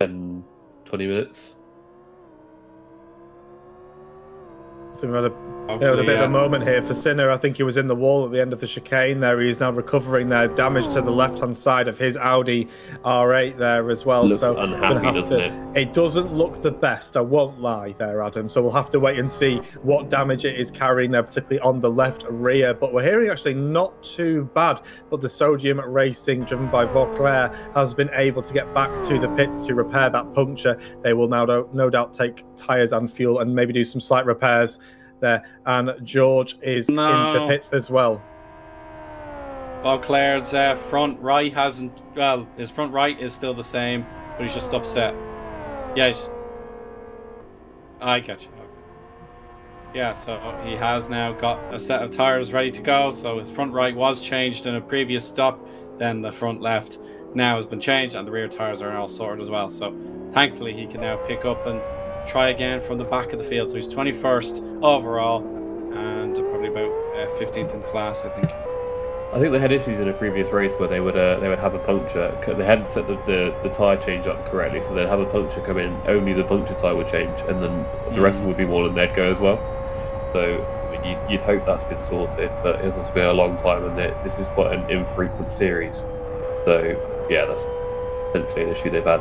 10, 20 minutes. So we had a bit of a moment here for Sinner. I think he was in the wall at the end of the chicane there. He's now recovering there. Damage to the left-hand side of his Audi R8 there as well. Looks so unhappy, doesn't it? It doesn't look the best, I won't lie there, Adam. So we'll have to wait and see what damage it is carrying there, particularly on the left rear. But we're hearing actually not too bad. But the Sodium Racing, driven by Vauclair, has been able to get back to the pits to repair that puncture. They will now no doubt take tyres and fuel and maybe do some slight repairs there, and George is in the pits as well. Vauclair's front right hasn't. Well, his front right is still the same, but he's just upset. Yes, I get you. Yeah, so he has now got a set of tires ready to go. So his front right was changed in a previous stop, then the front left now has been changed, and the rear tires are all sorted as well. So thankfully, he can now pick up and try again from the back of the field. So he's 21st overall and probably about 15th in class, I think. I think they had issues in a previous race where they would have a puncture. They hadn't set the tyre change up correctly, so they'd have a puncture come in, only the puncture tyre would change, and then the rest of them would be more than they'd go as well. So I mean, you'd hope that's been sorted, but it's also been a long time, and this is quite an infrequent series. So yeah, that's essentially an issue they've had.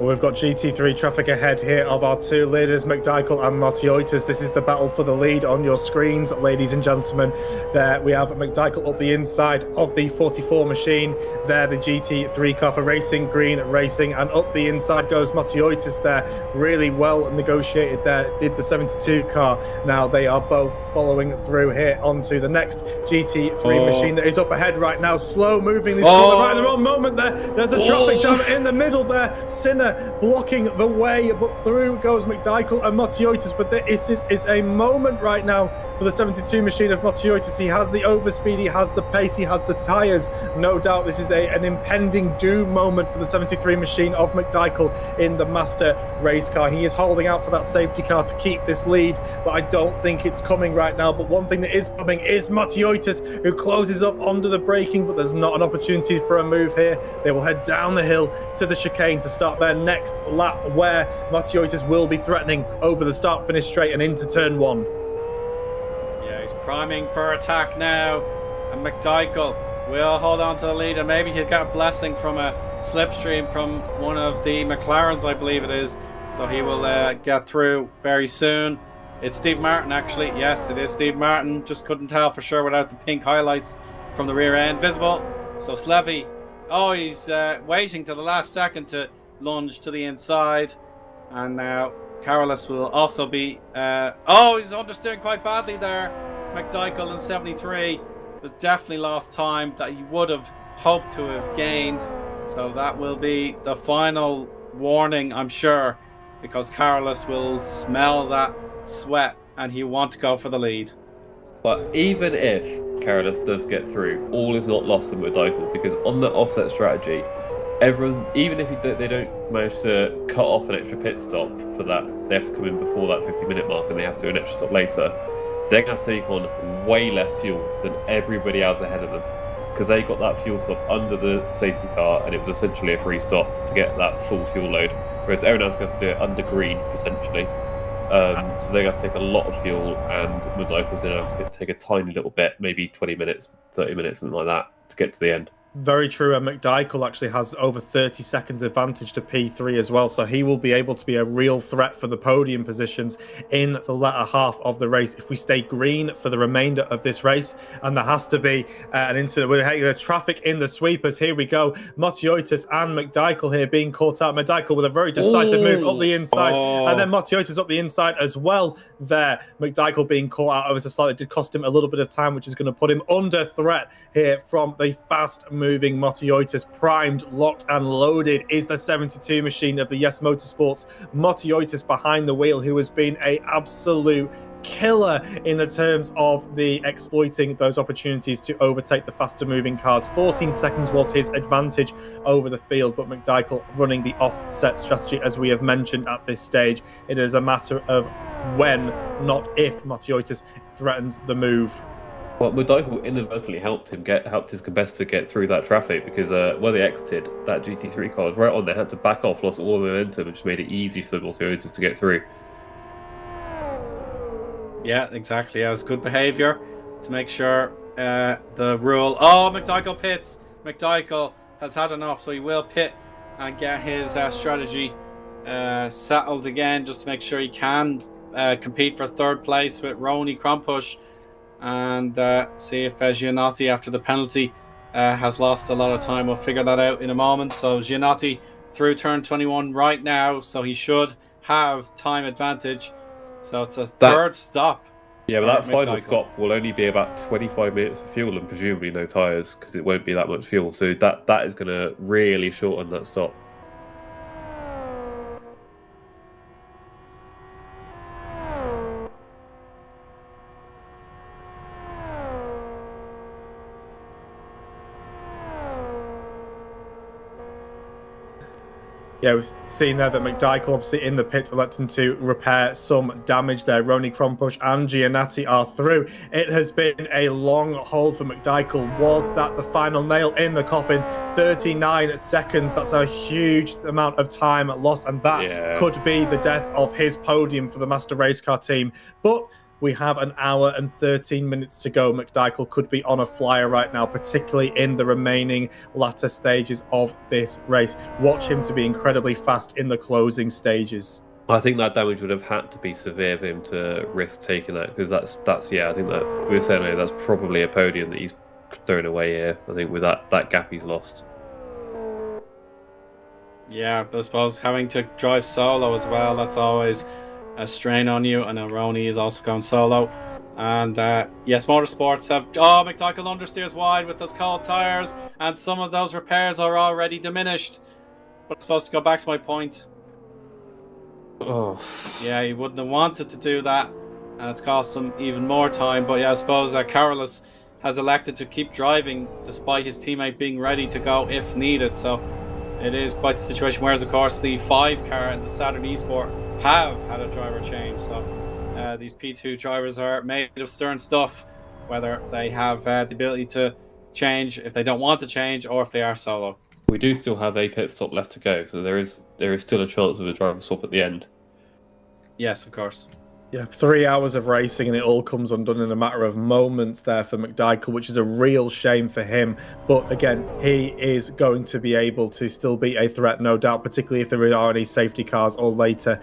Well, we've got GT3 traffic ahead here of our two leaders, McDykel and Matsuotis. This is the battle for the lead on your screens, ladies and gentlemen. There we have McDykel up the inside of the 44 machine. There, the GT3 car for Racing, Green Racing, and up the inside goes Matsuotis there. Really well negotiated there, did the 72 car. Now they are both following through here onto the next GT3 machine that is up ahead right now. Slow moving this corner right at the wrong moment there. There's a traffic jam in the middle there. Sinner blocking the way, but through goes McDykel and Matsuotis. But this is a moment right now for the 72 machine of Matsuotis. He has the overspeed, he has the pace, he has the tyres. No doubt this is an impending doom moment for the 73 machine of McDykel in the master race car. He is holding out for that safety car to keep this lead, but I don't think it's coming right now. But one thing that is coming is Matsuotis, who closes up onto the braking, but there's not an opportunity for a move here. They will head down the hill to the chicane to start their their next lap, where Matiotis will be threatening over the start-finish straight and into turn 1. Yeah, he's priming for attack now. And McDykel will hold on to the lead, and maybe he'll get a blessing from a slipstream from one of the McLarens, I believe it is. So he will get through very soon. It's Steve Martin, actually. Yes, it is Steve Martin. Just couldn't tell for sure without the pink highlights from the rear end visible. So Slevy, he's waiting to the last second to lunge to the inside. And now Carolus will also be... he's understeering quite badly there. McDykel in 73 has definitely lost time that he would have hoped to have gained. So that will be the final warning, I'm sure, because Carolus will smell that sweat and he want to go for the lead. But even if Carolus does get through, all is not lost on McDykel, because on the offset strategy, everyone, even if they don't manage to cut off an extra pit stop for that, they have to come in before that 50-minute mark and they have to do an extra stop later. They're going to take on way less fuel than everybody else ahead of them, because they got that fuel stop under the safety car and it was essentially a free stop to get that full fuel load, whereas everyone else has to do it under green potentially. So they're going to take a lot of fuel, and McDykel's going to have to take a tiny little bit, maybe 20 minutes, 30 minutes, something like that, to get to the end. Very true, and McDykel actually has over 30 seconds advantage to P3 as well, so he will be able to be a real threat for the podium positions in the latter half of the race if we stay green for the remainder of this race. And there has to be an incident with the traffic in the sweepers. Here we go, Matiotis and McDykel here being caught out. McDykel with a very decisive move up the inside, and then Matiotis up the inside as well there. McDykel being caught out ever so slightly did cost him a little bit of time, which is going to put him under threat here from the fast moving Matiotis. Primed, locked and loaded is the 72 machine of the Yes Motorsports. Matiotis behind the wheel, who has been a absolute killer in the terms of the exploiting those opportunities to overtake the faster moving cars. 14 seconds was his advantage over the field, but McDykel running the offset strategy, as we have mentioned at this stage. It is a matter of when, not if, Matiotis threatens the move. Well, McDykel inadvertently helped his competitor get through that traffic, because where they exited, that GT3 car was right on. They had to back off, lost all the momentum, and just made it easy for Matiotis to get through. Yeah, exactly. It was good behaviour to make sure the rule... McDykel pits. McDykel has had enough, so he will pit and get his strategy settled again, just to make sure he can compete for third place with Ronnie Crumpush. And see if Giannotti, after the penalty, has lost a lot of time. We'll figure that out in a moment. So Giannotti through turn 21 right now, so he should have time advantage. So it's a third stop. Yeah, but that final stop will only be about 25 minutes of fuel and presumably no tyres, because it won't be that much fuel. So that is going to really shorten that stop. Yeah, we've seen there that McDykel, obviously in the pit, electing to repair some damage there. Ronnie Crumpush and Giannotti are through. It has been a long hold for McDykel. Was that the final nail in the coffin? 39 seconds. That's a huge amount of time lost, and that could be the death of his podium for the Master Race Car team. But we have an hour and 13 minutes to go. McDykel could be on a flyer right now, particularly in the remaining latter stages of this race. Watch him to be incredibly fast in the closing stages. I think that damage would have had to be severe for him to risk taking that, because that's I think that we were saying earlier, that's probably a podium that he's thrown away here. I think with that gap he's lost. Yeah, but I suppose having to drive solo as well, that's always a strain on you. I know Ronnie is also going solo. And yes, Motorsports have... McDykel understeers wide with those cold tyres, and some of those repairs are already diminished. But I'm supposed to go back to my point. Yeah, he wouldn't have wanted to do that, and it's cost him even more time. But yeah, I suppose Carolus has elected to keep driving despite his teammate being ready to go if needed. So it is quite the situation. Whereas, of course, the 5 car and the Saturn eSport have had a driver change. So these P2 drivers are made of stern stuff, whether they have the ability to change if they don't want to change, or if they are solo. We do still have a pit stop left to go, so there is still a chance of a driver swap at the end. Yes, of course. Yeah, 3 hours of racing and it all comes undone in a matter of moments there for McDykel, which is a real shame for him. But again, he is going to be able to still be a threat, no doubt, particularly if there are any safety cars or later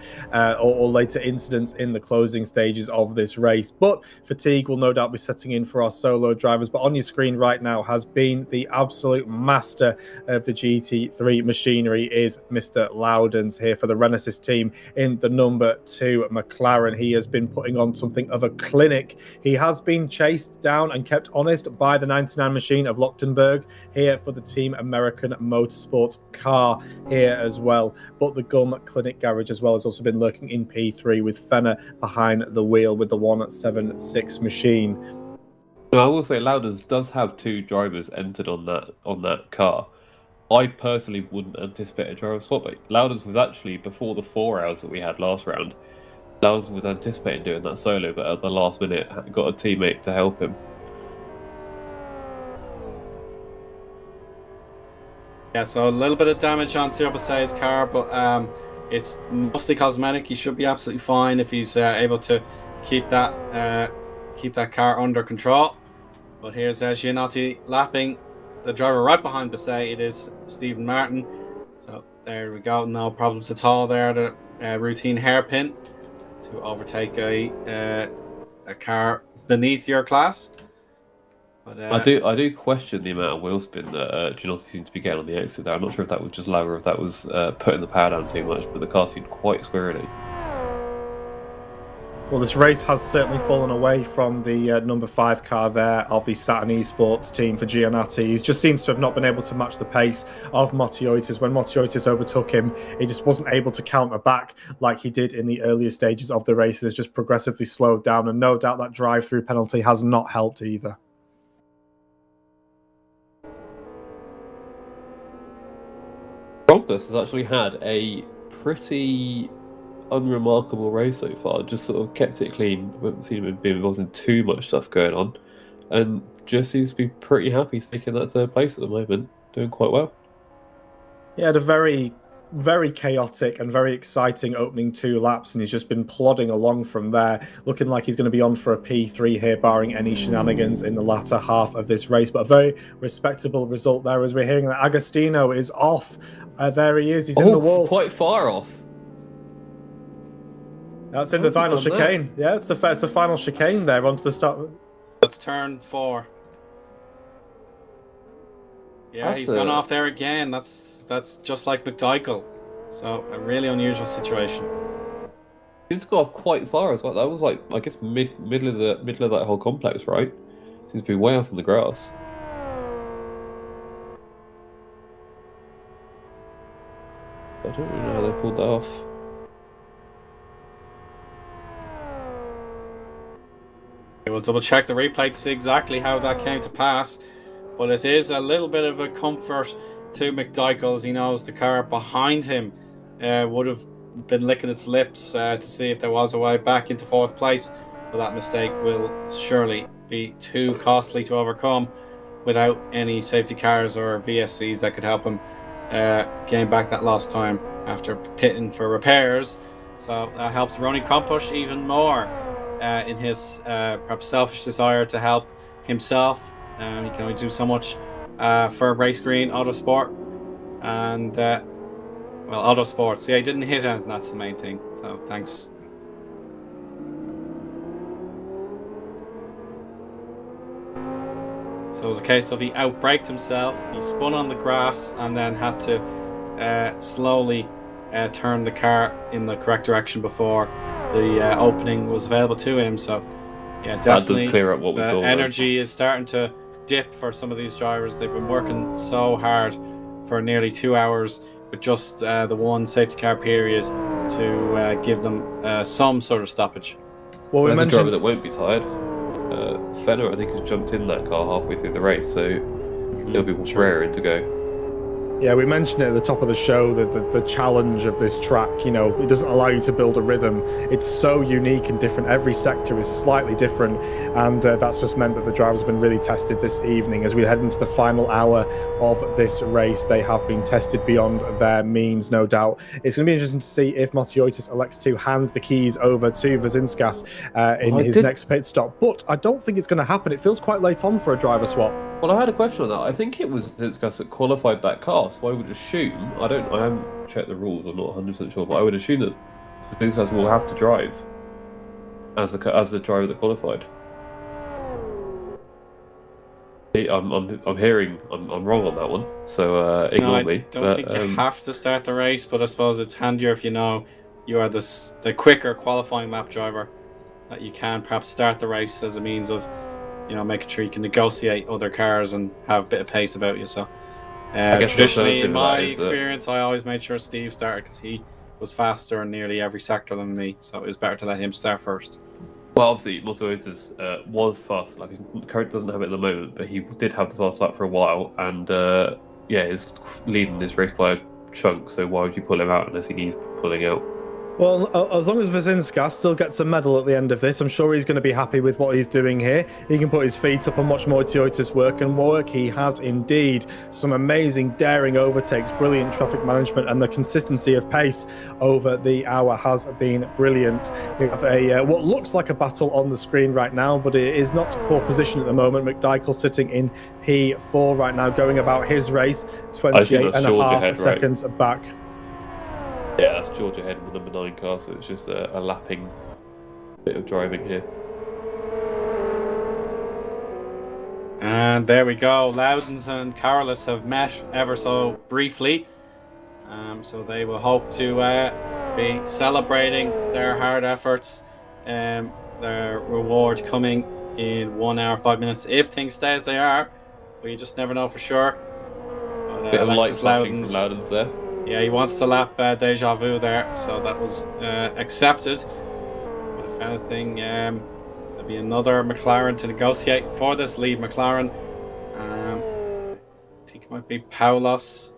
incidents in the closing stages of this race. But fatigue will no doubt be setting in for our solo drivers. But on your screen right now has been the absolute master of the GT3 machinery is Mr. Loudons here for the Renesis team in the number 2 McLaren. He has been putting on something of a clinic. He has been chased down and kept honest by the 99 machine of Lochtenberg here for the Team American Motorsports car here as well. But the Gum Clinic Garage as well has also been lurking in P3 with Fenner behind the wheel with the 176 machine. Now, I will say Loudons does have 2 drivers entered on that car. I personally wouldn't anticipate a driver swap. Loudons was actually, before the 4 hours that we had last round, Loudons was anticipating doing that solo, but at the last minute got a teammate to help him. Yeah, so a little bit of damage on Sirbase's car, but it's mostly cosmetic. He should be absolutely fine if he's able to keep that car under control. But here's Giannotti lapping the driver right behind Basset. It is Stephen Martin. So there we go. No problems at all there. The routine hairpin to overtake a car beneath your class. But, I do question the amount of wheel spin that Giannotti seems to be getting on the exit there. I'm not sure if that was just low or if that was putting the power down too much, but the car seemed quite squirrely. Well, this race has certainly fallen away from the number 5 car there of the Saturn Esports team for Giannotti. He just seems to have not been able to match the pace of Motiotis. When Motiotis overtook him, he just wasn't able to counter back like he did in the earlier stages of the race. It's just progressively slowed down, and no doubt that drive-through penalty has not helped either. Broncos has actually had a pretty unremarkable race so far. Just sort of kept it clean. We haven't seen him being involved in too much stuff going on, and just seems to be pretty happy taking that 3rd place at the moment. Doing quite well. He had a very, very chaotic and very exciting opening 2 laps, and he's just been plodding along from there, looking like he's going to be on for a P3 here, barring any shenanigans in the latter half of this race. But a very respectable result there, as we're hearing that Agostino is off. There he is. He's in the wall. Quite far off. That's in the final chicane. Yeah, it's the final chicane there onto the start. That's turn 4. Yeah, he's gone off there again. That's just like McDykel. So a really unusual situation. Seems to go off quite far as well. That was like, I guess, middle of that whole complex, right? Seems to be way off in the grass. I don't really know how they pulled that off. We'll double check the replay to see exactly how that came to pass, but it is a little bit of a comfort to McDykel, as he knows the car behind him would have been licking its lips to see if there was a way back into 4th place, but that mistake will surely be too costly to overcome without any safety cars or VSCs that could help him gain back that lost time after pitting for repairs. So that helps Ronnie Krompush even more in his perhaps selfish desire to help himself. He can only do so much for Race Green Autosport and Autosports. Yeah, he didn't hit it, and that's the main thing. So thanks. So it was a case of he outbraked himself, he spun on the grass, and then had to slowly turn the car in the correct direction before the opening was available to him. So yeah, definitely that does clear up what we saw. Energy is starting to dip for some of these drivers. They've been working so hard for nearly 2 hours with just the one safety car period to give them some sort of stoppage. Well, there's a driver that won't be tired. Fenner, I think, has jumped in that car halfway through the race, so he'll be raring to go. Yeah, we mentioned it at the top of the show, the challenge of this track. You know, it doesn't allow you to build a rhythm. It's so unique and different. Every sector is slightly different, and that's just meant that the drivers have been really tested this evening. As we head into the final hour of this race, they have been tested beyond their means, no doubt. It's going to be interesting to see if Matiotis elects to hand the keys over to Vazinskas in his next pit stop, but I don't think it's going to happen. It feels quite late on for a driver swap. Well, I had a question on that. I think it was Vazinskas that qualified that car, so I would assume, I haven't checked the rules, I'm not 100% sure, but I would assume that Vazinskas will have to drive as the driver that qualified. I'm hearing I'm wrong on that one, so ignore me. I don't think you have to start the race, but I suppose it's handier if you know you are the quicker qualifying lap driver, that you can perhaps start the race as a means of, you know, making sure you can negotiate other cars and have a bit of pace about you. So traditionally, in my experience, I always made sure Steve started because he was faster in nearly every sector than me, so it was better to let him start first. Well, obviously, Matiotis was fast. Like, his current doesn't have it at the moment, but he did have the fast lap for a while, and is leading this race by a chunk. So why would you pull him out unless he needs pulling out? Well, as long as Vazinskas still gets a medal at the end of this, I'm sure he's going to be happy with what he's doing here. He can put his feet up and watch Matiotis work. He has indeed some amazing, daring overtakes, brilliant traffic management, and the consistency of pace over the hour has been brilliant. We have a what looks like a battle on the screen right now, but it is not for position at the moment. McDykel sitting in P4 right now, going about his race, 28 and a half seconds back. Yeah, that's Georgia ahead with the number 9 car, so it's just a lapping bit of driving here. And there we go. Loudons and Carolus have met ever so briefly. So they will hope to be celebrating their hard efforts. Their reward coming in 1 hour, 5 minutes, if things stay as they are. But you just never know for sure. But, bit of light flashing from Loudons there. Yeah, he wants to lap Deja Vu there, so that was accepted. But if anything, there'll be another McLaren to negotiate for this lead. McLaren, I think it might be Paulos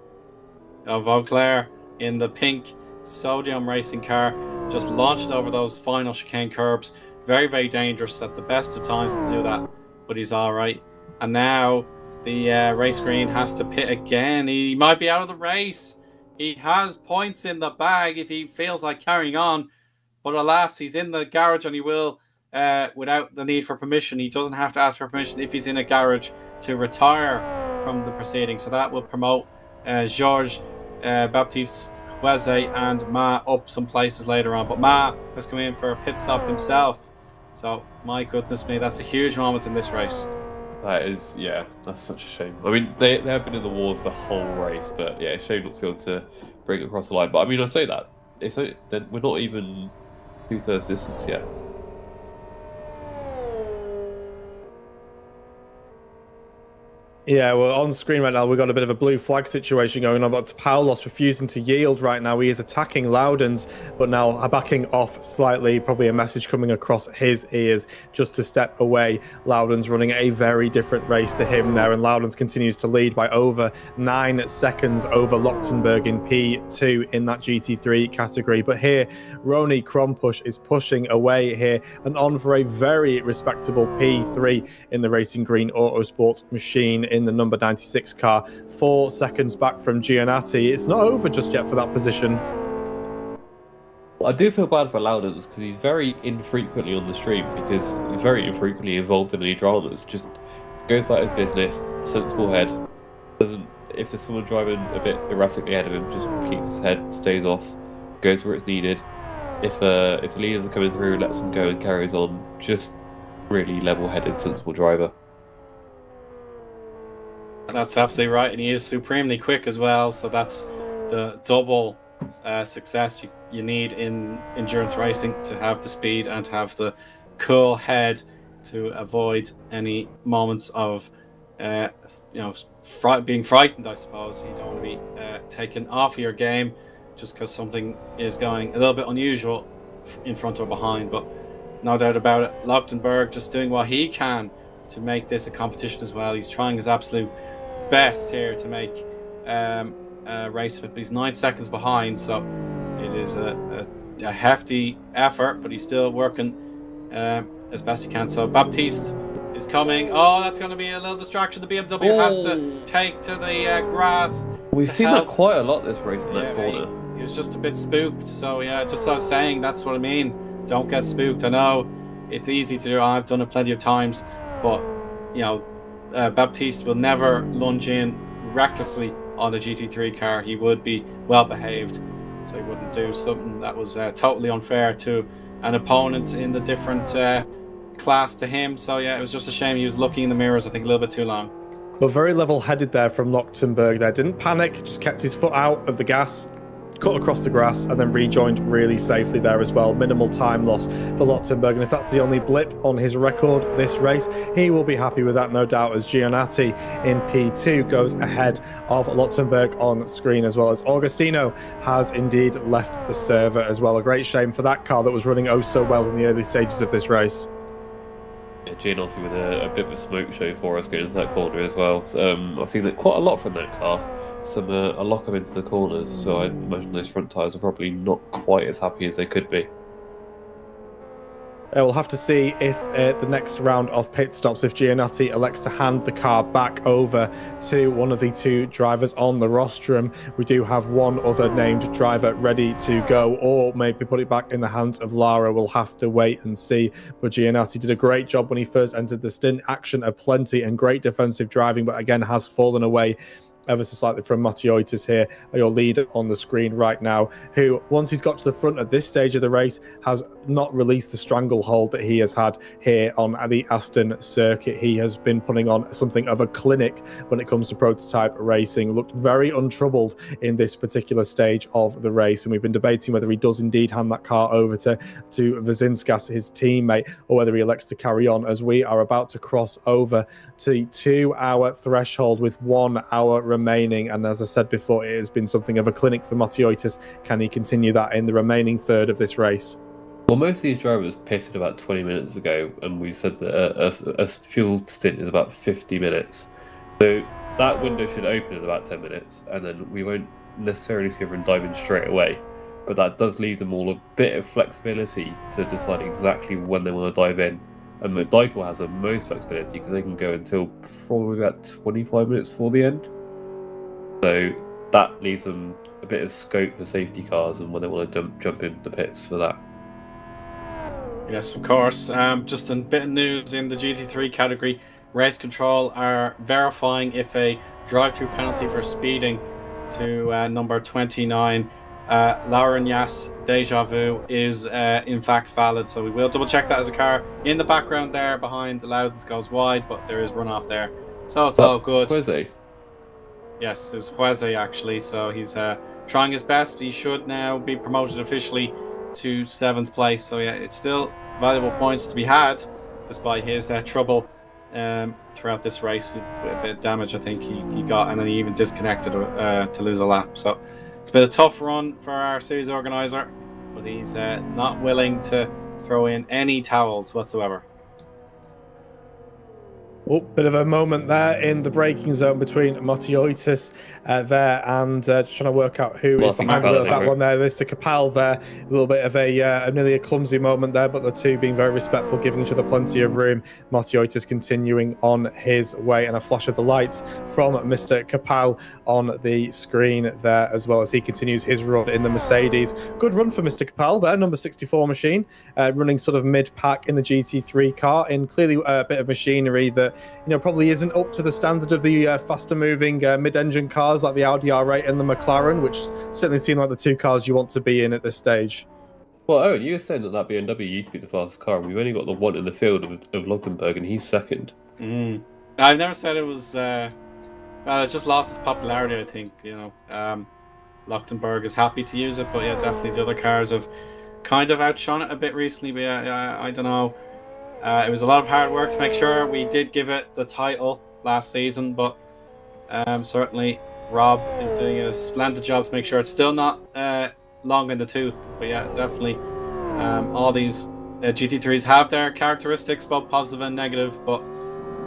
of Vauclair in the pink Sodium racing car, just launched over those final chicane curbs. Very, very dangerous at the best of times to do that, but he's all right. And now the race green has to pit again. He might be out of the race. He has points in the bag if he feels like carrying on, but alas, he's in the garage and he will, without the need for permission. He doesn't have to ask for permission if he's in a garage to retire from the proceeding. So that will promote Georges Baptiste Hueze and Ma up some places later on. But Ma has come in for a pit stop himself. So my goodness me, that's a huge moment in this race. That is, yeah, that's such a shame. I mean, they have been in the wars the whole race, but yeah, it's a shame not to be able to bring it across the line. But I mean, I say that, then we're not even 2/3 distance yet. Yeah, well, on screen right now, we've got a bit of a blue flag situation going on, but Paulos refusing to yield right now. He is attacking Loudons, but now backing off slightly. Probably a message coming across his ears just to step away. Loudons running a very different race to him there, and Loudons continues to lead by over 9 seconds over Lochtenberg in P2 in that GT3 category. But here, Roni Krompush is pushing away here and on for a very respectable P3 in the Racing Green Autosport machine in the number 96 car, 4 seconds back from Giannatti. It's not over just yet for that position. Well, I do feel bad for Loudons because he's very infrequently on the stream, because he's very infrequently involved in any dramas. Just goes about his business, sensible head. If there's someone driving a bit erratically ahead of him, just keeps his head, stays off, goes where it's needed. If the leaders are coming through, lets them go and carries on. Just really level-headed, sensible driver. That's absolutely right, and he is supremely quick as well, so that's the double success you need in endurance racing, to have the speed and to have the cool head to avoid any moments of being frightened, I suppose. You don't want to be taken off your game just because something is going a little bit unusual in front or behind. But no doubt about it, Lochtenberg just doing what he can to make this a competition as well. He's trying his absolute best here to make race of it, but he's 9 seconds behind, so it is a hefty effort, but he's still working as best he can. So Baptiste is coming. Oh, that's going to be a little distraction. The BMW has to take to the grass. We've seen that quite a lot this race in that corner. He was just a bit spooked. So yeah, just as I was saying, that's what I mean. Don't get spooked. I know it's easy to do. I've done it plenty of times, but Baptiste will never lunge in recklessly on a GT3 car. He would be well behaved, so he wouldn't do something that was totally unfair to an opponent in the different class to him. So yeah, it was just a shame he was looking in the mirrors, I think, a little bit too long. But very level-headed there from Lochtenberg there. Didn't panic, just kept his foot out of the gas, cut across the grass, and then rejoined really safely there as well. Minimal time loss for Lochtenberg, and if that's the only blip on his record this race, he will be happy with that, no doubt, as Giannatti in P2 goes ahead of Lochtenberg on screen, as well as Augustino has indeed left the server as well. A great shame for that car that was running oh so well in the early stages of this race. Yeah, Giannatti with a bit of a smoke show for us going into that corner as well. I've seen that quite a lot from that car. A lock up into the corners, so I imagine those front tyres are probably not quite as happy as they could be. We'll have to see if the next round of pit stops, if Giannatti elects to hand the car back over to one of the two drivers on the rostrum. We do have one other named driver ready to go, or maybe put it back in the hands of Lara. We'll have to wait and see. But Giannatti did a great job when he first entered the stint. Action aplenty and great defensive driving, but again has fallen away ever so slightly from Matiotis here, your leader on the screen right now, who, once he's got to the front at this stage of the race, has not released the stranglehold that he has had here on the Aston circuit. He has been putting on something of a clinic when it comes to prototype racing. Looked very untroubled in this particular stage of the race, and we've been debating whether he does indeed hand that car over to Wazinskas, his teammate, or whether he elects to carry on, as we are about to cross over to the 2-hour threshold with 1 hour remaining. And as I said before, it has been something of a clinic for Matiotis. Can he continue that in the remaining third of this race? Well, most of these drivers pitted about 20 minutes ago, and we said that a fuel stint is about 50 minutes. So that window should open in about 10 minutes, and then we won't necessarily see everyone dive in straight away. But that does leave them all a bit of flexibility to decide exactly when they want to dive in. And Dykel has the most flexibility because they can go until probably about 25 minutes before the end. So that leaves them a bit of scope for safety cars and when they want to jump into the pits for that. Yes, of course. Just a bit of news in the GT3 category. Race Control are verifying if a drive-through penalty for speeding to number 29, Lauren Yass Deja Vu, is in fact valid. So we will double check that as a car. In the background there behind Loudons goes wide, but there is runoff there. So it's all good. Jose? Yes, it's Jose actually. So he's trying his best. He should now be promoted officially to 7th place. So yeah, it's still valuable points to be had despite his trouble throughout this race. A bit of damage I think he got, and then he even disconnected to lose a lap. So it's been a tough run for our series organizer, but he's not willing to throw in any towels whatsoever. Oh, bit of a moment there in the braking zone between Matiotis there and just trying to work out who is behind the wheel of that one there. Mr. Capel there, a little bit of nearly a clumsy moment there, but the two being very respectful, giving each other plenty of room. Matiotis continuing on his way, and a flash of the lights from Mr. Capel on the screen there, as well as he continues his run in the Mercedes. Good run for Mr. Capel there, number 64 machine, running sort of mid-pack in the GT3 car, in clearly a bit of machinery that probably isn't up to the standard of the faster moving mid-engine cars like the Audi R8 and the McLaren, which certainly seem like the two cars you want to be in at this stage. Well, Owen, you were saying that BMW used to be the fastest car, and we've only got the one in the field of Lochtenberg, and he's second. I've never said it was it just lost its popularity, I think. Lochtenberg is happy to use it, but yeah, definitely the other cars have kind of outshone it a bit recently. But yeah, I don't know. It was a lot of hard work to make sure we did give it the title last season, but certainly Rob is doing a splendid job to make sure it's still not long in the tooth. But yeah, definitely all these GT3s have their characteristics, both positive and negative, but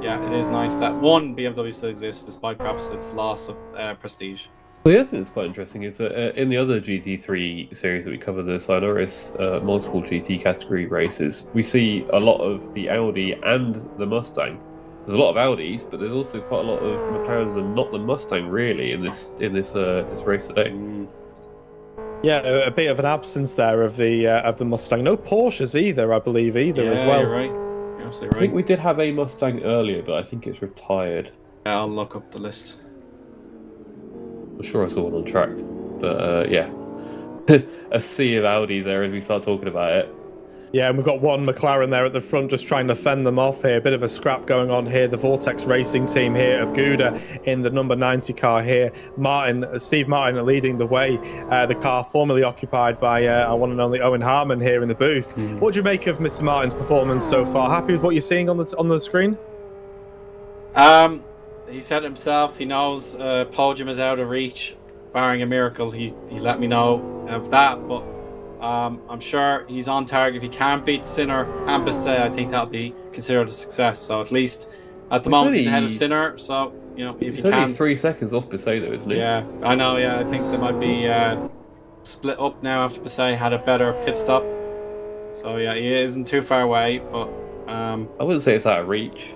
yeah, it is nice that one BMW still exists despite perhaps its loss of prestige. Well, the other thing that's quite interesting is that in the other GT3 series that we cover, the Sinoris multiple GT category races, we see a lot of the Audi and the Mustang. There's a lot of Audis, but there's also quite a lot of McLarens and not the Mustang really in this race today. Yeah, a bit of an absence there of the Mustang. No Porsches either, I believe, as well. You're right. You're absolutely right. I think we did have a Mustang earlier, but I think it's retired. Yeah, I'll look up the list. I'm sure I saw one on track, but yeah, a sea of Audis there as we start talking about it. Yeah, and we've got one McLaren there at the front just trying to fend them off here. A bit of a scrap going on here. The Vortex Racing team here of Gouda in the number 90 car here. Steve Martin leading the way. The car formerly occupied by our one and only Eoin Harmon here in the booth. What do you make of Mr. Martin's performance so far? Happy with what you're seeing on the screen? He said himself, he knows podium is out of reach, barring a miracle. He let me know of that, but I'm sure he's on target. If he can beat Sinner and Bisset, I think that'll be considered a success. So at least at the moment he's ahead of Sinner. So if he can, only 3 seconds off Bisset though, isn't he? Yeah, I know. Yeah, I think they might be split up now after Bisset had a better pit stop. So yeah, he isn't too far away, but I wouldn't say it's out of reach.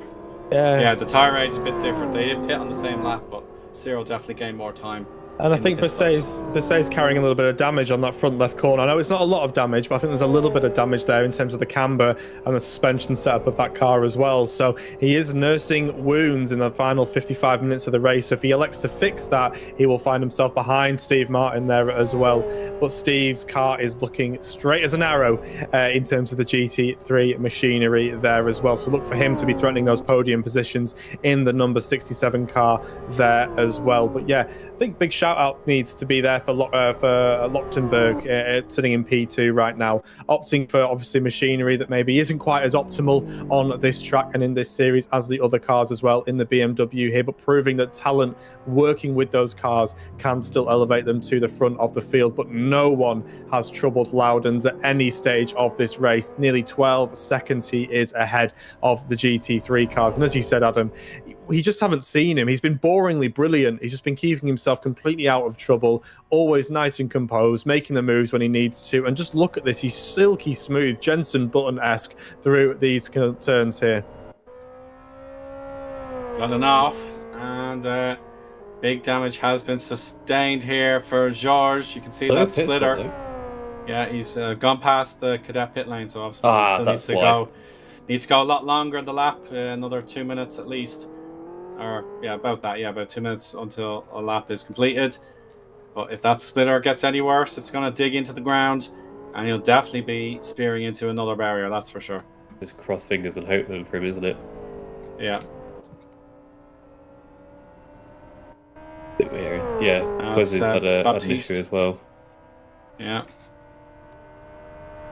Yeah, the tire range is a bit different. They did pit on the same lap, but Cyril definitely gained more time. And I think Bisset's carrying a little bit of damage on that front left corner. I know it's not a lot of damage, but I think there's a little bit of damage there in terms of the camber and the suspension setup of that car as well. So he is nursing wounds in the final 55 minutes of the race. So if he elects to fix that, he will find himself behind Steve Martin there as well. But Steve's car is looking straight as an arrow in terms of the GT3 machinery there as well. So look for him to be threatening those podium positions in the number 67 car there as well. But yeah, I think big shout out needs to be there for Lochtenberg sitting in P2 right now, opting for obviously machinery that maybe isn't quite as optimal on this track and in this series as the other cars as well in the BMW here, but proving that talent working with those cars can still elevate them to the front of the field. But no one has troubled Loudons at any stage of this race. Nearly 12 seconds he is ahead of the GT3 cars, and as you said, Adam, we just haven't seen him. He's been boringly brilliant. He's just been keeping himself completely out of trouble, always nice and composed, making the moves when he needs to. And just look at this. He's silky smooth, Jensen Button-esque through these turns here. Got enough. And big damage has been sustained here for George. You can see that splitter. Yeah, he's gone past the cadet pit lane, so obviously he still needs to go a lot longer in the lap, another 2 minutes at least. Or yeah, about 2 minutes until a lap is completed. But if that splitter gets any worse, it's going to dig into the ground, and he'll definitely be spearing into another barrier, that's for sure. Just cross fingers and hope then for him, isn't it? Yeah. Yeah, I suppose he's had an issue as well. Yeah.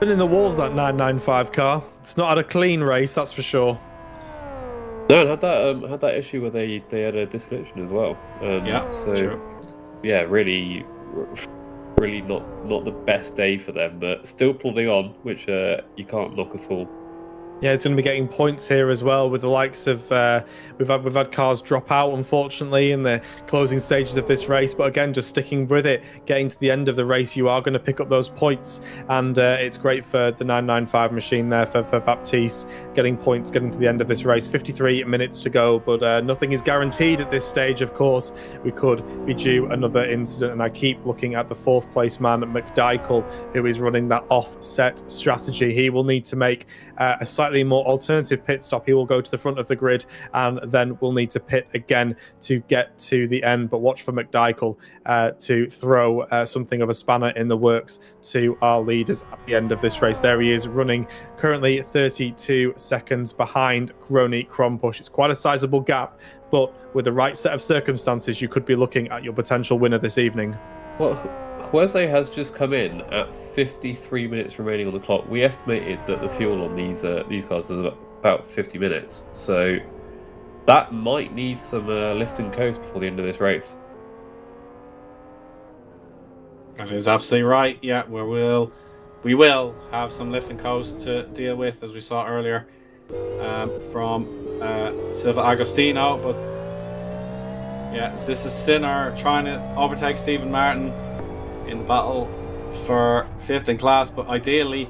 Been in the walls, that 995 car. It's not had a clean race, that's for sure. No, and had that issue where they had a disconnection as well. True. Yeah, really not the best day for them, but still plodding on, which you can't knock at all. Yeah, he's going to be getting points here as well with the likes of we've had cars drop out unfortunately in the closing stages of this race, but again, just sticking with it, getting to the end of the race, you are going to pick up those points, and it's great for the 995 machine there for Baptiste, getting points, getting to the end of this race. 53 minutes to go, but nothing is guaranteed at this stage. Of course, we could be due another incident, and I keep looking at the fourth place man, McDykel, who is running that offset strategy. He will need to make a slightly more alternative pit stop. He will go to the front of the grid, and then we'll need to pit again to get to the end. But watch for McDykel to throw something of a spanner in the works to our leaders at the end of this race. There he is, running currently 32 seconds behind Grony Krompush. It's quite a sizable gap, but with the right set of circumstances, you could be looking at your potential winner this evening. Well, Juese has just come in at 53 minutes remaining on the clock. We estimated that the fuel on these cars is about 50 minutes, so that might need some lift and coast before the end of this race. That is absolutely right. Yeah, we will have some lift and coast to deal with, as we saw earlier from Silva Agostino, but Yeah, so this is Sinner trying to overtake Stephen Martin in the battle for 5th in class, but ideally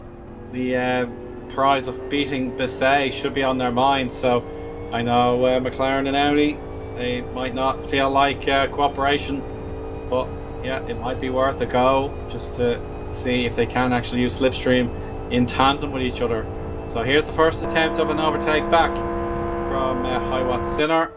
the prize of beating Bisset should be on their mind. So I know McLaren and Audi, they might not feel like cooperation, but yeah, it might be worth a go just to see if they can actually use Slipstream in tandem with each other. So here's the first attempt of an overtake back from Highwatt Sinner,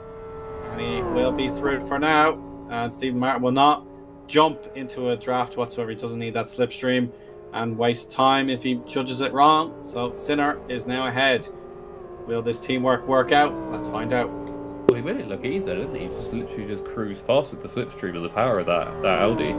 and he will be through for now, and Stephen Martin will not jump into a draft whatsoever. He doesn't need that Slipstream and waste time if he judges it wrong. So Sinner is now ahead. Will this teamwork work out? Let's find out. Well, he made it look easy, didn't he? Just literally just cruised past with the Slipstream and the power of that Audi.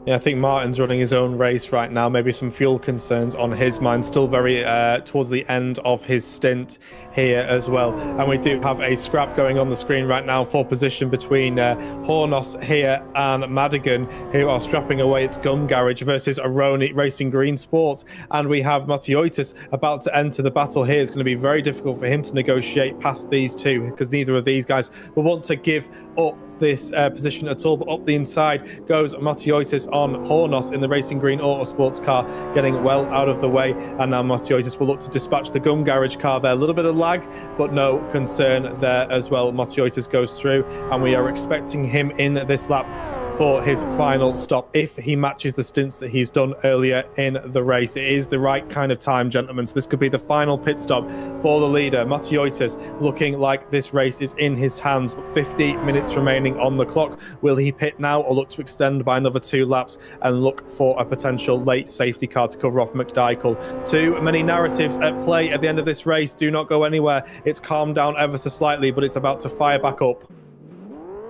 Yeah, I think Martin's running his own race right now. Maybe some fuel concerns on his mind. Still very towards the end of his stint here as well. And we do have a scrap going on the screen right now for position between Hornos here and Madigan, who are strapping away its gum garage versus Aroni Racing Green Sports. And we have Matiotis about to enter the battle here. It's going to be very difficult for him to negotiate past these two, because neither of these guys will want to give up this position at all. But up the inside goes Matiotis on Hornos in the Racing Green Autosports car, getting well out of the way. And now Matiotis will look to dispatch the gum garage car there. A little bit of lag, but no concern there as well. Matiotis goes through, and we are expecting him in this lap for his final stop if he matches the stints that he's done earlier in the race. It is the right kind of time, gentlemen, so this could be the final pit stop for the leader. Matiotis looking like this race is in his hands, but 50 minutes remaining on the clock. Will he pit now or look to extend by another 2 laps and look for a potential late safety car to cover off McDykel? Too many narratives at play at the end of this race. Do not go anywhere. It's calmed down ever so slightly, but it's about to fire back up.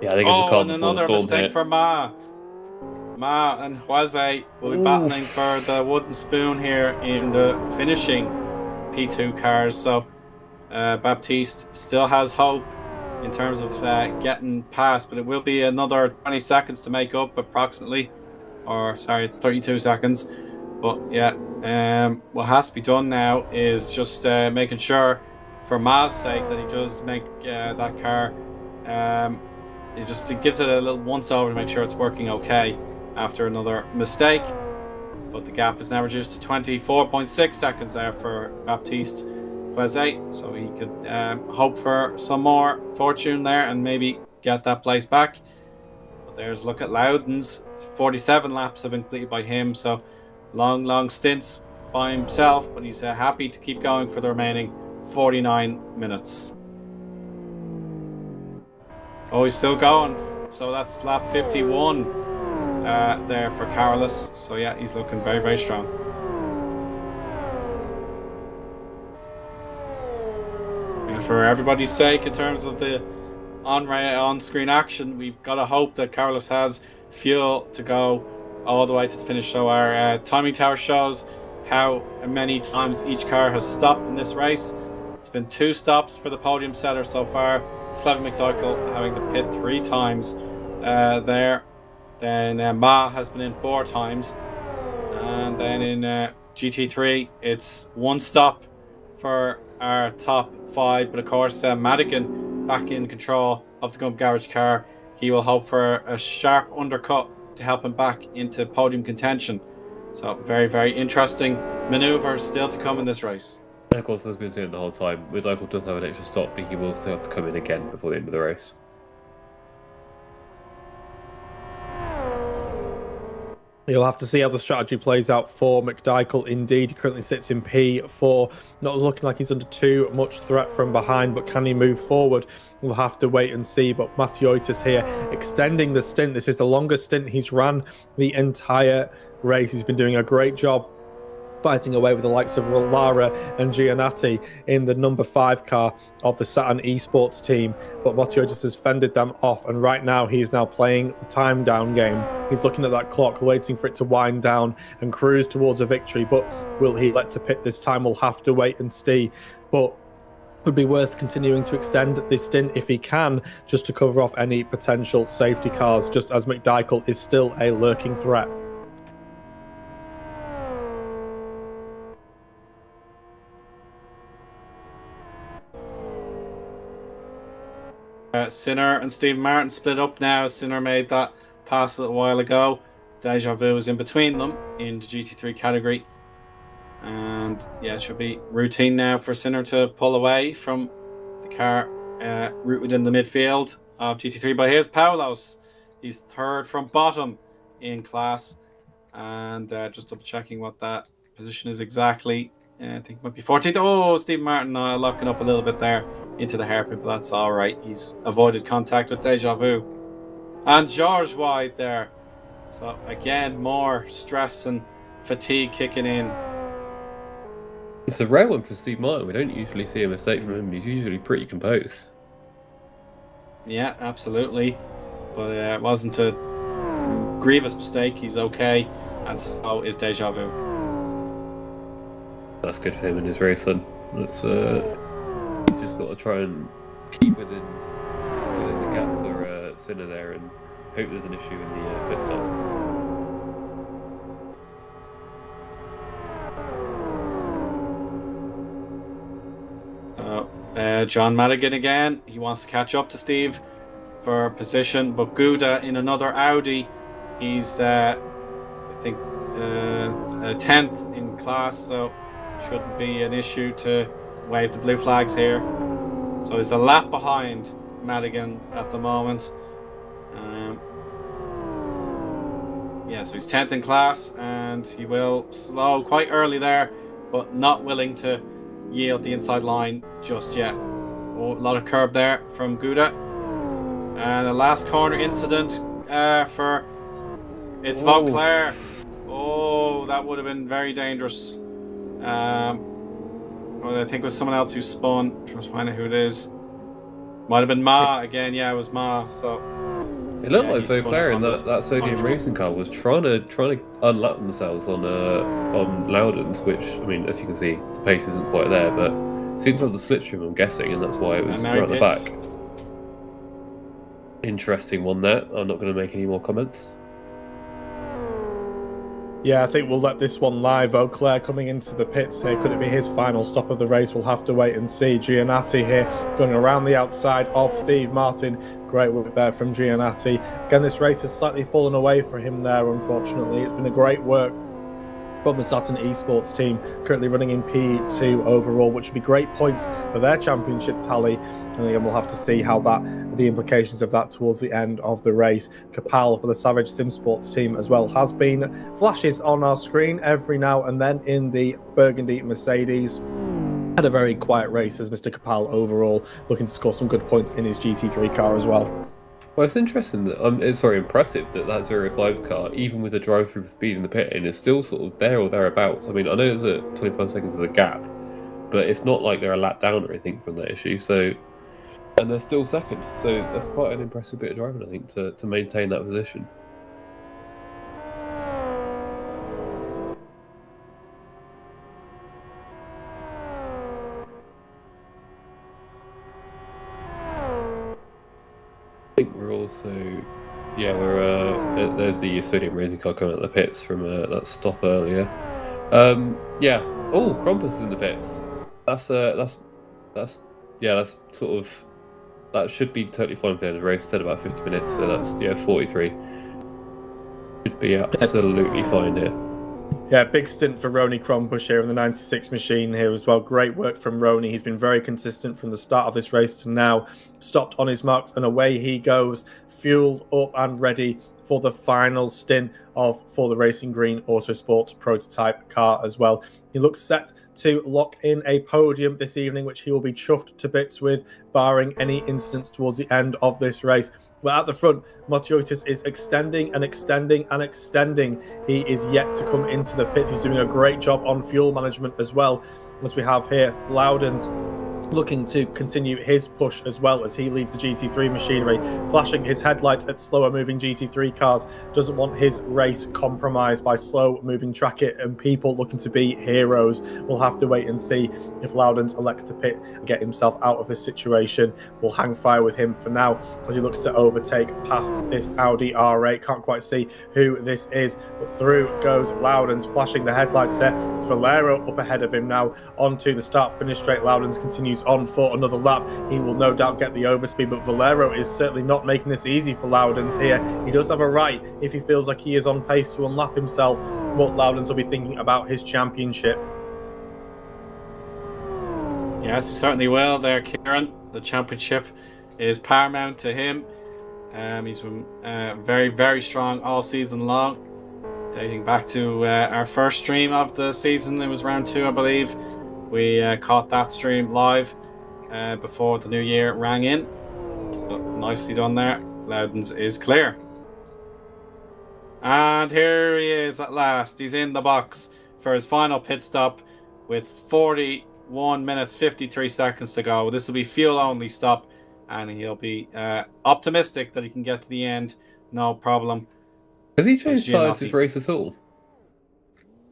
Yeah, I think it's a calm and before another the storm mistake hit. for Ma and Jose will be battling for the wooden spoon here in the finishing P2 cars. So Baptiste still has hope in terms of getting past, but it will be another 20 seconds to make up approximately, or sorry, it's 32 seconds. But yeah, what has to be done now is just making sure, for Ma's sake, that he does make that car. It gives it a little once over to make sure it's working okay after another mistake. But the gap is now reduced to 24.6 seconds there for Baptiste Jose, so he could hope for some more fortune there and maybe get that place back. But there's a look at Loudon's. 47 laps have been completed by him, so long stints by himself, but he's happy to keep going for the remaining 49 minutes. Oh, he's still going. So that's lap 51 there for Carlos. So yeah, he's looking very, very strong. And for everybody's sake, in terms of the on-screen action, we've got to hope that Carlos has fuel to go all the way to the finish. So our timing tower shows how many times each car has stopped in this race. It's been 2 stops for the podium setter so far. Slevin McDykel having to pit 3 times there. Then Ma has been in 4 times. And then in GT3, it's 1 stop for our top 5. But of course, Madigan back in control of the Gump Garage car. He will hope for a sharp undercut to help him back into podium contention. So very, very interesting manoeuvres still to come in this race. And of course, as we've been saying the whole time, McDykel does have an extra stop, but he will still have to come in again before the end of the race. You'll have to see how the strategy plays out for McDykel. Indeed, he currently sits in P4, not looking like he's under too much threat from behind, but can he move forward? We'll have to wait and see. But Matiotis here extending the stint. This is the longest stint he's ran the entire race. He's been doing a great job fighting away with the likes of Lara and Giannatti in the number 5 car of the Saturn Esports team, but Matiotis has fended them off, and right now he is now playing the time down game. He's looking at that clock, waiting for it to wind down and cruise towards a victory, but will he let to pit this time? We'll have to wait and see, but would be worth continuing to extend this stint if he can, just to cover off any potential safety cars, just as McDykel is still a lurking threat. Sinner and Steve Martin split up now. Sinner made that pass a little while ago. Deja Vu is in between them in the GT3 category. And yeah, it should be routine now for Sinner to pull away from the car rooted in the midfield of GT3. But here's Paulos. He's third from bottom in class. And just double checking what that position is exactly. I think it might be 14th. Oh, Steve Martin locking up a little bit there into the hairpin, but that's all right. He's avoided contact with Deja Vu. And George wide there. So again, more stress and fatigue kicking in. It's a rare one for Steve Martin. We don't usually see a mistake from him. He's usually pretty composed. Yeah, absolutely. But it wasn't a grievous mistake. He's okay. And so is Deja Vu. That's good for him in his race then. He's just got to try and keep within the gap for Sinner there and hope there's an issue in the pit stop. John Madigan again. He wants to catch up to Steve for position, but Gouda in another Audi. He's I think 10th in class, so shouldn't be an issue to wave the blue flags here. So he's a lap behind Madigan at the moment. Yeah, so he's 10th in class, and he will slow quite early there, but not willing to yield the inside line just yet. Oh, a lot of curb there from Gouda. And a last corner incident for it's Vauclair. Oh, that would have been very dangerous. Well, I think it was someone else who spun. I'm trying to find out who it is. Might have been Ma again. Yeah, it was Ma. So it looked like Vauclair in that Sodium racing car was trying to unlap themselves on Loudon's, which, I mean, as you can see, the pace isn't quite there, but it seems to have the slipstream, I'm guessing, and that's why it was around the back. Interesting one there. I'm not going to make any more comments. Yeah, I think we'll let this one lie. Vauclair coming into the pits here. Could it be his final stop of the race? We'll have to wait and see. Giannatti here going around the outside of Steve Martin. Great work there from Giannatti. Again, this race has slightly fallen away for him there, unfortunately. It's been a great work from the Saturn Esports team, currently running in P2 overall, which would be great points for their championship tally. And again, we'll have to see how the implications of that towards the end of the race. Capal for the Savage Sim Sports team as well has been flashes on our screen every now and then in the Burgundy Mercedes. Had a very quiet race as Mr. Capal overall, looking to score some good points in his GT3 car as well. Well, it's interesting that it's very impressive that 05 car, even with the drive-through speed in the pit in, is still sort of there or thereabouts. I mean, I know there's a 25 seconds as a gap, but it's not like they're a lap down or anything from that issue. So, and they're still second. So that's quite an impressive bit of driving, I think, to maintain that position. I think we're also, there's the Sodium racing car coming out of the pits from that stop earlier. Krompus in the pits. That's sort of, that should be totally fine for the end of the race. Instead about 50 minutes, so that's 43. Should be absolutely fine here. Yeah, big stint for Roni Krompush here in the 96 machine here as well. Great work from Roni. He's been very consistent from the start of this race to now. Stopped on his marks and away he goes, fueled up and ready for the final stint for the Racing Green Autosports prototype car as well. He looks set to lock in a podium this evening, which he will be chuffed to bits with, barring any incidents towards the end of this race. But at the front, Motiotis is extending and extending and extending. He is yet to come into the pits. He's doing a great job on fuel management as well, as we have here Loudon's looking to continue his push as well as he leads the GT3 machinery, flashing his headlights at slower moving GT3 cars. Doesn't want his race compromised by slow moving track and people looking to be heroes. We'll have to wait and see if Loudons elects to pit and get himself out of this situation. We'll hang fire with him for now as he looks to overtake past this Audi R8. Can't quite see who this is, but through goes Loudons, flashing the headlights there. Valero up ahead of him now onto the start finish straight. Loudons continues on for another lap, he will no doubt get the overspeed. But Valero is certainly not making this easy for Loudons here. He does have a right, if he feels like he is on pace, to unlap himself. What Loudons will be thinking about his championship. Yes, he certainly will there, Kieran. The championship is paramount to him. He's been very, very strong all season long. Dating back to our first stream of the season, it was round 2, I believe. We caught that stream live before the new year rang in. So nicely done there. Loudons is clear. And here he is at last. He's in the box for his final pit stop with 41 minutes 53 seconds to go. This will be fuel only stop, and he'll be optimistic that he can get to the end, no problem. Has he changed tyres this race at all?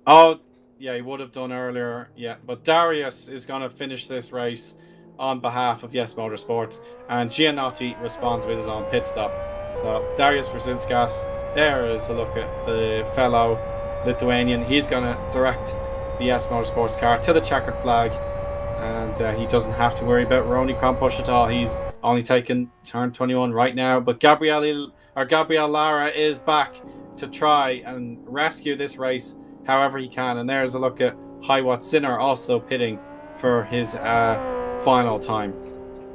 Oh, yeah, he would have done earlier. Yeah, but Darius is going to finish this race on behalf of Yes Motorsports, and Giannotti responds with his own pit stop. So Darius Verzinskas, there is a look at the fellow Lithuanian. He's going to direct the Yes Motorsports car to the checkered flag, and he doesn't have to worry about Ronnie Crumpush at all. He's only taken turn 21 right now, but Gabriel Lara is back to try and rescue this race however he can. And there's a look at Highwatt Sinner also pitting for his final time.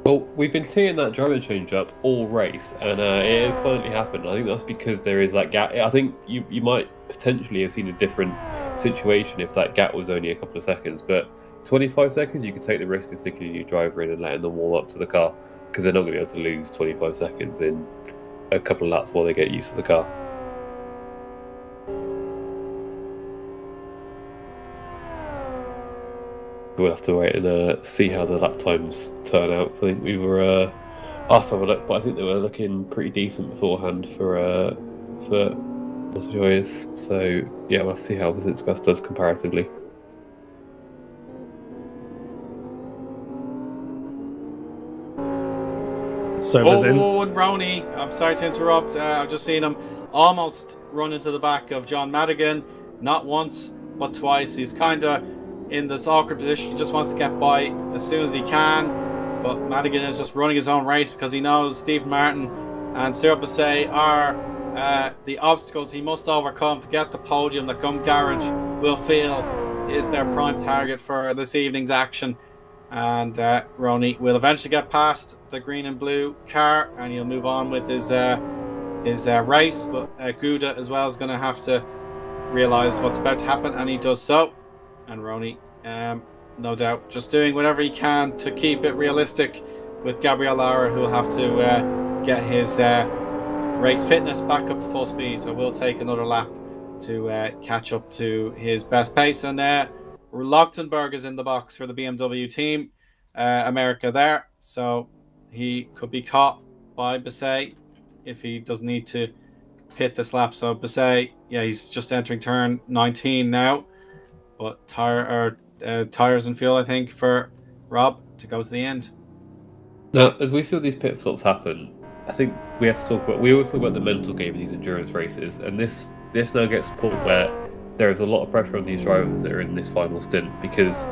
Well, we've been seeing that driver change up all race, and it has finally happened. I think that's because there is that gap. I think you might potentially have seen a different situation if that gap was only a couple of seconds, but 25 seconds, you can take the risk of sticking a new driver in and letting them warm up to the car, because they're not going to be able to lose 25 seconds in a couple of laps while they get used to the car. We'll have to wait and see how the lap times turn out. I think we were asked to have a look, but I think they were looking pretty decent beforehand for Joyous. So yeah, we'll have to see how Verzinskas does comparatively. And Ronnie, I'm sorry to interrupt. I've just seen him almost run into the back of John Madigan. Not once, but twice. He's kind of in this awkward position. He just wants to get by as soon as he can. But Madigan is just running his own race because he knows Stephen Martin and Cyril Basset are the obstacles he must overcome to get the podium that Gum Garage will feel is their prime target for this evening's action. And Ronnie will eventually get past the green and blue car, and he'll move on with his race. But Gouda as well is going to have to realise what's about to happen, and he does so. And Ronnie, no doubt, just doing whatever he can to keep it realistic with Gabriel Lara, who will have to get his race fitness back up to full speed. So we'll take another lap to catch up to his best pace. And Lochtenberg is in the box for the BMW team, America there. So he could be caught by Basset if he doesn't need to pit this lap. So Basset, yeah, he's just entering turn 19 now. But tires and fuel, I think, for Rob to go to the end. Now, as we see these pit stops happen, I think we have to talk about. We always talk about the mental game in these endurance races, and this now gets to the point where there is a lot of pressure on these drivers that are in this final stint, because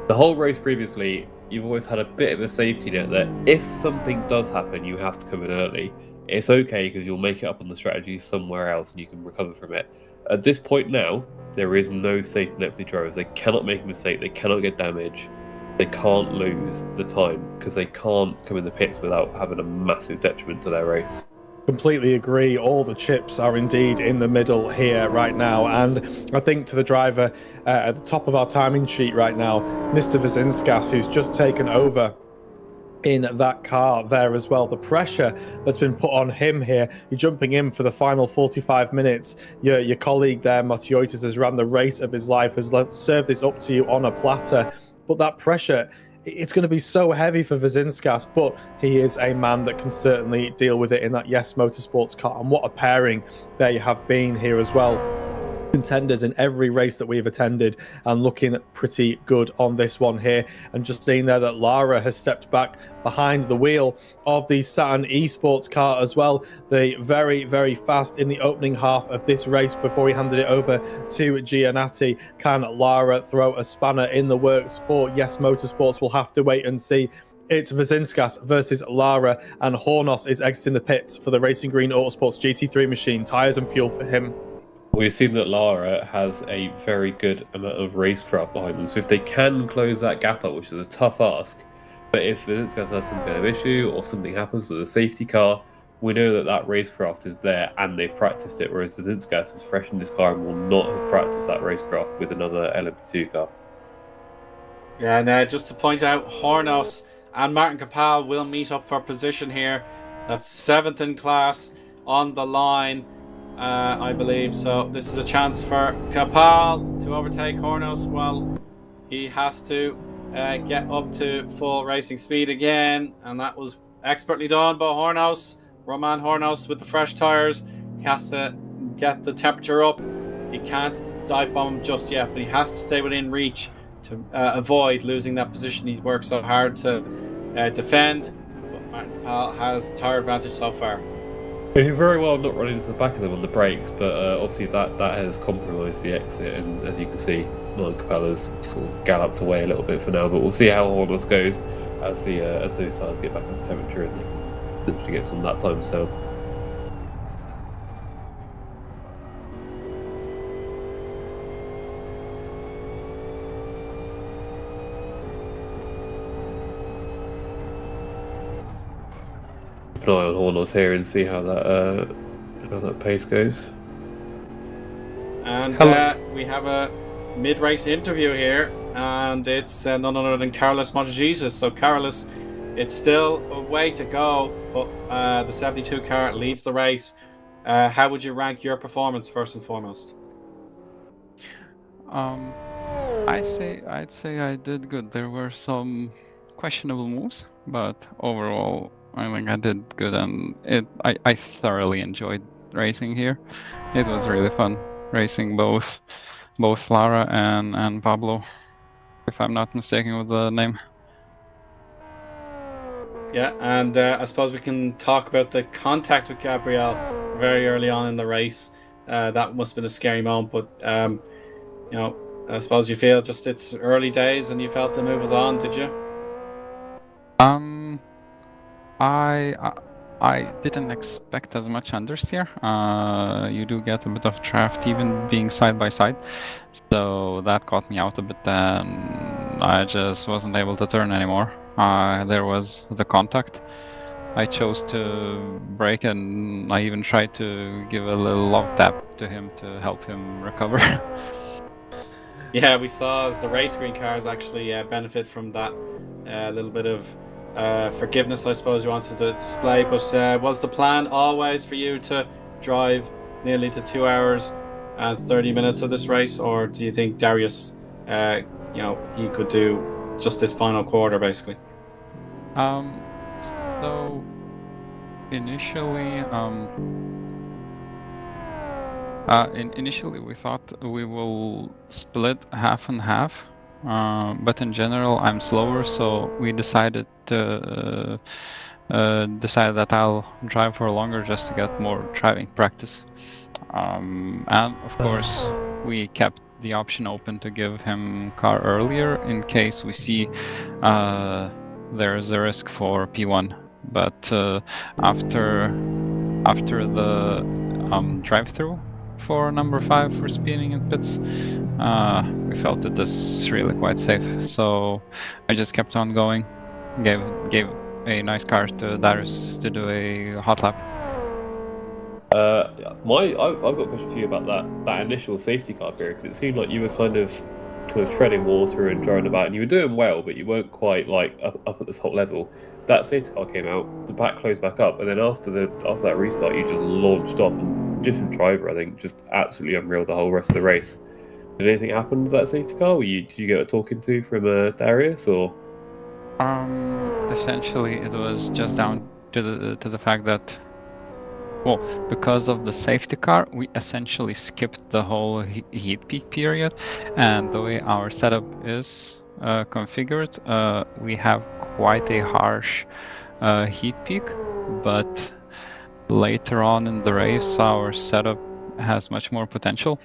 the whole race previously, you've always had a bit of a safety net that if something does happen, you have to come in early. It's okay because you'll make it up on the strategy somewhere else and you can recover from it. At this point now, there is no safety net for the drivers. They cannot make a mistake. They cannot get damage. They can't lose the time because they can't come in the pits without having a massive detriment to their race. Completely agree. All the chips are indeed in the middle here right now. And I think to the driver at the top of our timing sheet right now, Mr. Verzinskas, who's just taken over in that car there as well. The pressure that's been put on him here. You're jumping in for the final 45 minutes. Your colleague there, Matiotis, has ran the race of his life, has served this up to you on a platter. But that pressure, it's going to be so heavy for Verzinskas, but he is a man that can certainly deal with it in that Yes Motorsports car. And what a pairing there you have been here as well. contenders in every race that we've attended, and looking pretty good on this one here. And just seeing there that Lara has stepped back behind the wheel of the Saturn Esports car as well. The very, very fast in the opening half of this race before he handed it over to Giannatti. Can Lara throw a spanner in the works for Yes Motorsports? We'll have to wait and see. It's Vazinskas versus Lara, and Hornos is exiting the pits for the Racing Green Autosports GT3 machine. Tyres and fuel for him. We've seen that Lara has a very good amount of racecraft behind them, so if they can close that gap up, which is a tough ask, but if Vazinskas has some kind of issue or something happens with a safety car, we know that that racecraft is there and they've practiced it, whereas Vazinskas is fresh in his car and will not have practiced that racecraft with another LMP2 car. Yeah, and just to point out, Hornos and Martin Capal will meet up for position here. That's 7th in class on the line, I believe. So this is a chance for Capal to overtake Hornos while he has to get up to full racing speed again. And that was expertly done by Hornos. Roman Hornos with the fresh tyres. He has to get the temperature up. He can't dive bomb him just yet, but he has to stay within reach to avoid losing that position he's worked so hard to defend. But Martin Capal has tyre advantage so far. He very well not running into the back of them on the brakes, but obviously that has compromised the exit, and as you can see, Martin Capal has sort of galloped away a little bit for now, but we'll see how Hornos goes as those tyres get back into temperature and essentially get some lap times down. Keep an eye on Hornos here and see how that pace goes. And we have a mid-race interview here, and it's none other than Carlos Montejisus. So Carlos, it's still a way to go, but the 72 car leads the race. How would you rank your performance first and foremost? I'd say I did good. There were some questionable moves, but overall I think I did good, and I thoroughly enjoyed racing here. It was really fun racing both Lara and Pablo, if I'm not mistaken with the name. Yeah, and I suppose we can talk about the contact with Gabriel very early on in the race. That must have been a scary moment, but you know, I suppose you feel just it's early days and you felt the move was on, did you? I didn't expect as much understeer. You do get a bit of draft even being side by side, so that caught me out a bit, and I just wasn't able to turn anymore. There was the contact. I chose to brake, and I even tried to give a little love tap to him to help him recover. Yeah, we saw as the race green cars actually benefit from that little bit of forgiveness, I suppose you wanted to display. But was the plan always for you to drive nearly to 2 hours and 30 minutes of this race, or do you think Darius, he could do just this final quarter basically? So initially, initially we thought we will split half and half. But in general, I'm slower, so we decided that I'll drive for longer just to get more driving practice. And of course, we kept the option open to give him car earlier in case we see there's a risk for P1. But after the drive-through for number 5 for spinning in pits, we felt that this is really quite safe, so I just kept on going, gave a nice car to Darius to do a hot lap. I've got a question for you about that initial safety car period, because it seemed like you were kind of treading water and driving about, and you were doing well, but you weren't quite like up at the top level. That safety car came out, the back closed back up, and then after that restart, you just launched off, and different driver, I think, just absolutely unreal the whole rest of the race. Did anything happen with that safety car? Did you get a talking to from Darius, or? Essentially, it was just down to the fact that Well, because of the safety car, we essentially skipped the whole heat peak period, and the way our setup is configured, we have quite a harsh heat peak, but later on in the race, our setup has much more potential.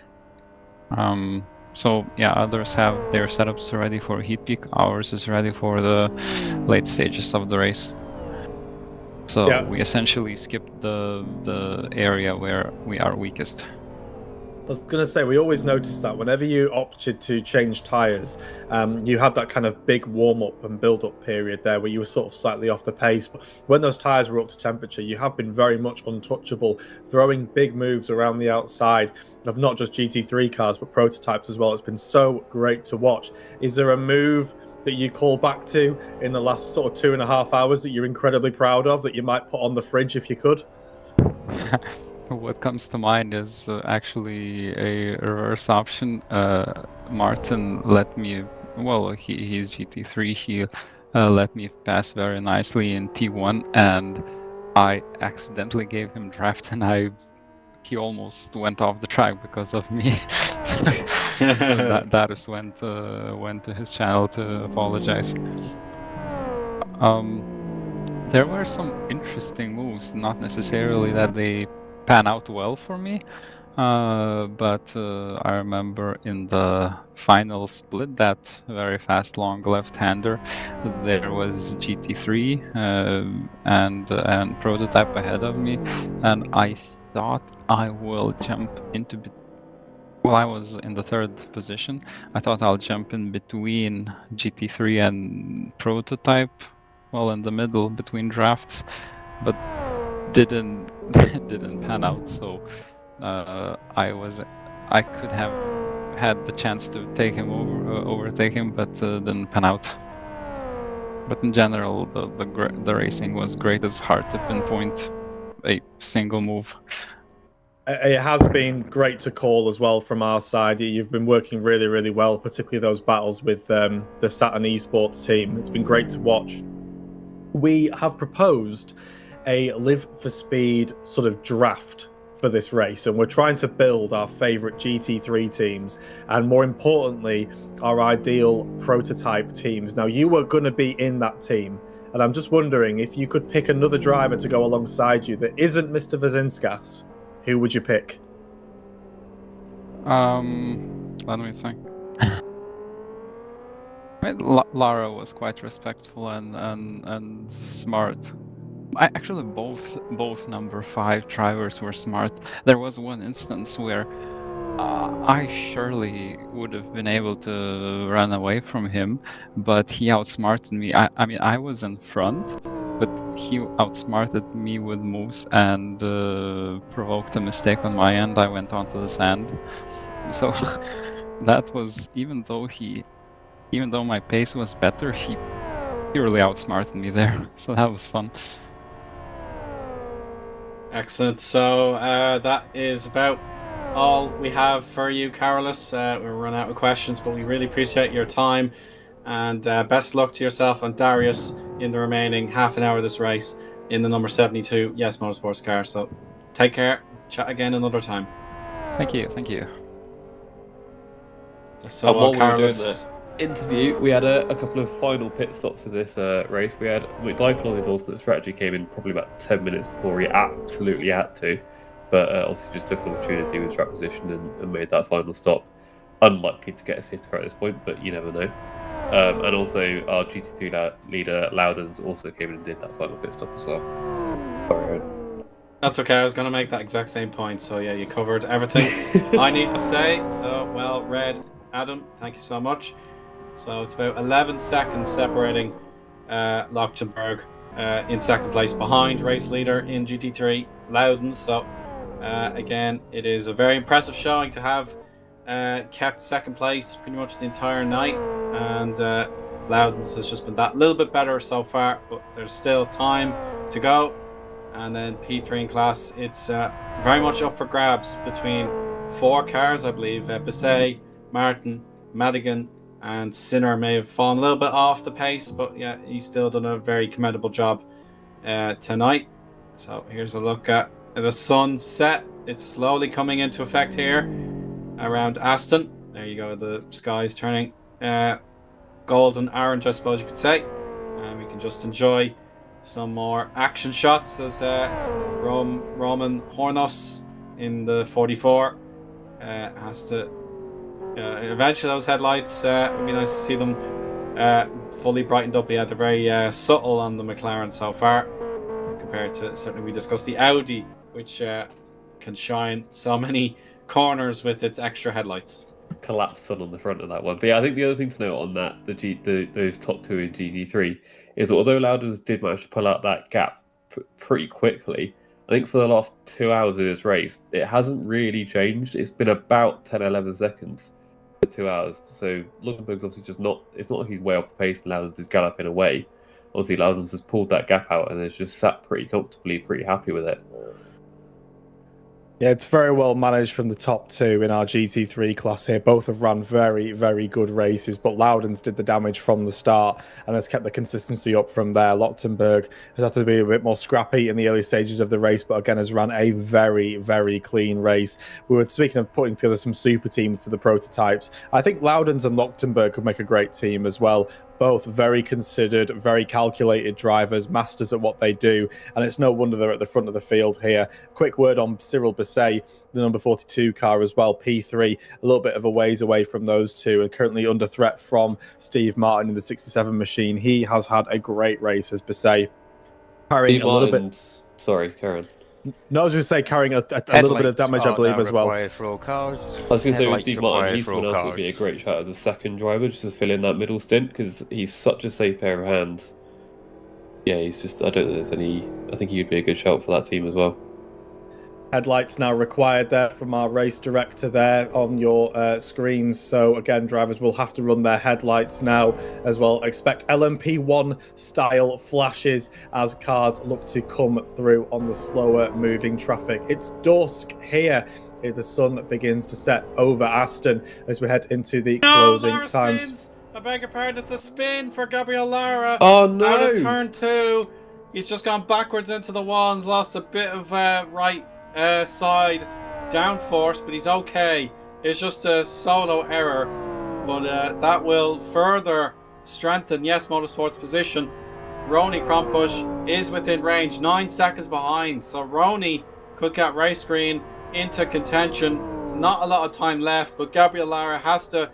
So yeah, others have their setups ready for heat peak. Ours is ready for the late stages of the race. So Yeah. we essentially skipped the area where we are weakest. I was going to say, we always noticed that whenever you opted to change tyres, you had that kind of big warm-up and build-up period there where you were sort of slightly off the pace. But when those tyres were up to temperature, you have been very much untouchable, throwing big moves around the outside of not just GT3 cars, but prototypes as well. It's been so great to watch. Is there a move that you call back to in the last sort of 2.5 hours that you're incredibly proud of, that you might put on the fridge if you could? What comes to mind is actually a reverse option. Martin let me, well, he's GT3, he let me pass very nicely in T1, and I accidentally gave him draft, and he almost went off the track because of me. So that is went to his channel to apologize. There were some interesting moves, not necessarily that they pan out well for me, but I remember in the final split, that very fast long left-hander, there was GT3 and prototype ahead of me, and I thought I will jump into. Well, I was in the third position. I thought I'll jump in between GT3 and prototype, well, in the middle between drafts, but didn't pan out. So I could have had the chance to take him overtake him, but didn't pan out. But in general, the racing was great. It's hard to pinpoint a single move. It has been great to call as well from our side. You've been working really, really well, particularly those battles with the Saturn Esports team. It's been great to watch. We have proposed a Live for Speed sort of draft for this race, and we're trying to build our favourite GT3 teams, and more importantly, our ideal prototype teams. Now, you were going to be in that team, and I'm just wondering if you could pick another driver to go alongside you that isn't Mr. Wazinskas. Who would you pick? Let me think. I mean, Lara was quite respectful and smart. Actually, both number 5 drivers were smart. There was one instance where I surely would have been able to run away from him, but he outsmarted me. I mean, I was in front, but he outsmarted me with moves and provoked a mistake on my end. I went onto the sand. So that was, even though my pace was better, he purely outsmarted me there. So that was fun. Excellent. So that is about all we have for you, Carolus. We're run out of questions, but we really appreciate your time, and best luck to yourself and Darius in the remaining half an hour of this race in the number 72 Yes Motorsports car. So take care. Chat again another time. Thank you. So while we were doing Carolus, the interview, we had a couple of final pit stops for this race. We had McDyke on his alternate strategy came in probably about 10 minutes before he absolutely had to, but obviously just took an opportunity with track position and made that final stop. Unlikely to get a safety car at this point, but you never know. And also our GT3 leader Loudons also came in and did that final pit stop as well. Sorry, that's okay. I was going to make that exact same point. So yeah, you covered everything I need to say. So well read, Adam. Thank you so much. So it's about 11 seconds separating Luxembourg in second place behind race leader in GT3 Loudons. So again, it is a very impressive showing to have kept second place pretty much the entire night, and Loudons has just been that little bit better so far, but there's still time to go. And then P3 in class, it's very much up for grabs between 4 cars, I believe. Bisset, Martin, Madigan, and Sinner may have fallen a little bit off the pace, but yeah, he's still done a very commendable job tonight. So here's a look at the sun set. It's slowly coming into effect here around Aston. There you go. The sky's turning golden orange, I suppose you could say. And we can just enjoy some more action shots as Roman Hornos in the 44 has to eventually those headlights it would be nice to see them fully brightened up. Yeah, they're very subtle on the McLaren so far compared to, certainly we discussed the Audi, which can shine so many corners with its extra headlights. Collapsed on the front of that one. But yeah, I think the other thing to note on that, those top two in GT3, is that although Loudons did manage to pull out that gap pretty quickly, I think for the last 2 hours of this race, it hasn't really changed. It's been about 10-11 seconds for 2 hours. So Luckenberg's obviously just not, it's not like he's way off the pace and Loudons is galloping away. Obviously Loudons has pulled that gap out and has just sat pretty comfortably, pretty happy with it. Yeah, it's very well managed from the top two in our GT3 class here. Both have run very, very good races, but Loudons did the damage from the start and has kept the consistency up from there. Lochtenberg has had to be a bit more scrappy in the early stages of the race, but again has run a very, very clean race. We were speaking of putting together some super teams for the prototypes. I think Loudons and Lochtenberg could make a great team as well. Both very considered, very calculated drivers, masters at what they do, and it's no wonder they're at the front of the field here. Quick word on Cyril Bisset, the number 42 car as well, P3, a little bit of a ways away from those two, and currently under threat from Steve Martin in the 67 machine. He has had a great race as Bisset. Carrying a little bit. Sorry, Kieran. No, I was just say carrying a little bit of damage, I believe, as well. For all cars. I was going to say with Steve Martin, he's someone else would be a great shot as a second driver just to fill in that middle stint because he's such a safe pair of hands. Yeah, he's just, I don't think there's any, I think he would be a good shout for that team as well. Headlights now required there from our race director there on your screens. So again, drivers will have to run their headlights now as well. Expect LMP1 style flashes as cars look to come through on the slower moving traffic. It's dusk here. The sun begins to set over Aston as we head into the closing times. Spins. I beg your pardon, it's a spin for Gabriel Lara. Oh no! Out of turn 2. He's just gone backwards into the wall and lost a bit of right side downforce, but he's okay. It's just a solo error, but that will further strengthen Yes Motorsports' position. Ronnie Krompush is within range, 9 seconds behind, so Ronnie could get race green into contention. Not a lot of time left, but Gabriel Lara has to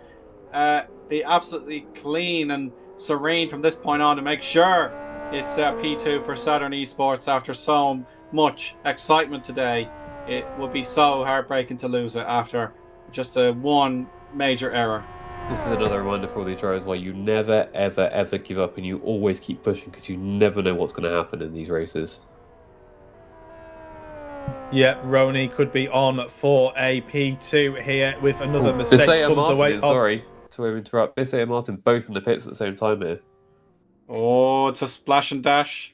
be absolutely clean and serene from this point on to make sure it's P2 for Saturn Esports after so much excitement today. It would be so heartbreaking to lose it after just one major error. This is another reminder for all these drivers why you never, ever, ever give up and you always keep pushing because you never know what's going to happen in these races. Yeah, Ronnie could be on for a P2 here with another mistake. Comes away. Sorry to interrupt. Bisset and Martin both in the pits at the same time here. Oh, it's a splash and dash.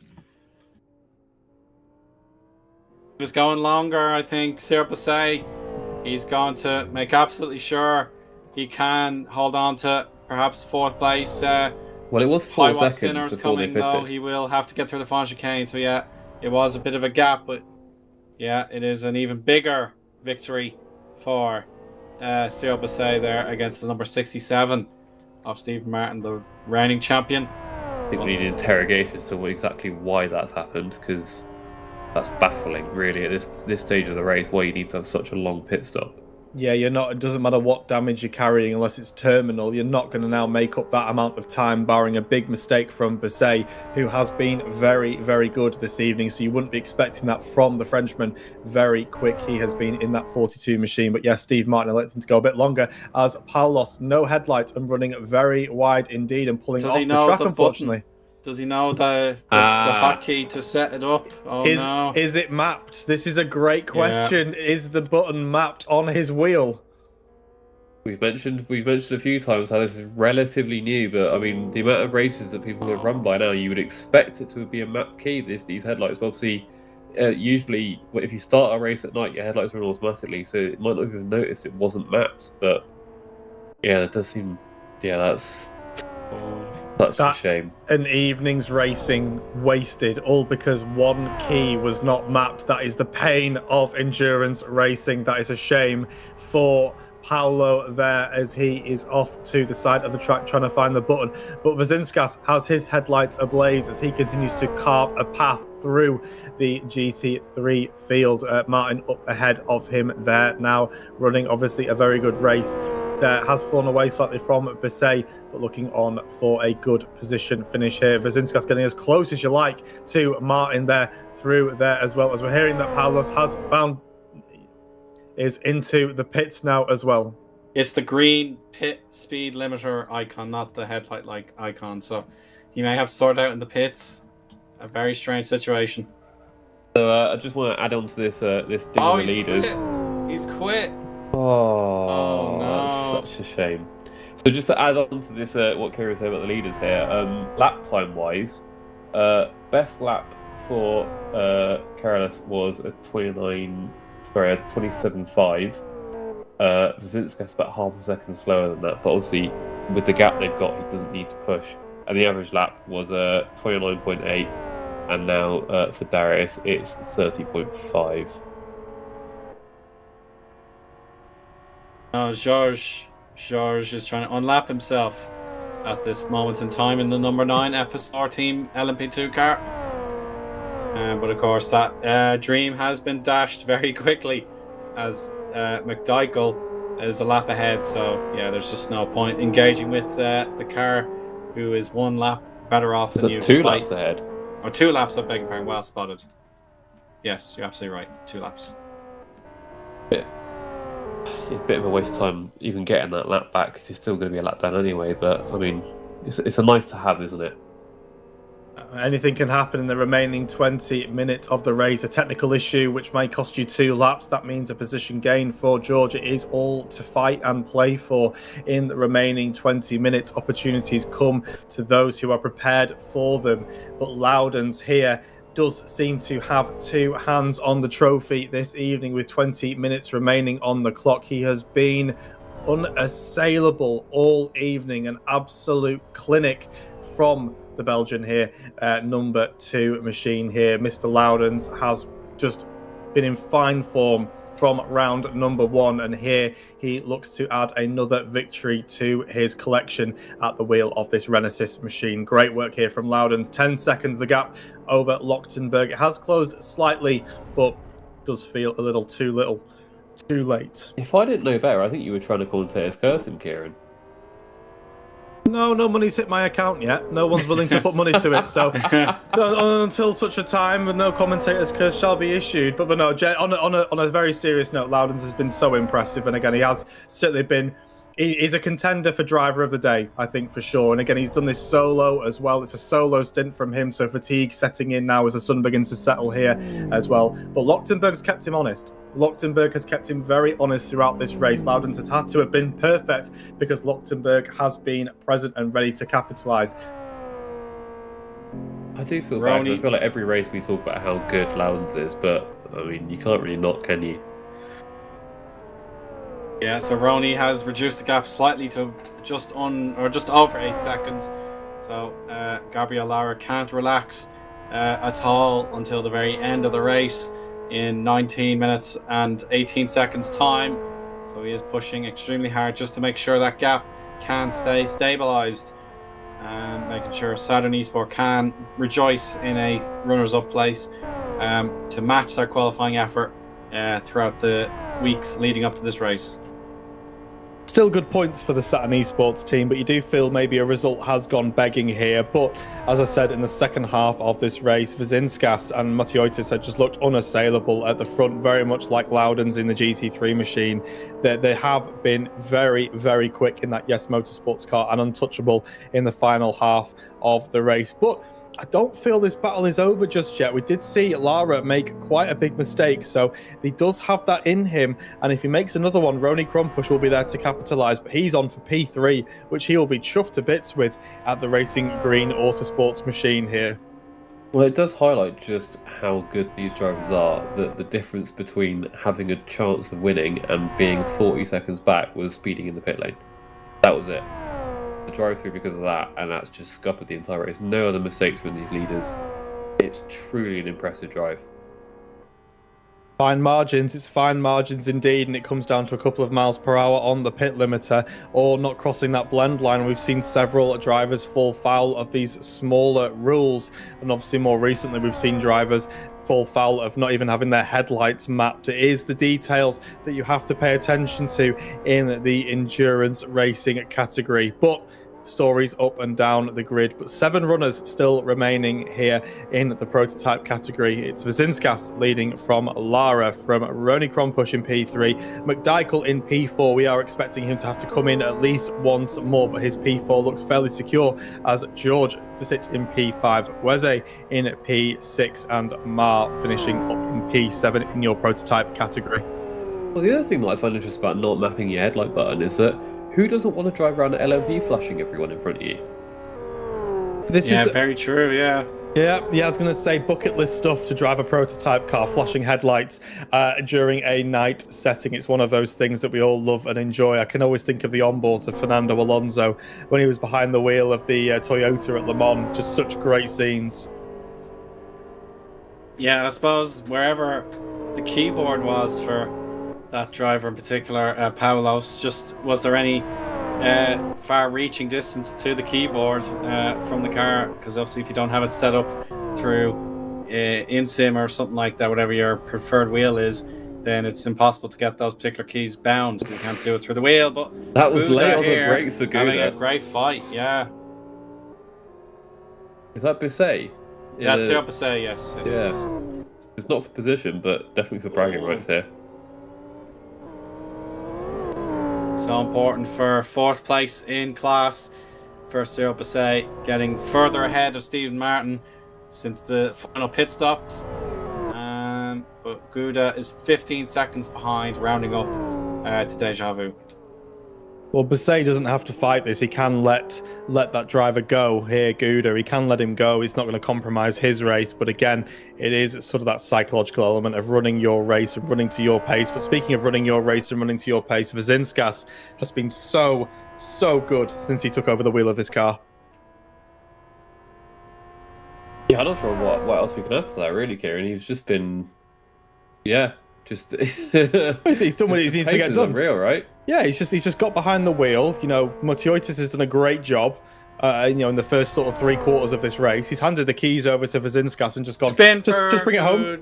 It's going longer, I think. Cyril Bisset, he's going to make absolutely sure he can hold on to perhaps 4th place. Well, it was 4 seconds Sinner's before coming, they pitted. though. He will have to get through the final chicane. So yeah, it was a bit of a gap, but yeah, it is an even bigger victory for Cyril Bisset there against the number 67 of Steve Martin, the reigning champion. I think we need an interrogation as to exactly why that's happened, because that's baffling, really, at this stage of the race, why you need to have such a long pit stop. Yeah, you're not. It doesn't matter what damage you're carrying unless it's terminal. You're not going to now make up that amount of time, barring a big mistake from Bisset, who has been very, very good this evening. So you wouldn't be expecting that from the Frenchman. Very quick, he has been in that 42 machine. But yes, Steve Martin electing to go a bit longer as Paulos, no headlights and running very wide indeed and pulling off the track, unfortunately. Does he know the hotkey to set it up? Oh, no. Is it mapped? This is a great question. Yeah. Is the button mapped on his wheel? We've mentioned a few times how this is relatively new, but I mean the amount of races that people have run by now, you would expect it to be a map key. These headlights, obviously, usually if you start a race at night, your headlights run automatically, so it might not even notice it wasn't mapped. But yeah, it does seem, yeah, that's Such That- a shame. An evening's racing wasted, all because one key was not mapped. That is the pain of endurance racing. That is a shame for Paolo there as he is off to the side of the track trying to find the button. But Wazinskas has his headlights ablaze as he continues to carve a path through the GT3 field. Martin up ahead of him there now, running obviously a very good race. There has fallen away slightly from Bisset, but looking on for a good position finish here. Wazinskas getting as close as you like to Martin there through there as well, as we're hearing that Paulos has found is into the pits now as well. It's the green pit speed limiter icon, not the headlight like icon. So he may have sorted out in the pits. A very strange situation. So I just want to add on to this this deal Oh, with the leaders. He's quit. Oh, no. that's such a shame. So just to add on to this, what Kieran said about the leaders here, lap time wise, best lap for Carolus was a 27.5. Wazinskas about half a second slower than that, but obviously with the gap they've got, he doesn't need to push. And the average lap was 29.8, and now for Darius it's 30.5. Georges is trying to unlap himself at this moment in time in the number 9 FSR team LMP2 car. But of course that dream has been dashed very quickly as McDykel is a lap ahead. So yeah, there's just no point engaging with the car who is one lap better off than you. 2 laps ahead. Or 2 laps, I beg your pardon. Well spotted. Yes, you're absolutely right. 2 laps. Yeah. It's a bit of a waste of time even getting that lap back because it's still going to be a lap down anyway. But I mean, it's a nice to have, isn't it? Anything can happen in the remaining 20 minutes of the race. A technical issue which may cost you 2 laps. That means a position gain for George. It is all to fight and play for in the remaining 20 minutes. Opportunities come to those who are prepared for them. But Loudon's here does seem to have 2 hands on the trophy this evening with 20 minutes remaining on the clock. He has been unassailable all evening, an absolute clinic from the Belgian here, number 2 machine here. Mr. Loudons has just been in fine form from round number 1, and here he looks to add another victory to his collection at the wheel of this Renesis machine. Great work here from Loudons. 10 seconds the gap over Lochtenberg. It has closed slightly, but does feel a little too late. If I didn't know better, I think you were trying to commentate as cursing, Kieran. No money's hit my account yet. No one's willing to put money to it. So until such a time, no commentator's curse shall be issued. But no, on a very serious note, Loudons has been so impressive, and again, he has certainly been. He's a contender for driver of the day, I think, for sure. And again, he's done this solo as well. It's a solo stint from him, so fatigue setting in now as the sun begins to settle here as well. But Lochtenberg's kept him honest. Lochtenberg has kept him very honest throughout this race. Loudons has had to have been perfect because Lochtenberg has been present and ready to capitalise. I do feel bad. I feel like every race we talk about how good Loudons is, but I mean, you can't really not, can you? Yeah, so Roney has reduced the gap slightly to just over 8 seconds. So Gabriel Lara can't relax at all until the very end of the race in 19 minutes and 18 seconds time. So he is pushing extremely hard just to make sure that gap can stay stabilized and making sure Saturn Esport can rejoice in a runners-up place to match their qualifying effort throughout the weeks leading up to this race. Still good points for the Saturn Esports team, but you do feel maybe a result has gone begging here. But as I said, in the second half of this race, Wazinskas and Matiotis had just looked unassailable at the front, very much like Loudons in the GT3 machine. They have been very, very quick in that Yes Motorsports car and untouchable in the final half of the race. But I don't feel this battle is over just yet. We did see Lara make quite a big mistake, so he does have that in him. And if he makes another one, Ronnie Krumpush will be there to capitalise. But he's on for P3, which he'll be chuffed to bits with at the Racing Green Autosports machine here. Well, it does highlight just how good these drivers are. The difference between having a chance of winning and being 40 seconds back was speeding in the pit lane. That was it. to drive through because of that, and that's just scuppered the entire race. No other mistakes from these leaders. It's truly an impressive drive. Fine margins, it's fine margins indeed, and it comes down to a couple of miles per hour on the pit limiter or not crossing that blend line. We've seen several drivers fall foul of these smaller rules, and obviously more recently we've seen drivers fall foul of not even having their headlights mapped. It is the details that you have to pay attention to in the endurance racing category. But stories up and down the grid, but 7 runners still remaining here in the prototype category. It's Vazinskas leading from Lara, from Roni Kronpush in P3, McDykel in P4. We are expecting him to have to come in at least once more, but his P4 looks fairly secure as George sits in P5, Weze in P6, and Mar finishing up in P7 in your prototype category. Well, the other thing that I find interesting about not mapping your headlight button is that who doesn't want to drive around an LMP flashing everyone in front of you? This Yeah, is very true, yeah. Yeah, I was going to say bucket list stuff to drive a prototype car, flashing headlights during a night setting. It's one of those things that we all love and enjoy. I can always think of the onboards of Fernando Alonso when he was behind the wheel of the Toyota at Le Mans. Just such great scenes. Yeah, I suppose wherever the keyboard was for that driver in particular, Paulos, just was there any far-reaching distance to the keyboard from the car? Because obviously if you don't have it set up through InSim or something like that, whatever your preferred wheel is, then it's impossible to get those particular keys bound. You can't do it through the wheel. But that was Gouda late on the here brakes for having a Gouda. great fight, yeah. Is that Bisset? That's the opposite, yes. It is. It's not for position, but definitely for bragging rights here. So important for 4th place in class for Cyril Bisset, getting further ahead of Stephen Martin since the final pit stops. But Gouda is 15 seconds behind, rounding up to Deja Vu. Well, Bisset doesn't have to fight this. He can let that driver go here, Gouda. He can let him go. He's not going to compromise his race. But again, it is sort of that psychological element of running your race and running to your pace. But speaking of running your race and running to your pace, Vazinskas has been so good since he took over the wheel of this car. Yeah, I'm not sure what else we can add to that, really, Kieran. He's just been, just He's done what he needs to get done. Real, right? Yeah, he's just got behind the wheel. You know, Matiotis has done a great job. In the first sort of 3 quarters of this race, he's handed the keys over to Vazinskas and just gone. Just bring it home.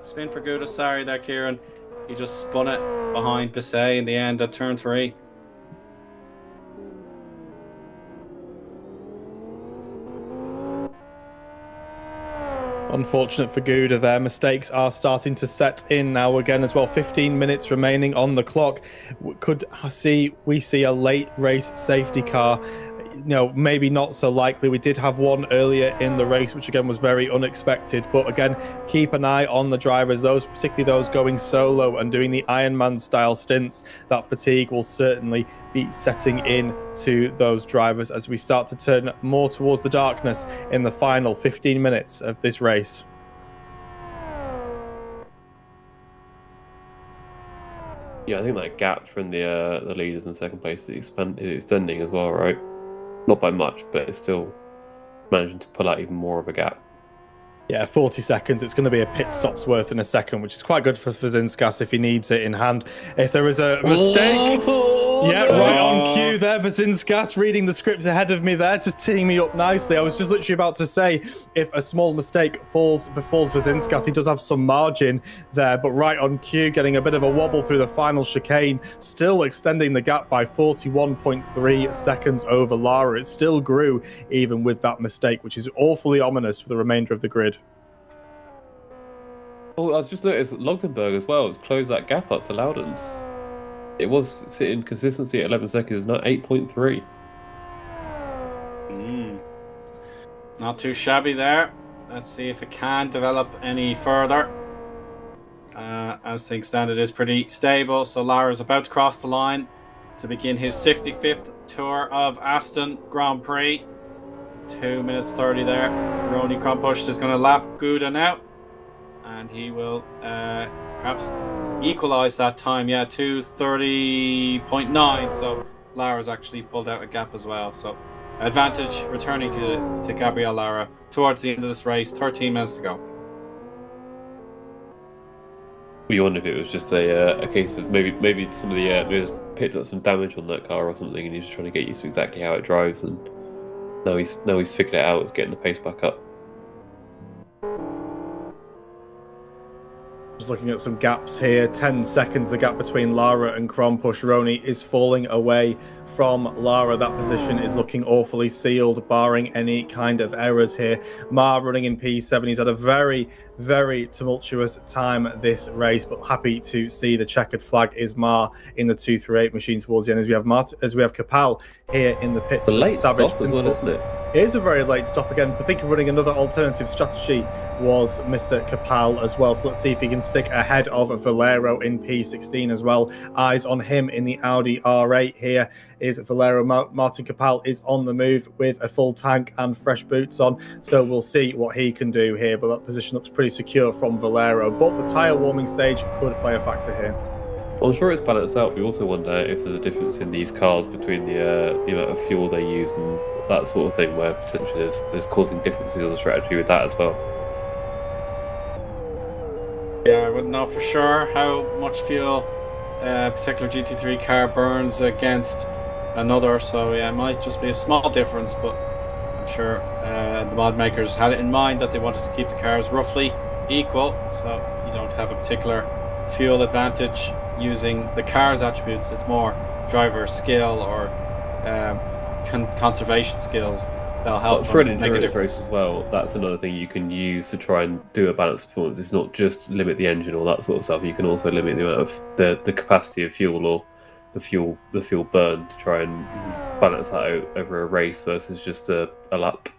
Spin for Gouda. Sorry there, Kieran. He just spun it behind Bisset in the end at turn 3. Unfortunate for Gouda there. Mistakes are starting to set in now again as well. 15 minutes remaining on the clock. We see a late race safety car. Maybe not so likely. We did have one earlier in the race, which again was very unexpected. But again, keep an eye on the drivers, particularly those going solo and doing the Ironman style stints. That fatigue will certainly be setting in to those drivers as we start to turn more towards the darkness in the final 15 minutes of this race. Yeah, I think that gap from the leaders in second place is extending as well, right? Not by much, but it's still managing to pull out even more of a gap. Yeah, 40 seconds. It's going to be a pit stop's worth in a second, which is quite good for Vazinskas if he needs it in hand. If there is a mistake... Right on cue there. Vazinskas reading the scripts ahead of me there, just teeing me up nicely. I was just literally about to say, if a small mistake befalls Vazinskas, he does have some margin there, but right on cue, getting a bit of a wobble through the final chicane, still extending the gap by 41.3 seconds over Lara. It still grew even with that mistake, which is awfully ominous for the remainder of the grid. Oh, I just noticed that Logdenberg as well has closed that gap up to Loudon's. It was sitting consistency at 11 seconds, now 8.3. Not too shabby there. Let's see if it can develop any further. As things stand, it is pretty stable. So Lara's about to cross the line to begin his 65th tour of Aston Grand Prix. 2 minutes 30 there. Roni Kronpush is going to lap Gouda now. And he will perhaps equalize that time. 2:30.9. So Lara's actually pulled out a gap as well. So advantage returning to Gabriel Lara towards the end of this race. 13 minutes to go. We wonder if it was just a case of maybe some of the there's picked up some damage on that car or something, and he's just trying to get used to exactly how it drives, and now he's figured it out. It's getting the pace back up. Just looking at some gaps here, 10 seconds the gap between Lara and Krompush. Roni is falling away from Lara. That position is looking awfully sealed, barring any kind of errors here. Ma running in P7. He's had a very, very tumultuous time this race, but happy to see the checkered flag is Ma in the 238 machine towards the end, as we have Capal here in the pits. The late Savage stop as well, isn't it? It is a very late stop again, but think of running another alternative strategy was Mr. Capal as well. So let's see if he can stick ahead of Valero in P16 as well. Eyes on him in the Audi R8 here is Valero. Martin Capal is on the move with a full tank and fresh boots on. So we'll see what he can do here, but that position looks pretty secure from Valero. But the tyre warming stage could play a factor here. Well, I'm sure it's balanced out. We also wonder if there's a difference in these cars between the amount of fuel they use and that sort of thing, where potentially there's causing differences on the strategy with that as well. Yeah, I wouldn't know for sure how much fuel a particular GT3 car burns against another, so yeah, it might just be a small difference, but I'm sure the mod makers had it in mind that they wanted to keep the cars roughly equal, so you don't have a particular fuel advantage using the car's attributes. It's more driver skill or conservation skills that'll help for an make a endurance difference race as well. That's another thing you can use to try and do a balanced performance. It's not just limit the engine or that sort of stuff. You can also limit the amount of the capacity of fuel or the fuel burn to try and balance that out over a race versus just a lap.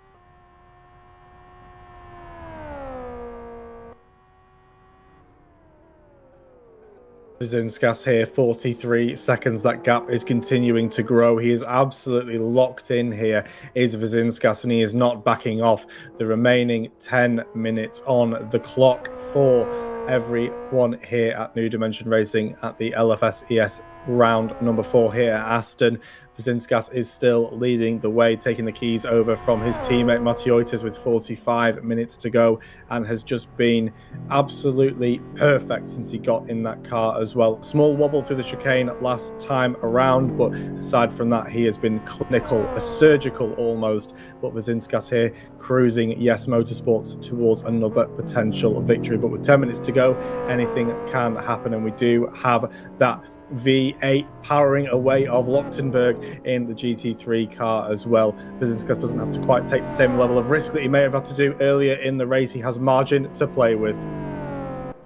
Zinskas here, 43 seconds. That gap is continuing to grow. He is absolutely locked in here, is Zinskas, and he is not backing off. The remaining 10 minutes on the clock for everyone here at New Dimension Racing at the LFS ES round number 4 here at Aston. Zinskas is still leading the way, taking the keys over from his teammate Matioitis with 45 minutes to go, and has just been absolutely perfect since he got in that car as well. Small wobble through the chicane last time around, but aside from that, he has been clinical, a surgical almost. But Zinskas here cruising Yes Motorsports towards another potential victory. But with 10 minutes to go, anything can happen, and we do have that V8 powering away of Lochtenberg in the GT3 car as well. Zinskas doesn't have to quite take the same level of risk that he may have had to do earlier in the race. He has margin to play with.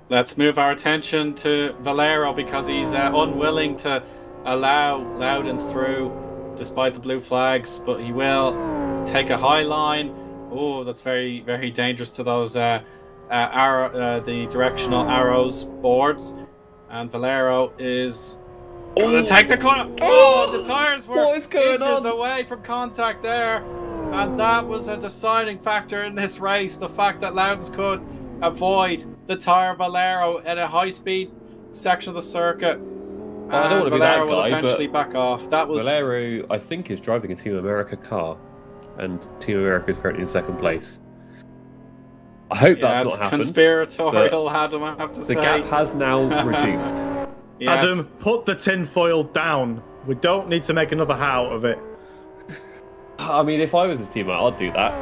Let's move our attention to Valero, because he's unwilling to allow Loudons through despite the blue flags, but he will take a high line. Oh, that's very, very dangerous to those the directional arrows boards. And Valero is going to take the corner. Oh, the tyres were inches away from contact there. And that was a deciding factor in this race. The fact that Loudons could avoid the tyre Valero at a high-speed section of the circuit. Well, I don't want to be that guy, eventually but back off. That was Valero, I think, is driving a Team America car, and Team America is currently in second place. I hope that's not happened. Conspiratorial, Adam, I have to say. The gap has now reduced. Yes. Adam, put the tinfoil down. We don't need to make another how of it. I mean, if I was his teammate, I'd do that.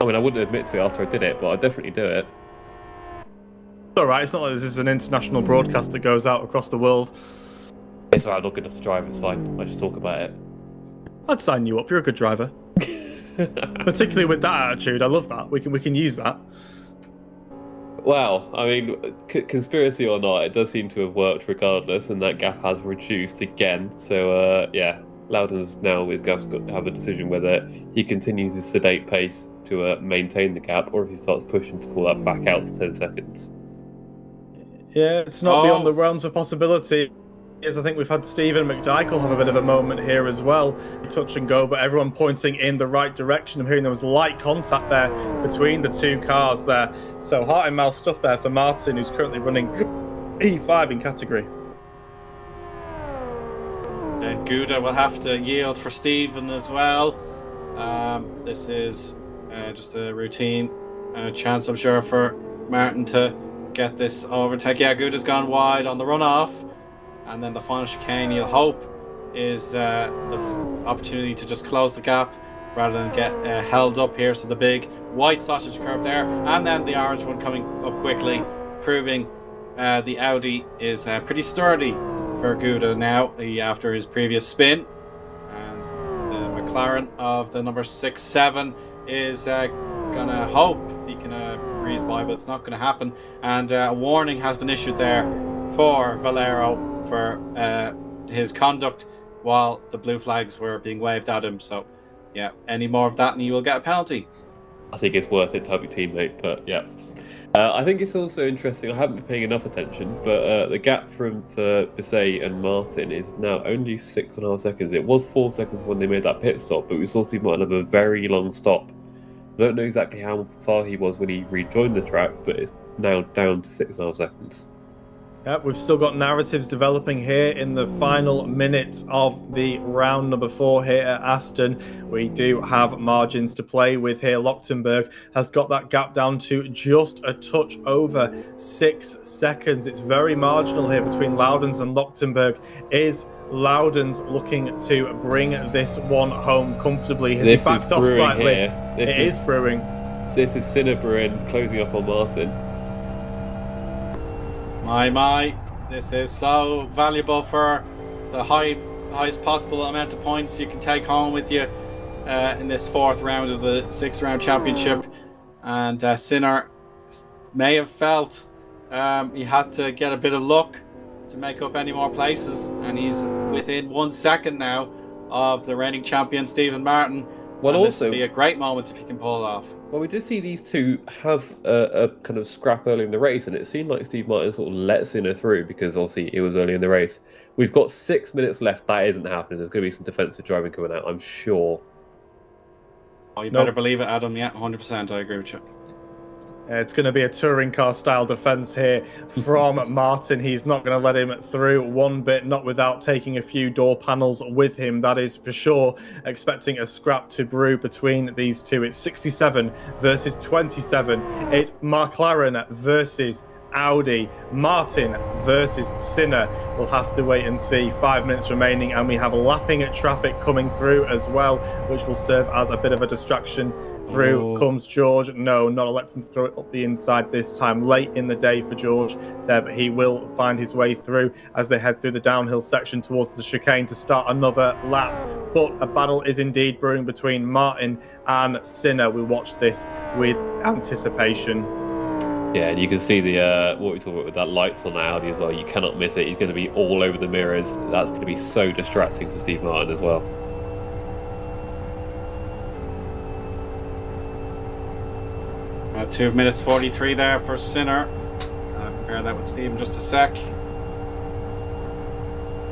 I mean, I wouldn't admit to it after I did it, but I'd definitely do it. It's alright, it's not like this is an international broadcast that goes out across the world. It's alright, I'm not good enough to drive, it's fine. I just talk about it. I'd sign you up, you're a good driver. Particularly with that attitude, I love that. We can use that. Well, I mean, conspiracy or not, it does seem to have worked regardless, and that gap has reduced again. So, yeah, Loudons now is going to have a decision whether he continues his sedate pace to maintain the gap, or if he starts pushing to pull that back out to 10 seconds. Yeah, it's not beyond the realms of possibility. Yes, I think we've had Stephen McDykel have a bit of a moment here as well. Touch and go, but everyone pointing in the right direction. I'm hearing there was light contact there between the two cars there. So heart and mouth stuff there for Martin, who's currently running E5 in category. Gouda will have to yield for Stephen as well. This is just a routine chance, I'm sure, for Martin to get this overtake. Yeah, Gouda's gone wide on the runoff, and then the final chicane, you'll hope, is the opportunity to just close the gap rather than get held up here. So the big white sausage curb there, and then the orange one coming up quickly, proving the Audi is pretty sturdy for Gouda now after his previous spin. And the McLaren of the number 6-7 is gonna hope he can breeze by, but it's not gonna happen. And a warning has been issued there for Valero for his conduct while the blue flags were being waved at him. So yeah, any more of that and you will get a penalty. I think it's worth it to help your teammate, but yeah. I think it's also interesting, I haven't been paying enough attention, but the gap for Bisset and Martin is now only 6.5 seconds. It was 4 seconds when they made that pit stop, but we saw Steve Martin have a very long stop. I don't know exactly how far he was when he rejoined the track, but it's now down to 6.5 seconds. Yeah, we've still got narratives developing here in the final minutes of the round number 4 here at Aston. We do have margins to play with here. Lochtenberg has got that gap down to just a touch over 6 seconds. It's very marginal here between Loudons and Lochtenberg. Is Loudons looking to bring this one home comfortably? Has he backed off slightly? It is brewing. This is Sinner brewing, closing up on Martin. My, this is so valuable for the highest possible amount of points you can take home with you in this 4th round of the 6-round championship. And Sinner may have felt he had to get a bit of luck to make up any more places, and he's within 1 second now of the reigning champion Stephen Martin. Well, and also, this would be a great moment if he can pull it off. Well, we did see these two have a kind of scrap early in the race, and it seemed like Steve Martin sort of let Sinner through because obviously it was early in the race. We've got 6 minutes left. That isn't happening. There's going to be some defensive driving coming out, I'm sure. Oh, you better believe it, Adam. Yeah, 100%. I agree with you. It's going to be a touring car style defense here from Martin. He's not going to let him through one bit, not without taking a few door panels with him. That is for sure. Expecting a scrap to brew between these two. It's 67 versus 27. It's McLaren versus Audi. Martin versus Sinner. We'll have to wait and see. 5 minutes remaining, and we have lapping traffic coming through as well, which will serve as a bit of a distraction. Through comes George. No, not electing to throw it up the inside this time. Late in the day for George there, but he will find his way through as they head through the downhill section towards the chicane to start another lap. But a battle is indeed brewing between Martin and Sinner. We watch this with anticipation. Yeah, and you can see the what we talk about with that lights on the Audi as well. You cannot miss it. He's going to be all over the mirrors. That's going to be so distracting for Steve Martin as well. About 2 minutes 43 there for Sinner. Compare that with Steve in just a sec.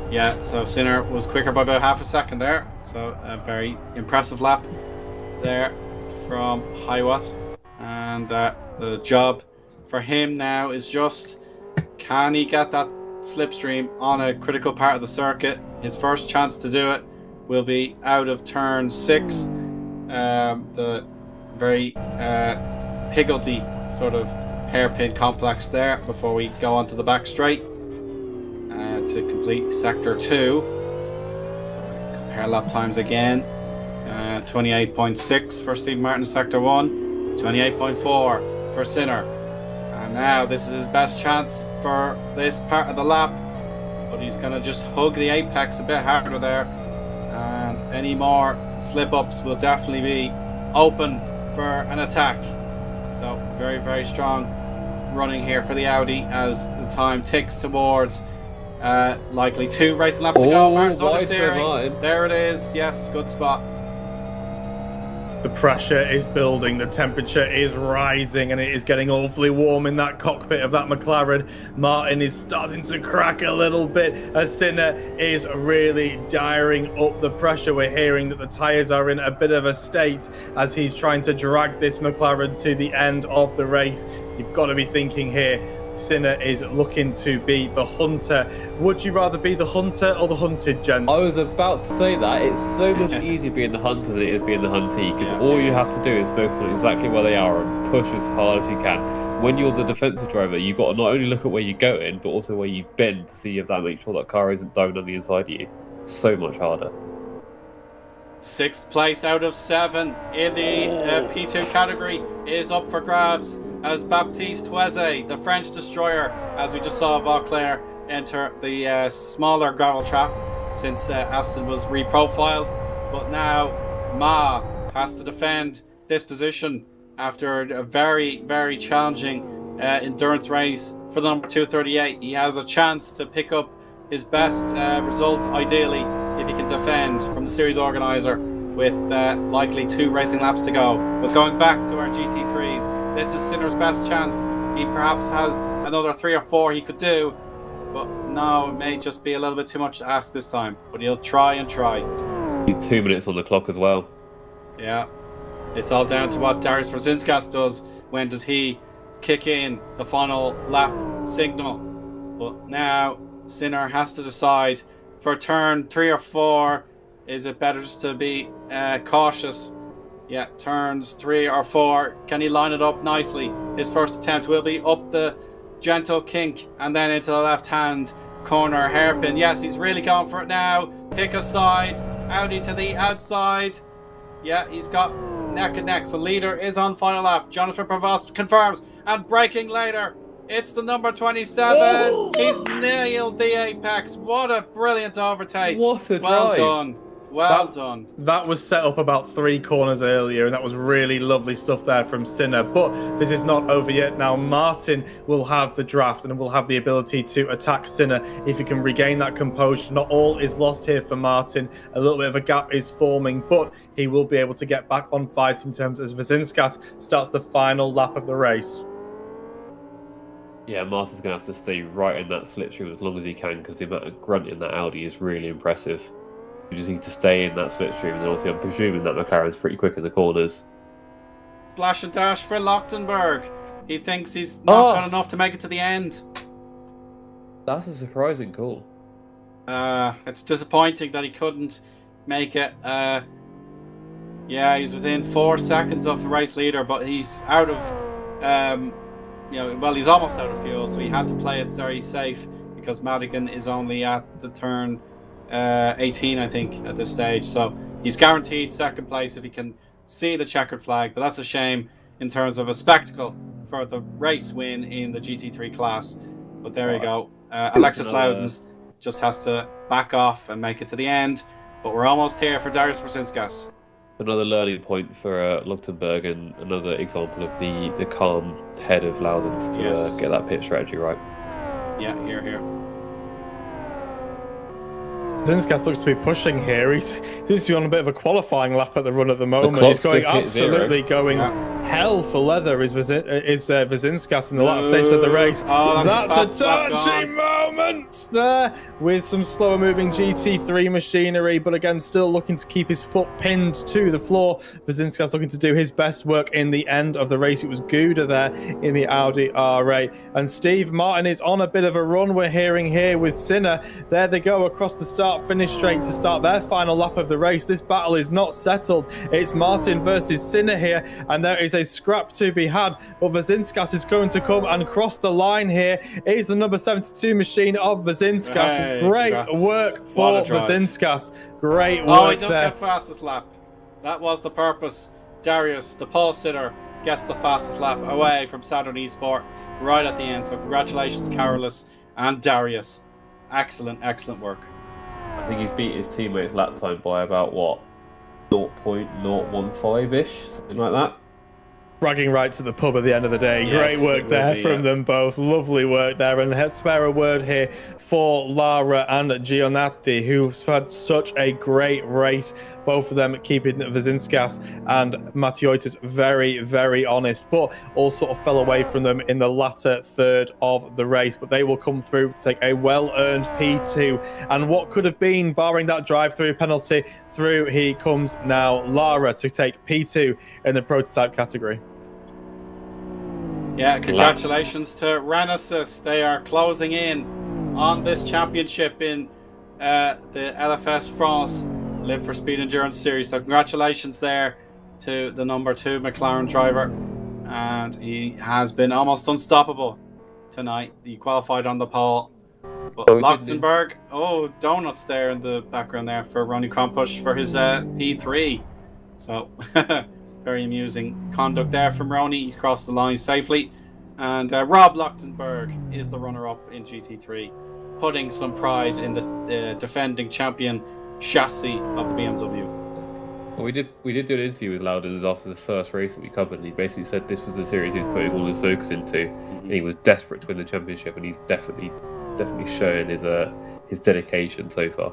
Yeah, so Sinner was quicker by about half a second there. So a very impressive lap there from Hiwas. And the job for him now is just, can he get that slipstream on a critical part of the circuit? His first chance to do it will be out of turn 6. The very higgledy sort of hairpin complex there before we go onto the back straight to complete sector 2. So compare lap times again. 28.6 for Steve Martin in sector 1, 28.4 for Sinner. And now this is his best chance for this part of the lap, but he's going to just hug the apex a bit harder there, and any more slip-ups will definitely be open for an attack. So very, very strong running here for the Audi as the time ticks towards likely 2 racing laps to go. Martin's understeering. There it is. Yes, good spot. The pressure is building, the temperature is rising, and it is getting awfully warm in that cockpit of that McLaren. Martin is starting to crack a little bit as Sinner is really dialing up the pressure. We're hearing that the tyres are in a bit of a state as he's trying to drag this McLaren to the end of the race. You've got to be thinking here, Sinner is looking to be the hunter. Would you rather be the hunter or the hunted, gents? I was about to say that. It's so much easier being the hunter than it is being the huntee, because all you have to do is focus on exactly where they are and push as hard as you can. When you're the defensive driver, you've got to not only look at where you're going, but also where you've been to see if that makes sure that car isn't diving on the inside of you. So much harder. 6th place out of 7 in the P2 category is up for grabs as Baptiste Hueze, the French destroyer, as we just saw Vauclair enter the smaller gravel trap since Aston was reprofiled. But now Ma has to defend this position after a very, very challenging endurance race for the number 238. He has a chance to pick up his best result, ideally, if he can defend from the series organizer with likely 2 racing laps to go. But going back to our GT3s, this is Sinner's best chance. He perhaps has another 3 or 4 he could do, but no, it may just be a little bit too much to ask this time. But he'll try and try. 2 minutes on the clock as well. Yeah, it's all down to what Darius Rosinskas does. When does he kick in the final lap signal? But now Sinner has to decide for turn 3 or 4. Is it better just to be cautious? Yeah, turns 3 or 4. Can he line it up nicely? His first attempt will be up the gentle kink and then into the left-hand corner hairpin. Yes, he's really going for it now. Pick a side. Audi to the outside. Yeah, he's got neck and neck. So leader is on final lap. Jonathan Provost confirms. And braking later. It's the number 27. Oh! He's nailed the apex. What a brilliant overtake. What a drive. Well done. Well done. That was set up about 3 corners earlier, and that was really lovely stuff there from Sinner. But this is not over yet. Now Martin will have the draft and will have the ability to attack Sinner if he can regain that composure. Not all is lost here for Martin. A little bit of a gap is forming, but he will be able to get back on fight in terms as Vazinskas starts the final lap of the race. Yeah, Martin's going to have to stay right in that slipstream as long as he can, because the amount of grunt in that Audi is really impressive. You just need to stay in that slipstream, and obviously I'm presuming that McLaren's pretty quick in the corners. Splash and dash for Lochtenberg. He thinks he's not got enough to make it to the end. That's a surprising call. It's disappointing that he couldn't make it. Yeah, he's within 4 seconds of the race leader, but he's out of... he's almost out of fuel, so he had to play it very safe because Madigan is only at the turn 18, I think, at this stage. So he's guaranteed 2nd place if he can see the checkered flag, but that's a shame in terms of a spectacle for the race win in the GT3 class. But there you go. Alexis Loudons just has to back off and make it to the end, but we're almost here for Darius Rosinskas. Another learning point for Luxembourg, and another example of the calm head of Loudons to get that pit strategy right. Yeah, here. Zinskas looks to be pushing here. He seems to be on a bit of a qualifying lap at the run at the moment. He's going absolutely going hell for leather. Is Vazinskas in the last stage of the race? Oh, that's a touchy moment there with some slower moving GT3 machinery, but again, still looking to keep his foot pinned to the floor. Vazinskas looking to do his best work in the end of the race. It was Gouda there in the Audi R8. And Steve Martin is on a bit of a run, we're hearing here with Sinner. There they go across the start-finish straight to start their final lap of the race. This battle is not settled. It's Martin versus Sinner here, and there is a scrap to be had, but Vazinskas is going to come and cross the line here. It is the number 72 machine of Vazinskas. Hey, great work for Vazinskas. Great work. Oh, he does get fastest lap. That was the purpose. Darius, the pole sitter, gets the fastest lap away from Saturn Esport right at the end. So congratulations, Carolus and Darius. Excellent work. I think he's beat his teammate's lap time by about, 0.015-ish, something like that. Bragging rights at the pub at the end of the day. Yes, great work there from them both. Lovely work there. And let's spare a word here for Lara and Gionatti, who've had such a great race. Both of them keeping Vazinskas and Matiotis very, very honest, but all sort of fell away from them in the latter third of the race. But they will come through to take a well-earned P2. And what could have been, barring that drive-through penalty, through he comes now. Lara to take P2 in the prototype category. Yeah, congratulations to Renesis. They are closing in on this championship in the LFS France Live for Speed Endurance Series. So congratulations there to the number 2 McLaren driver. And he has been almost unstoppable tonight. He qualified on the pole. But Lochtenberg, donuts there in the background there for Ronnie Krompusch for his P3. So very amusing conduct there from Ronnie. He crossed the line safely. And Rob Lochtenberg is the runner-up in GT3, putting some pride in the defending champion chassis of the BMW. Well, we did do an interview with Loudon after the first race that we covered, and he basically said this was the series he was putting all his focus into, and he was desperate to win the championship, and he's definitely shown his dedication so far.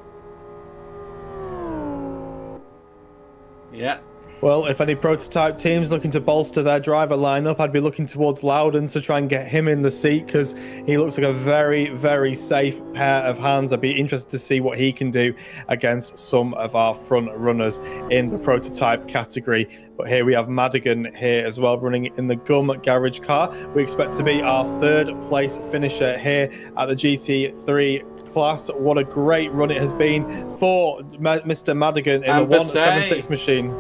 Yeah. Well, if any prototype teams looking to bolster their driver lineup, I'd be looking towards Loudon to try and get him in the seat, because he looks like a very, very safe pair of hands. I'd be interested to see what he can do against some of our front runners in the prototype category. But here we have Madigan here as well, running in the GUM garage car. We expect to be our 3rd place finisher here at the GT3 class. What a great run it has been for Mr. Madigan in and the 176 machine.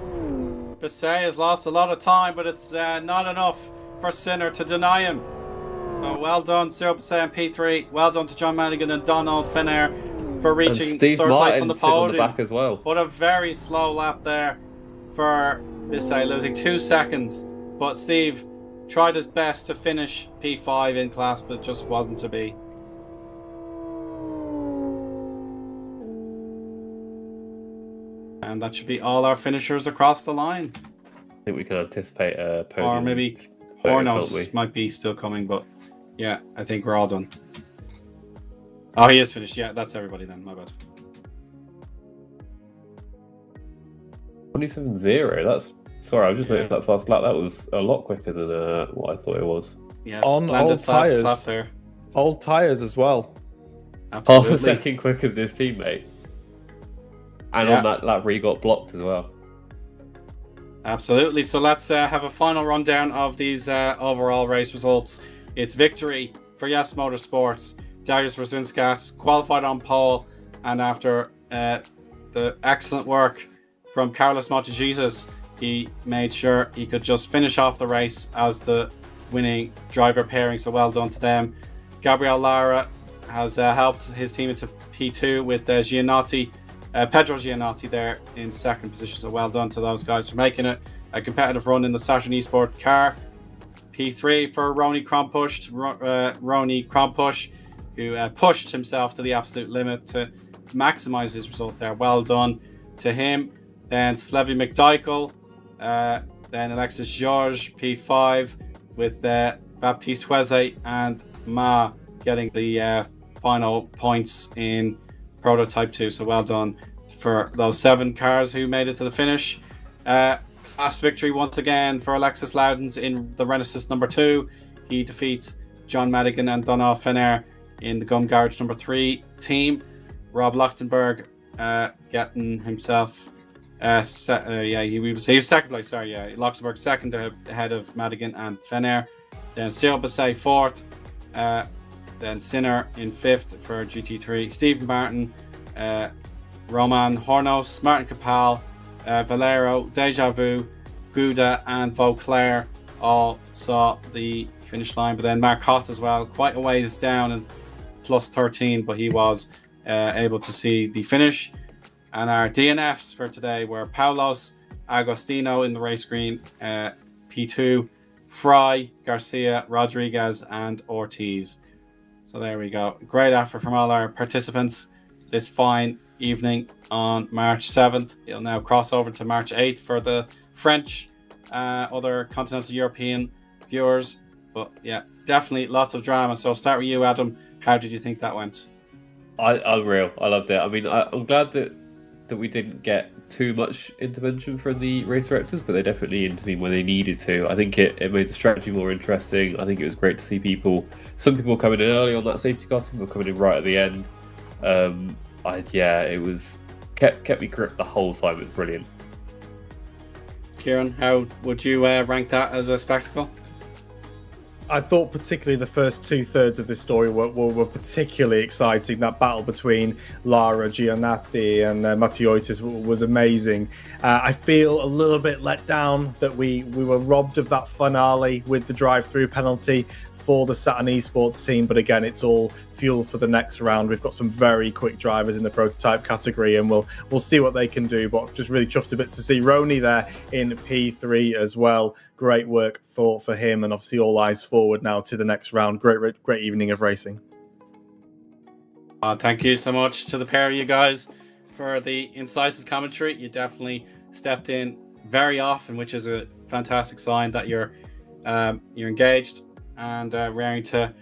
Bisset has lost a lot of time, but it's not enough for Sinner to deny him. So well done, Cyril Bisset and P3. Well done to John Madigan and Donald Finnair for reaching 3rd place on the podium. On the back as well. But a very slow lap there for Bisset, losing 2 seconds. But Steve tried his best to finish P5 in class, but it just wasn't to be. And that should be all our finishers across the line. I think we can anticipate a podium. Or maybe Hornos might be still coming, but yeah, I think we're all done. Oh, he is finished. Yeah, that's everybody then. My bad. 27.0. That's sorry. I was just looking at that fast lap. That was a lot quicker than what I thought it was. Yeah, on old tires. There. Old tires as well. Absolutely. Half a second quicker than his teammate. And on that lap where he got blocked as well. Absolutely. So let's have a final rundown of these overall race results. It's victory for Yes Motorsports. Darius Rosinskas qualified on pole, and after the excellent work from Carlos Montegitas, he made sure he could just finish off the race as the winning driver pairing. So well done to them. Gabriel Lara has helped his team into P2 with Pedro Giannotti there in 2nd position. So well done to those guys for making it a competitive run in the Saturn Esport car. P3 for Ronnie Krompusch, who pushed himself to the absolute limit to maximize his result there. Well done to him. Then Slevy McDykel, then Alexis Georges, P5, with Baptiste Hueze and Ma getting the final points in Prototype 2. So well done for those 7 cars who made it to the finish. Class victory once again for Alexis Loudons in the Renesis number 2. He defeats John Madigan and Donald Finnair in the GUM Garage number 3 team. Rob Lochtenberg getting himself he was 2nd place. Lochtenberg 2nd ahead of Madigan and Finnair. Then Cyril Bisset 4th. Then Sinner in 5th for GT3. Stephen Martin, Roman Hornos, Martin Capal, Valero, Deja Vu, Gouda, and Vauclair all saw the finish line. But then Mark Hott as well, quite a ways down and plus 13, but he was able to see the finish. And our DNFs for today were Paulos Agostino in the race green, P2, Fry, Garcia, Rodriguez, and Ortiz. So there we go. Great effort from all our participants this fine evening on March 7th. It'll now cross over to March 8th for the French, other continental European viewers. But yeah, definitely lots of drama. So I'll start with you, Adam. How did you think that went? Unreal. I loved it. I mean, I'm glad that we didn't get too much intervention from the race directors, but they definitely intervened when they needed to. I think it made the strategy more interesting. I think it was great to see some people coming in early on that safety car, some people coming in right at the end. It was kept me gripped the whole time. It was brilliant. Kieran, how would you rank that as a spectacle? I thought particularly the first 2/3 of this story were particularly exciting. That battle between Lara, Giannatti, and Matiotis was amazing. I feel a little bit let down that we were robbed of that finale with the drive-through penalty for the Saturn Esports team, but again, it's all fuel for the next round. We've got some very quick drivers in the prototype category, and we'll see what they can do. But just really chuffed a bit to see Roni there in P3 as well. Great work for him, and obviously all eyes forward now to the next round. Great evening of racing. Thank you so much to the pair of you guys for the incisive commentary. You definitely stepped in very often, which is a fantastic sign that you're engaged and raring to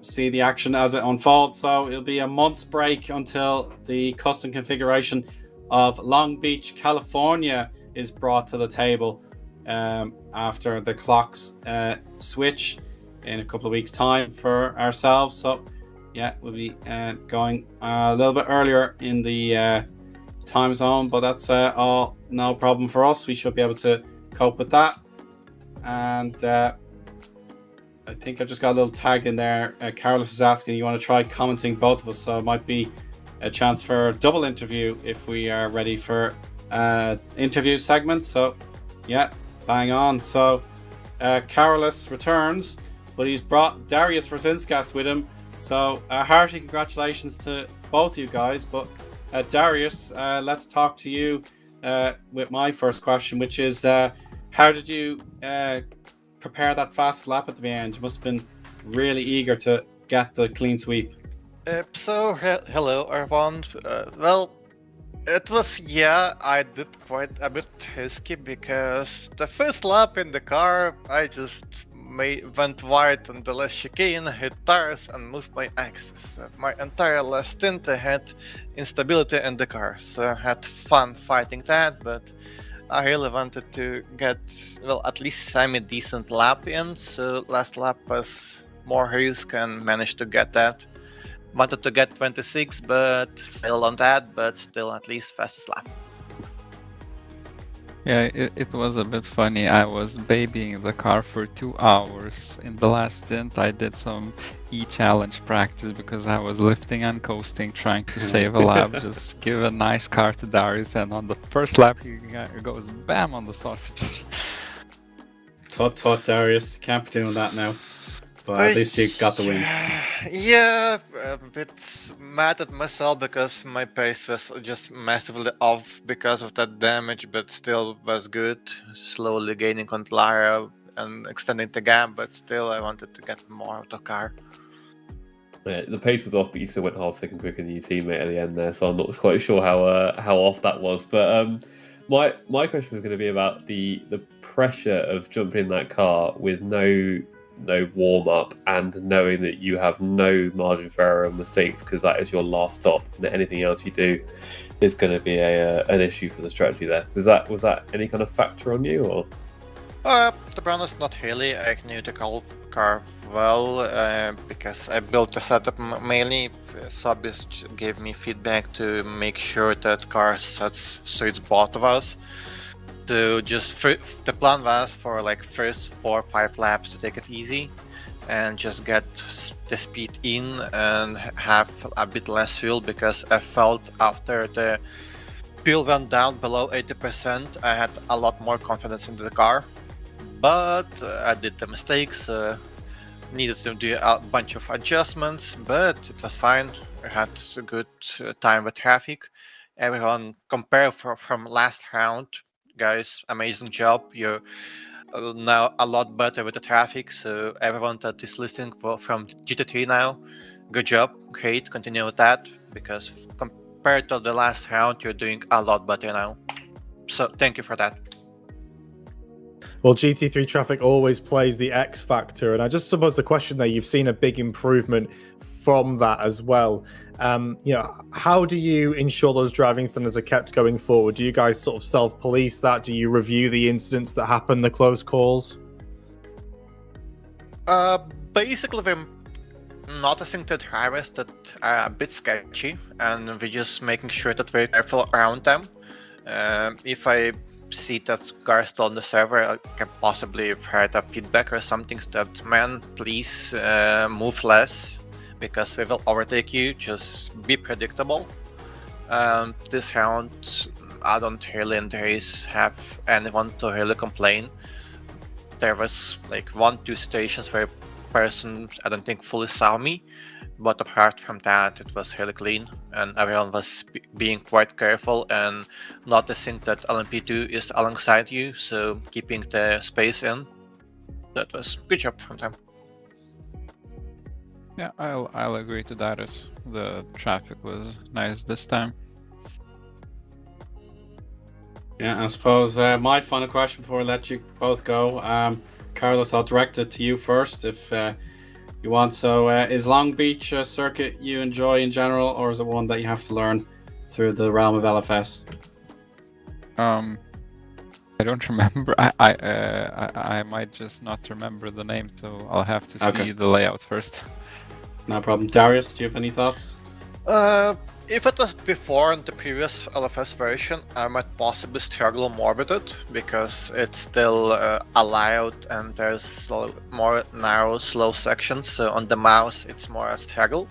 see the action as it unfolds. So it'll be a month's break until the custom configuration of Long Beach, California is brought to the table after the clocks switch in a couple of weeks' time for ourselves. So yeah, we'll be going a little bit earlier in the time zone, but that's all no problem for us. We should be able to cope with that. And I think I just got a little tag in there. Carlos is asking, you want to try commenting both of us? So it might be a chance for a double interview if we are ready for interview segments. So yeah, bang on. So Carlos returns, but he's brought Darius Verzinskas with him. So hearty congratulations to both you guys. But Darius, let's talk to you with my first question, which is how did you prepare that fast lap at the end? You must have been really eager to get the clean sweep. Hello everyone. Well, it was, I did quite a bit risky because the first lap in the car, I just went wide on the last chicane, hit tires and moved my axis. My entire last stint I had instability in the car, so I had fun fighting that, but I really wanted to get, well, at least semi-decent lap in, so last lap was more risk and managed to get that. Wanted to get 26, but failed on that, but still at least fastest lap. Yeah, it was a bit funny. I was babying the car for 2 hours. In the last stint, I did some e-challenge practice because I was lifting and coasting, trying to save a lap. Just give a nice car to Darius, and on the first lap, he goes bam on the sausages. Tut, Darius. Can't be doing that now. But at least you got the win. Yeah, a bit mad at myself because my pace was just massively off because of that damage, but still was good. Slowly gaining on Lara and extending the gap, but still I wanted to get more out of the car. Yeah, the pace was off, but you still went half second quicker than your teammate at the end there, so I'm not quite sure how off that was. But my question was going to be about the pressure of jumping in that car with no warm up and knowing that you have no margin for error and mistakes because that is your last stop, and anything else you do is going to be an issue for the strategy there. Was that any kind of factor on you, or? To be honest, not really. I knew the car well because I built the setup mainly. Subis gave me feedback to make sure that car suits both of us. So just the plan was for like first 4 or 5 laps to take it easy and just get the speed in and have a bit less fuel, because I felt after the fuel went down below 80% I had a lot more confidence in the car. But I did the mistakes, needed to do a bunch of adjustments, but it was fine. I had a good time with traffic. Everyone compared from last round. Guys, amazing job. You're now a lot better with the traffic, so everyone that is listening from GT3 now, good job, great, continue with that, because compared to the last round, you're doing a lot better now. So thank you for that. Well, GT3 traffic always plays the X factor, and I just suppose the question there, you've seen a big improvement from that as well. How do you ensure those driving standards are kept going forward? Do you guys sort of self-police that? Do you review the incidents that happen, the close calls? Basically, we're noticing the drivers that are a bit sketchy, and we're just making sure that we're careful around them. If I see that car still on the server, I can possibly have heard a feedback or something that, man, please move less because we will overtake you. Just be predictable. This round, I don't really in the race have anyone to really complain. There was like 1-2 stations where a person I don't think fully saw me, but apart from that it was really clean and everyone was being quite careful and noticing that LMP2 is alongside you, so keeping the space in. That was good job from them. Yeah, I'll agree to that. As the traffic was nice this time. Yeah, I suppose my final question before I let you both go. Carlos, I'll direct it to you first if you want. So is Long Beach a circuit you enjoy in general, or is it one that you have to learn through the realm of LFS? I don't remember. I might just not remember the name, so I'll have to see the layout first. No problem. Darius, do you have any thoughts? If it was before the previous LFS version, I might possibly struggle more with it because it's still allowed and there's more narrow, slow sections. So on the mouse, it's more a struggle.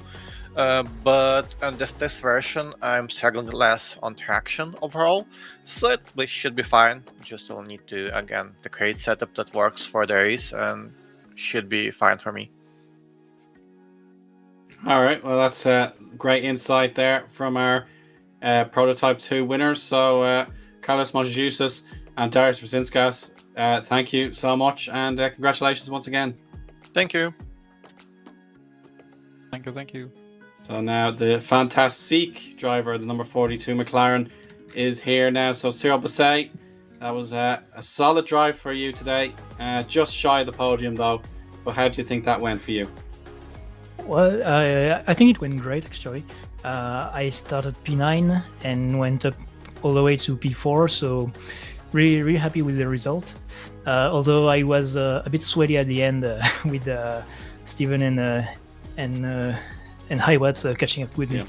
But on this version, I'm struggling less on traction overall, so it should be fine. Just will need to again the crate setup that works for the race and should be fine for me. All right, well, that's great insight there from our Prototype 2 winners. So, Carlos Montejusis and Darius Rosinskas, thank you so much, and congratulations once again. Thank you. Thank you. So now the fantastique driver, the number 42 McLaren, is here now. So, Cyril Basset, that was a solid drive for you today. Just shy of the podium, though. But how do you think that went for you? Well, I think it went great, actually. I started P9 and went up all the way to P4, so really happy with the result. Although I was a bit sweaty at the end with Xibin and Highwatts catching up with me.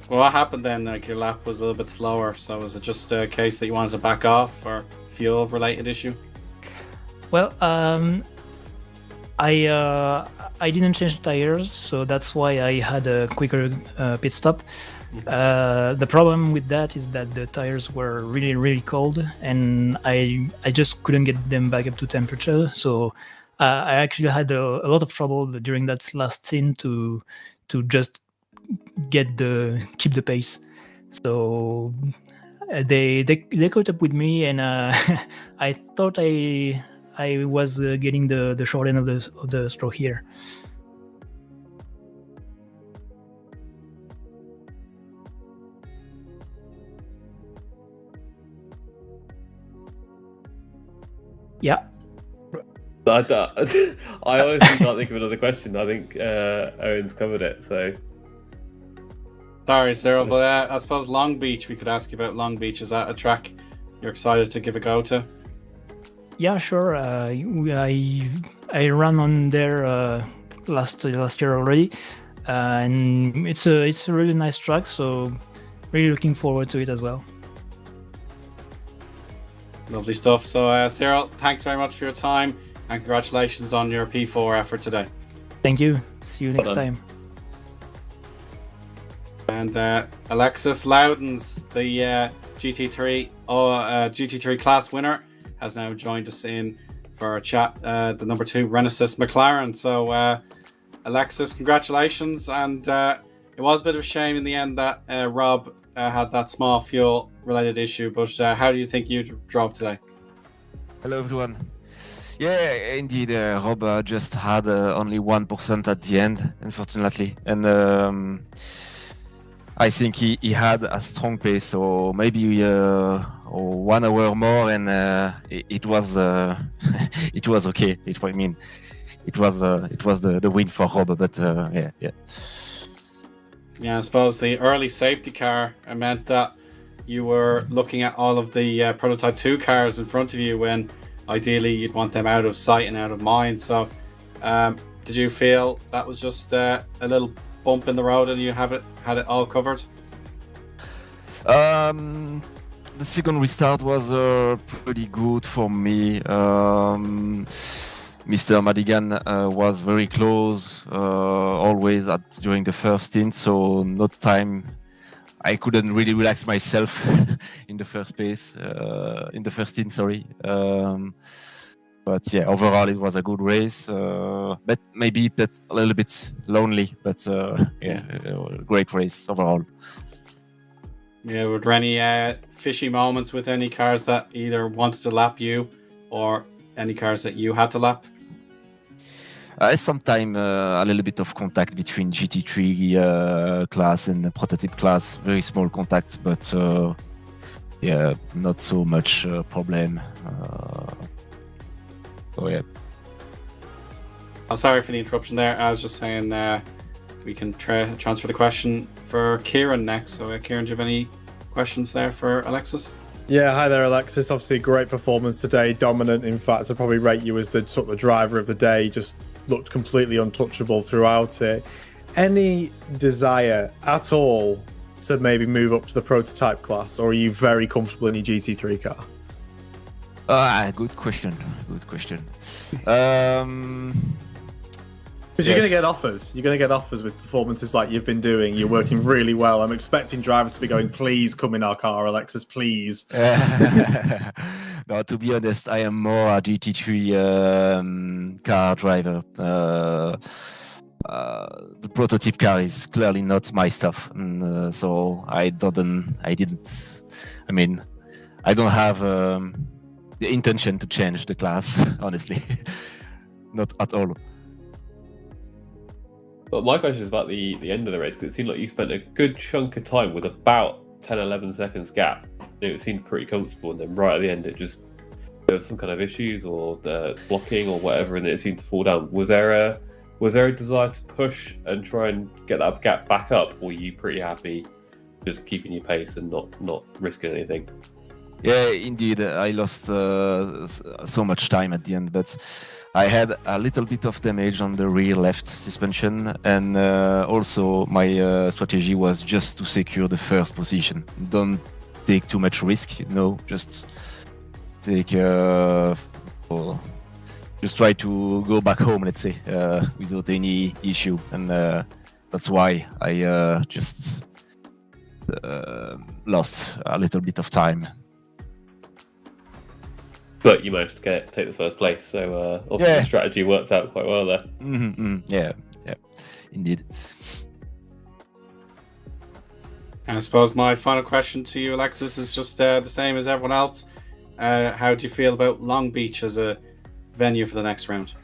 Well, what happened then? Like your lap was a little bit slower, so was it just a case that you wanted to back off or fuel-related issue? Well, I didn't change tires, so that's why I had a quicker pit stop. The problem with that is that the tires were really cold, and I just couldn't get them back up to temperature. So I actually had a lot of trouble during that last scene to just keep the pace. So they caught up with me, and I thought I was getting the short end of the straw here. Yeah. I honestly can't think of another question. I think Eoin's covered it. So. Sorry, Cyril, but I suppose Long Beach. We could ask you about Long Beach. Is that a track you're excited to give a go to? Yeah, sure. I ran on there last year already, and it's a really nice track. So really looking forward to it as well. Lovely stuff. So, Cyril, thanks very much for your time, and congratulations on your P4 effort today. Thank you. See you next time. And Alexis Loudons, the GT3 class winner, has now joined us in for a chat. The number 2 Renesis McLaren. So, Alexis, congratulations. And it was a bit of a shame in the end that Rob had that small fuel-related issue. But how do you think you drove today? Hello, everyone. Yeah, indeed, Rob just had only 1% at the end, unfortunately. And I think he had a strong pace, so maybe 1 hour more, and it was it was okay. It was the win for Rob, but yeah. Yeah, I suppose the early safety car meant that you were looking at all of the Prototype 2 cars in front of you when ideally you'd want them out of sight and out of mind. So did you feel that was just a little bump in the road and you had it all covered? the second restart was pretty good for me. Mr. Madigan was very close, always during the first stint, so no time. I couldn't really relax myself in the first stint. Sorry. But yeah, overall it was a good race. But maybe a little bit lonely. But yeah, great race overall. Yeah, were there any fishy moments with any cars that either wanted to lap you or any cars that you had to lap? Sometimes a little bit of contact between GT3 class and the prototype class. Very small contact, but yeah, not so much problem. So yeah. I'm sorry for the interruption there. I was just saying we can transfer the question for Kieran next. So Kieran, do you have any questions there for Alexis? Yeah, hi there, Alexis. Obviously, great performance today. Dominant, in fact. I'd probably rate you as the sort of driver of the day. Just looked completely untouchable throughout it. Any desire at all to maybe move up to the prototype class, or are you very comfortable in your GT3 car? Good question. Because you're going to get offers. You're going to get offers with performances like you've been doing. You're working really well. I'm expecting drivers to be going, please come in our car, Alexis, please. No, to be honest, I am more a GT3 car driver. The prototype car is clearly not my stuff. So I don't have the intention to change the class, honestly. Not at all. But my question is about the end of the race, because it seemed like you spent a good chunk of time with about 10-11 seconds gap. It seemed pretty comfortable, and then right at the end, there was some kind of issues or blocking or whatever, and it seemed to fall down. Was there a desire to push and try and get that gap back up, or were you pretty happy just keeping your pace and not risking anything? Yeah, indeed, I lost so much time at the end, but I had a little bit of damage on the rear left suspension, and also my strategy was just to secure the first position. Don't take too much risk, just take just try to go back home, let's say, without any issue, and that's why I just lost a little bit of time. But you managed to take the first place, so obviously the strategy worked out quite well there. Yeah, indeed. And I suppose my final question to you, Alexis, is just the same as everyone else. How do you feel about Long Beach as a venue for the next round?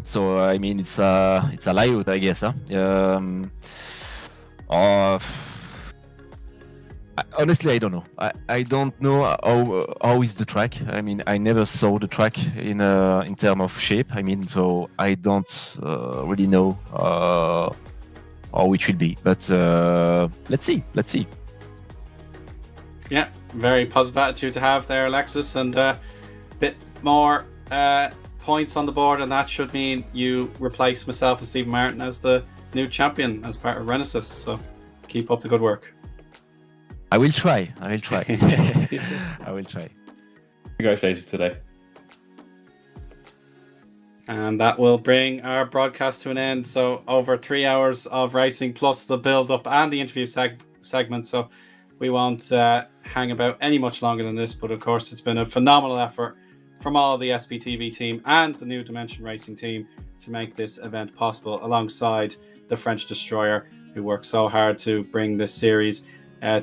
So I mean it's a layout, I guess, huh? Honestly, I don't know. I don't know how is the track. I mean, I never saw the track in terms of shape. I mean, so I don't really know how it will be. But let's see. Yeah, very positive attitude to have there, Alexis, and a bit more points on the board, and that should mean you replace myself and Stephen Martin as the new champion as part of Renaissance. So keep up the good work. I will try. I will try. Congratulations today. And that will bring our broadcast to an end. So over 3 hours of racing, plus the build-up and the interview segment. So we won't hang about any much longer than this. But of course, it's been a phenomenal effort from all the SBTV team and the New Dimension Racing team to make this event possible, alongside the French Destroyer, who worked so hard to bring this series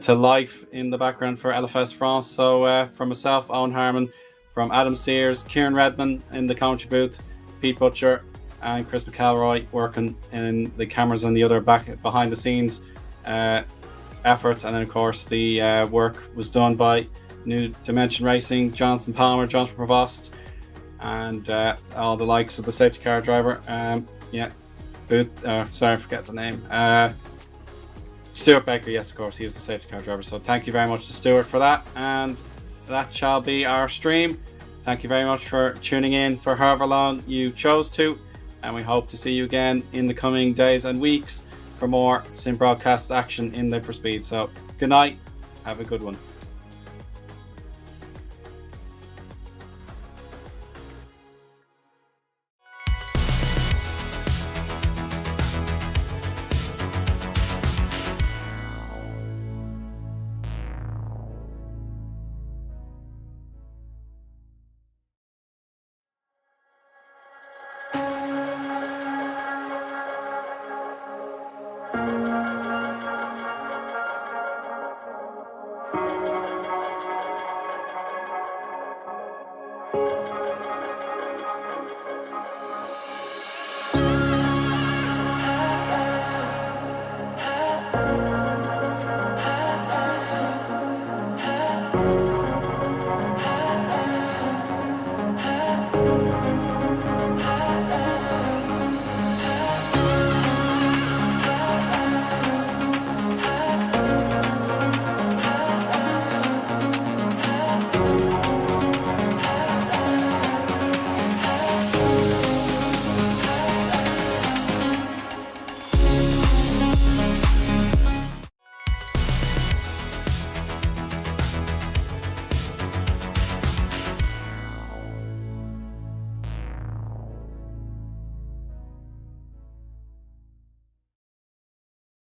to life in the background for LFS France. So from myself, Eoin Harmon, from Adam Sears, Kieran Redman in the commentary booth, Pete Butcher and Chris McElroy working in the cameras and the other behind the scenes efforts, and then of course the work was done by New Dimension Racing, Jonathan Palmer, Jonathan Provost, and all the likes of the safety car driver. Sorry, I forget the name. Stuart Baker, yes, of course, he was the safety car driver. So thank you very much to Stuart for that, and that shall be our stream. Thank you very much for tuning in for however long you chose to, and we hope to see you again in the coming days and weeks for more sim broadcast action in Live for Speed. So good Good night. Have a good one.